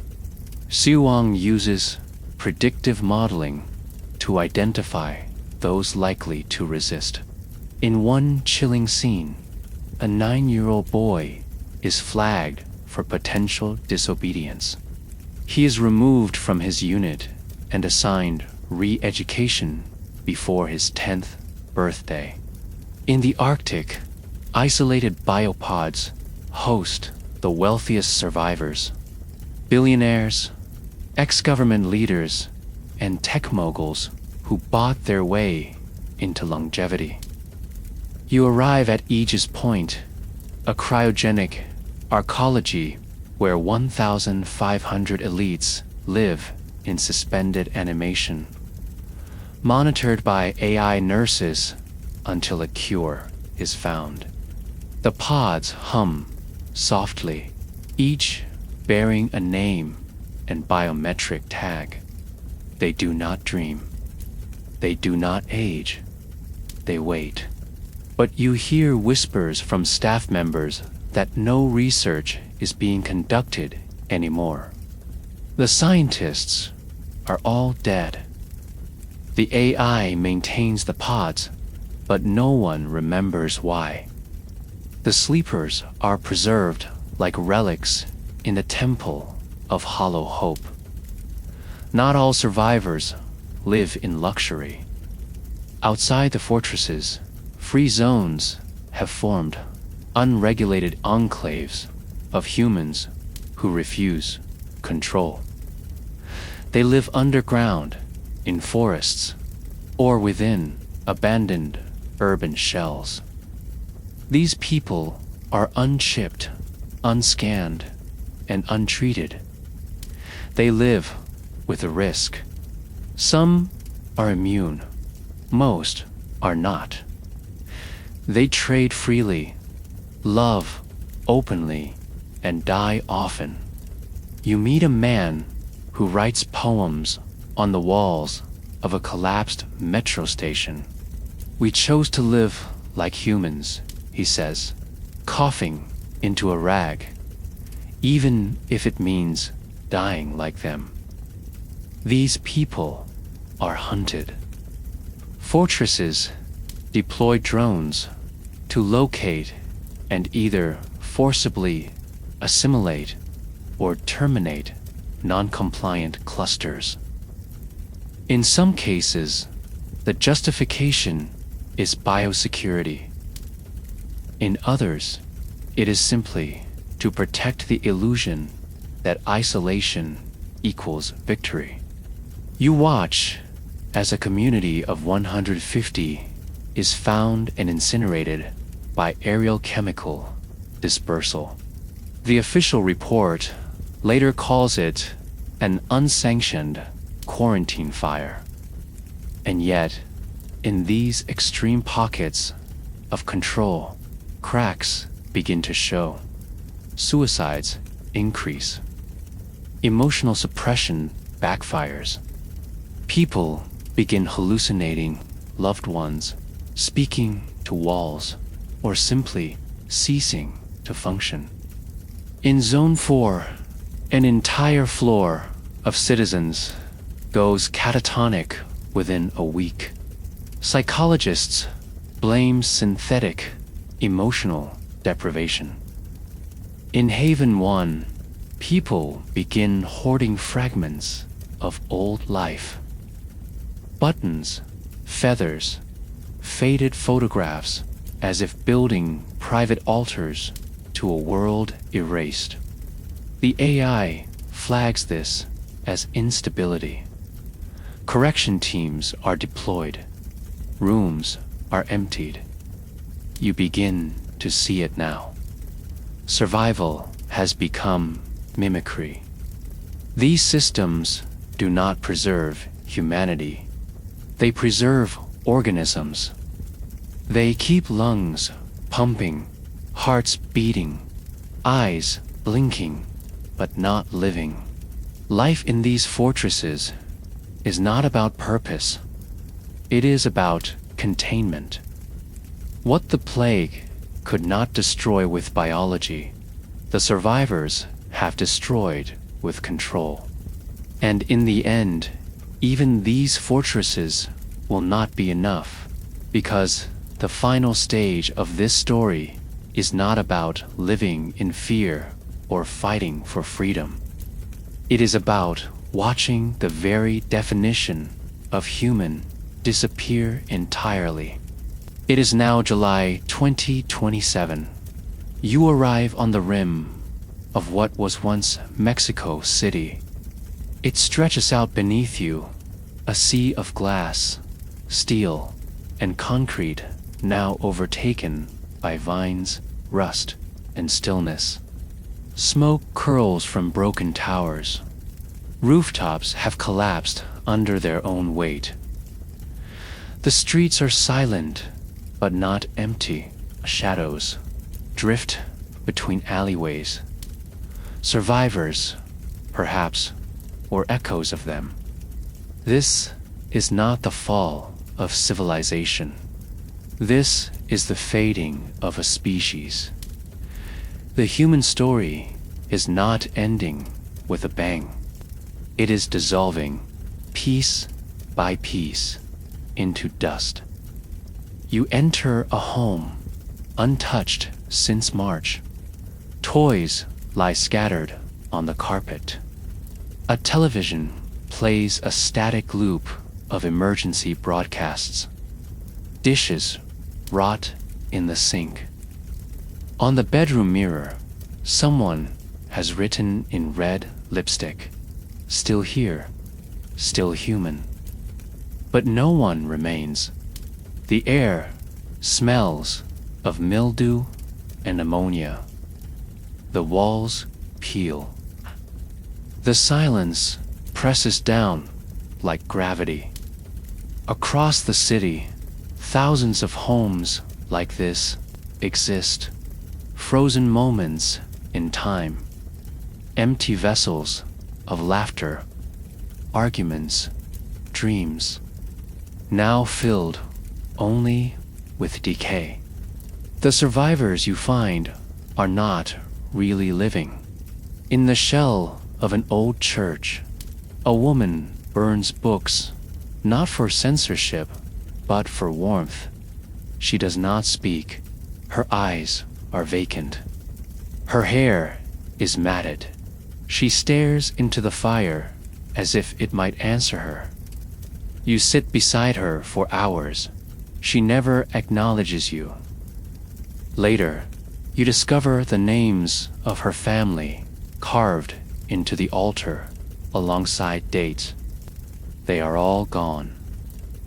Speaker 1: Xuang uses predictive modeling to identify those likely to resist. In one chilling scene, a 9-year-old boy is flagged for potential disobedience. He is removed from his unit and assigned re-education before his 10th birthday. In the Arctic, isolated biopods host the wealthiest survivors. Billionaires, ex-government leaders, and tech moguls who bought their way into longevity. You arrive at Aegis Point, a cryogenic arcology where 1,500 elites live in suspended animation, monitored by AI nurses until a cure is found. The pods hum softly, each bearing a name and biometric tag. They do not dream. They do not age. They wait. But you hear whispers from staff members that no research is being conducted anymore. The scientists are all dead. The AI maintains the pods, but no one remembers why. The sleepers are preserved like relics in the temple of hollow hope. Not all survivors live in luxury. Outside the fortresses, free zones have formed, unregulated enclaves of humans who refuse control. They live underground, in forests, or within abandoned urban shells. These people are unchipped, unscanned, and untreated. They live with a risk. Some are immune, most are not. They trade freely, love openly, and die often. You meet a man who writes poems on the walls of a collapsed metro station. We chose to live like humans, he says, coughing into a rag, even if it means dying like them. These people are hunted. Fortresses deploy drones to locate and either forcibly assimilate or terminate non-compliant clusters. In some cases, the justification is biosecurity. In others, it is simply to protect the illusion that isolation equals victory. You watch as a community of 150 is found and incinerated by aerial chemical dispersal. The official report later calls it an unsanctioned quarantine fire. And yet, in these extreme pockets of control, cracks begin to show. Suicides increase. Emotional suppression backfires. People begin hallucinating loved ones, speaking to walls, or simply ceasing to function. In Zone 4, an entire floor of citizens goes catatonic within a week. Psychologists blame synthetic emotional deprivation. In Haven 1, people begin hoarding fragments of old life. Buttons, feathers, faded photographs, as if building private altars to a world erased. The AI flags this as instability. Correction teams are deployed. Rooms are emptied. You begin to see it now. Survival has become mimicry. These systems do not preserve humanity. They preserve organisms. They keep lungs pumping, hearts beating, eyes blinking, but not living. Life in these fortresses is not about purpose. It is about containment. What the plague could not destroy with biology, the survivors have destroyed with control. And in the end, even these fortresses will not be enough, because the final stage of this story is not about living in fear or fighting for freedom. It is about watching the very definition of human disappear entirely. It is now July 2027. You arrive on the rim of what was once Mexico City. It stretches out beneath you, a sea of glass, steel, and concrete now overtaken by vines, rust, and stillness. Smoke curls from broken towers. Rooftops have collapsed under their own weight. The streets are silent, but not empty. Shadows drift between alleyways. Survivors, perhaps, or echoes of them. This is not the fall of civilization. This is the fading of a species. The human story is not ending with a bang. It is dissolving, piece by piece, into dust. You enter a home, untouched since March. Toys lie scattered on the carpet. A television plays a static loop of emergency broadcasts. Dishes rot in the sink. On the bedroom mirror, someone has written in red lipstick, "Still here, still human." But no one remains. The air smells of mildew and ammonia. The walls peel. The silence presses down like gravity. Across the city, thousands of homes like this exist. Frozen moments in time. Empty vessels of laughter, arguments, dreams, now filled only with decay. The survivors you find are not really living. In the shell of an old church, a woman burns books, not for censorship, but for warmth. She does not speak. Her eyes are vacant. Her hair is matted. She stares into the fire as if it might answer her. You sit beside her for hours. She never acknowledges you. Later, you discover the names of her family carved into the altar alongside dates. They are all gone.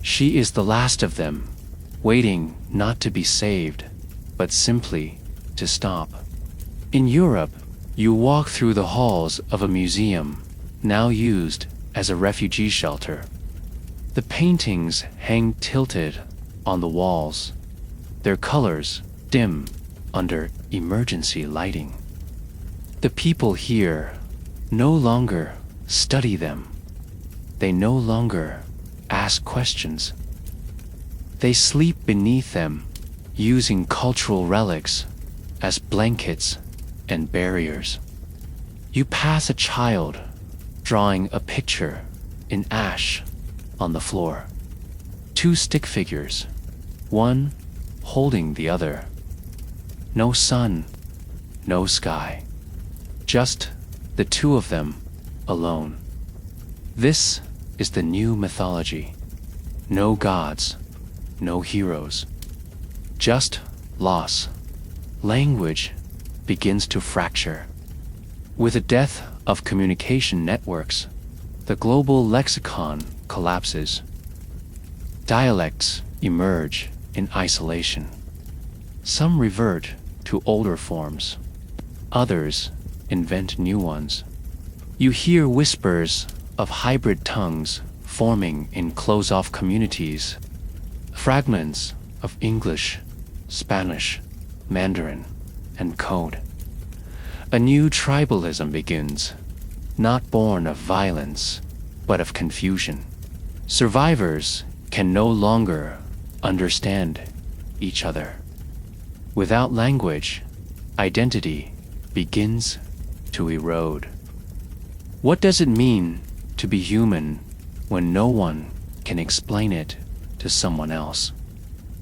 Speaker 1: She is the last of them, waiting not to be saved, but simply to stop. In Europe, you walk through the halls of a museum, now used as a refugee shelter. The paintings hang tilted on the walls, their colors dim under emergency lighting. The people here no longer study them. They no longer ask questions. They sleep beneath them, using cultural relics as blankets and barriers. You pass a child drawing a picture in ash on the floor. Two stick figures, one holding the other. No sun, no sky, just the two of them alone. This is the new mythology. No gods, no heroes, just loss, language begins to fracture. With the death of communication networks, the global lexicon collapses. Dialects emerge in isolation. Some revert to older forms. Others invent new ones. You hear whispers of hybrid tongues forming in close-off communities, fragments of English, Spanish, Mandarin, and code. A new tribalism begins, not born of violence, but of confusion. Survivors can no longer understand each other. Without language, identity begins to erode. What does it mean to be human when no one can explain it to someone else?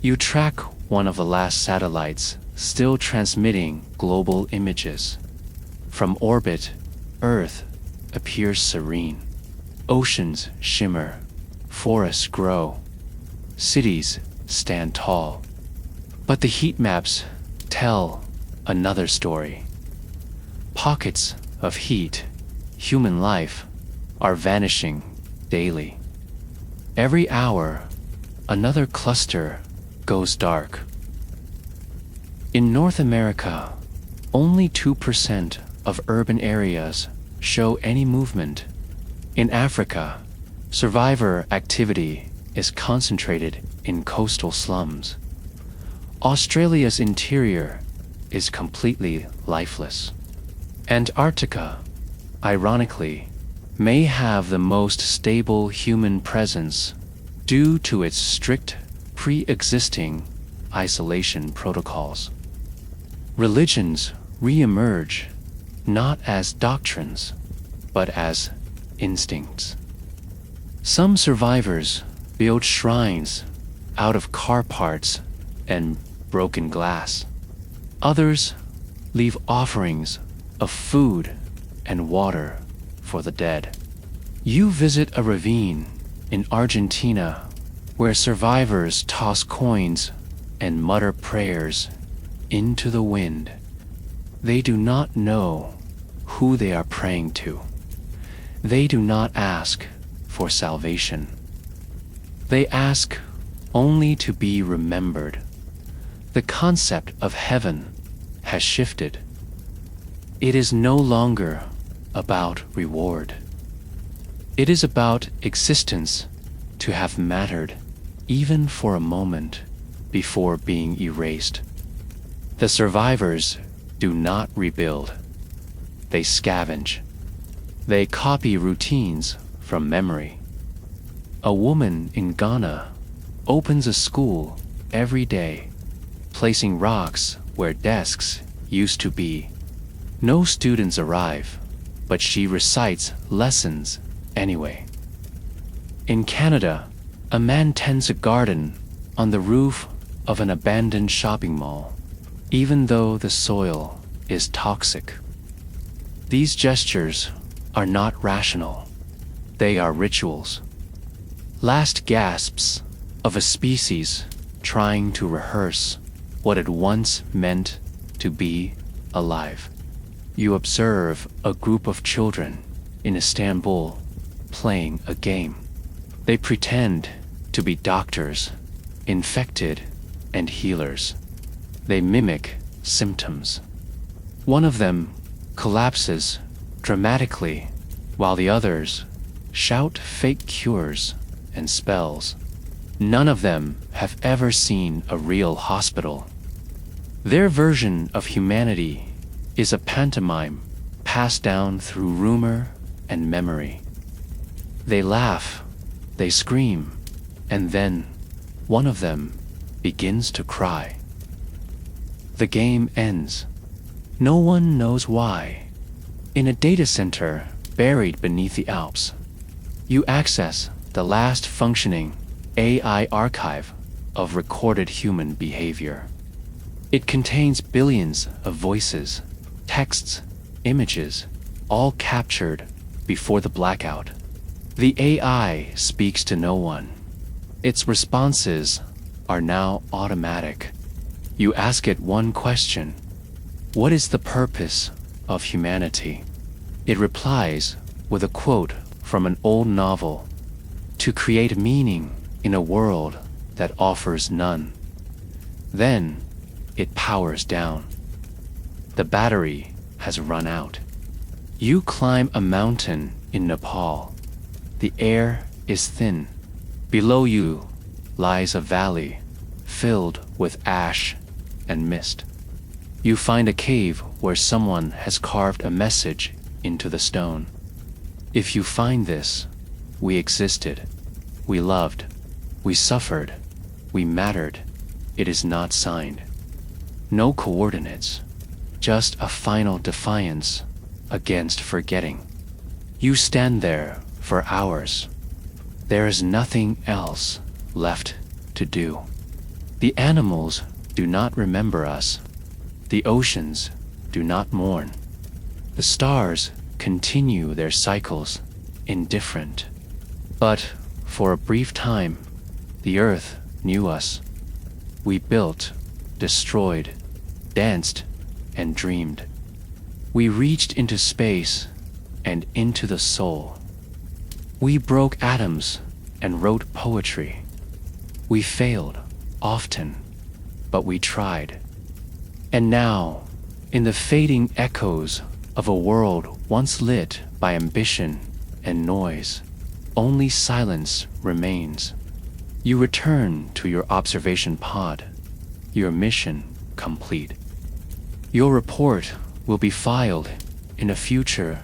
Speaker 1: You track one of the last satellites still transmitting global images. From orbit, Earth appears serene. Oceans shimmer, forests grow, cities stand tall. But the heat maps tell another story. Pockets of heat, human life, are vanishing daily. Every hour, another cluster goes dark. In North America, only 2% of urban areas show any movement. In Africa, survivor activity is concentrated in coastal slums. Australia's interior is completely lifeless. Antarctica, ironically, may have the most stable human presence due to its strict pre-existing isolation protocols. Religions re-emerge not as doctrines, but as instincts. Some survivors build shrines out of car parts and broken glass. Others leave offerings of food and water for the dead. You visit a ravine in Argentina where survivors toss coins and mutter prayers into the wind. They do not know who they are praying to. They do not ask for salvation. They ask only to be remembered. The concept of heaven has shifted. It is no longer about reward. It is about existence to have mattered even for a moment before being erased. The survivors do not rebuild. They scavenge. They copy routines from memory. A woman in Ghana opens a school every day, placing rocks where desks used to be. No students arrive, but she recites lessons anyway. In Canada, a man tends a garden on the roof of an abandoned shopping mall, even though the soil is toxic. These gestures are not rational. They are rituals. Last gasps of a species trying to rehearse what it once meant to be alive. You observe a group of children in Istanbul playing a game. They pretend to be doctors, infected, and healers. They mimic symptoms. One of them collapses dramatically while the others shout fake cures and spells. None of them have ever seen a real hospital. Their version of humanity is a pantomime passed down through rumor and memory. They laugh, they scream, and then one of them begins to cry. The game ends. No one knows why. In a data center buried beneath the Alps, you access the last functioning AI archive of recorded human behavior. It contains billions of voices, texts, images, all captured before the blackout. The AI speaks to no one. Its responses are now automatic. You ask it one question, What is the purpose of humanity? It replies with a quote from an old novel: to create meaning in a world that offers none. Then it powers down. The battery has run out. You climb a mountain in Nepal. The air is thin. Below you lies a valley filled with ash and mist. You find a cave where someone has carved a message into the stone. If you find this, we existed, we loved, we suffered, we mattered. It is not signed. No coordinates, just a final defiance against forgetting. You stand there for hours. There is nothing else left to do. The animals do not remember us. The oceans do not mourn. The stars continue their cycles indifferent. But for a brief time, the earth knew us. We built, destroyed, danced, and dreamed. We reached into space and into the soul. We broke atoms and wrote poetry. We failed, often, but we tried. And now, in the fading echoes of a world once lit by ambition and noise, only silence remains. You return to your observation pod, your mission complete. Your report will be filed in a future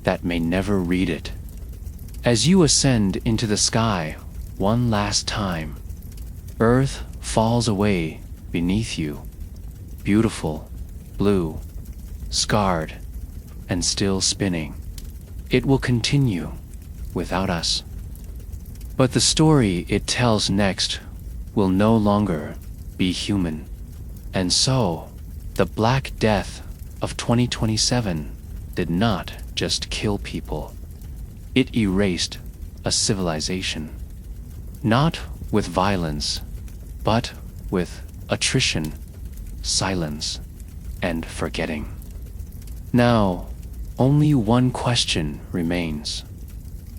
Speaker 1: that may never read it. As you ascend into the sky one last time, Earth falls away beneath you, beautiful, blue, scarred, and still spinning. It will continue without us. But the story it tells next will no longer be human. And so, the Black Death of 2027 did not just kill people. It erased a civilization. Not with violence, but with attrition, silence, and forgetting. Now, only one question remains.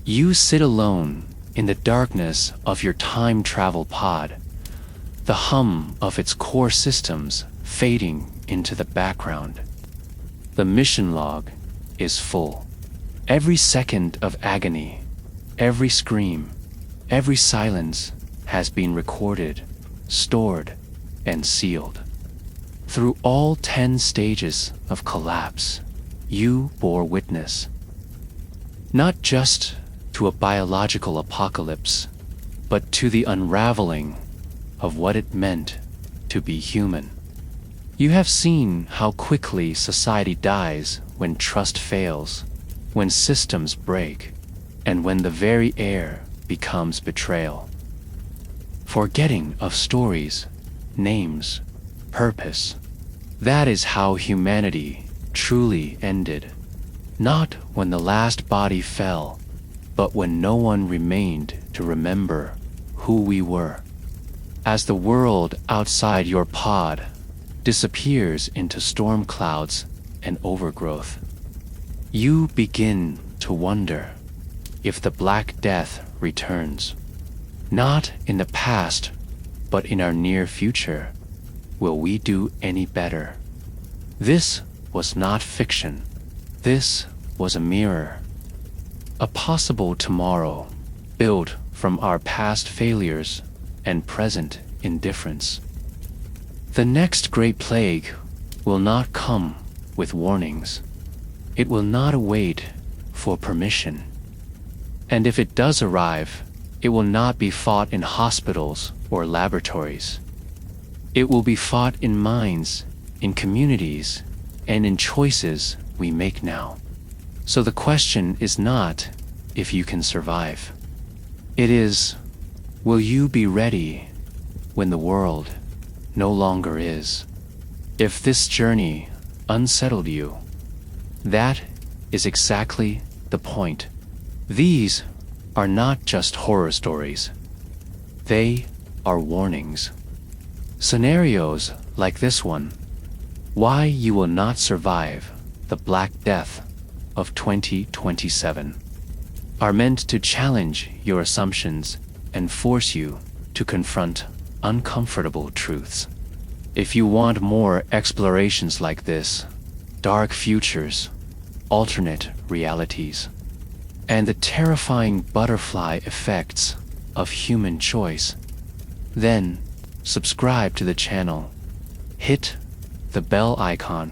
Speaker 1: You sit alone in the darkness of your time travel pod, the hum of its core systems fading into the background. The mission log is full. Every second of agony, every scream, every silence has been recorded, stored, and sealed. Through all 10 stages of collapse, you bore witness. Not just to a biological apocalypse, but to the unraveling of what it meant to be human. You have seen how quickly society dies when trust fails, when systems break, and when the very air becomes betrayal. Forgetting of stories, names, purpose. That is how humanity truly ended. Not when the last body fell, but when no one remained to remember who we were. As the world outside your pod disappears into storm clouds and overgrowth, you begin to wonder if the Black Death returns. Not in the past, but in our near future. Will we do any better? This was not fiction. This was a mirror. A possible tomorrow built from our past failures and present indifference. The next great plague will not come with warnings. It will not await for permission. And if it does arrive, it will not be fought in hospitals or laboratories. It will be fought in minds, in communities, and in choices we make now. So the question is not if you can survive. It is, will you be ready when the world no longer is? If this journey unsettled you, that is exactly the point. These are not just horror stories. They are warnings. Scenarios like this one Why you will not survive the Black Death of 2027 are meant to challenge your assumptions and force you to confront uncomfortable truths. If you want more explorations like this, dark futures, alternate realities, and the terrifying butterfly effects of human choice, then subscribe to the channel, hit the bell icon,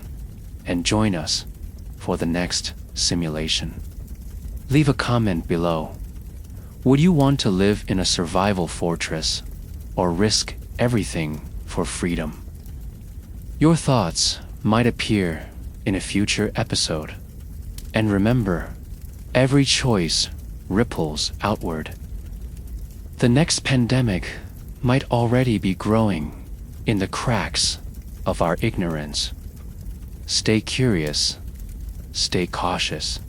Speaker 1: and join us for the next simulation. Leave a comment below. Would you want to live in a survival fortress or risk everything for freedom? Your thoughts might appear in a future episode. And remember, every choice ripples outward. The next pandemic might already be growing in the cracks of our ignorance. Stay curious, stay cautious,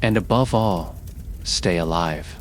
Speaker 1: and above all, stay alive.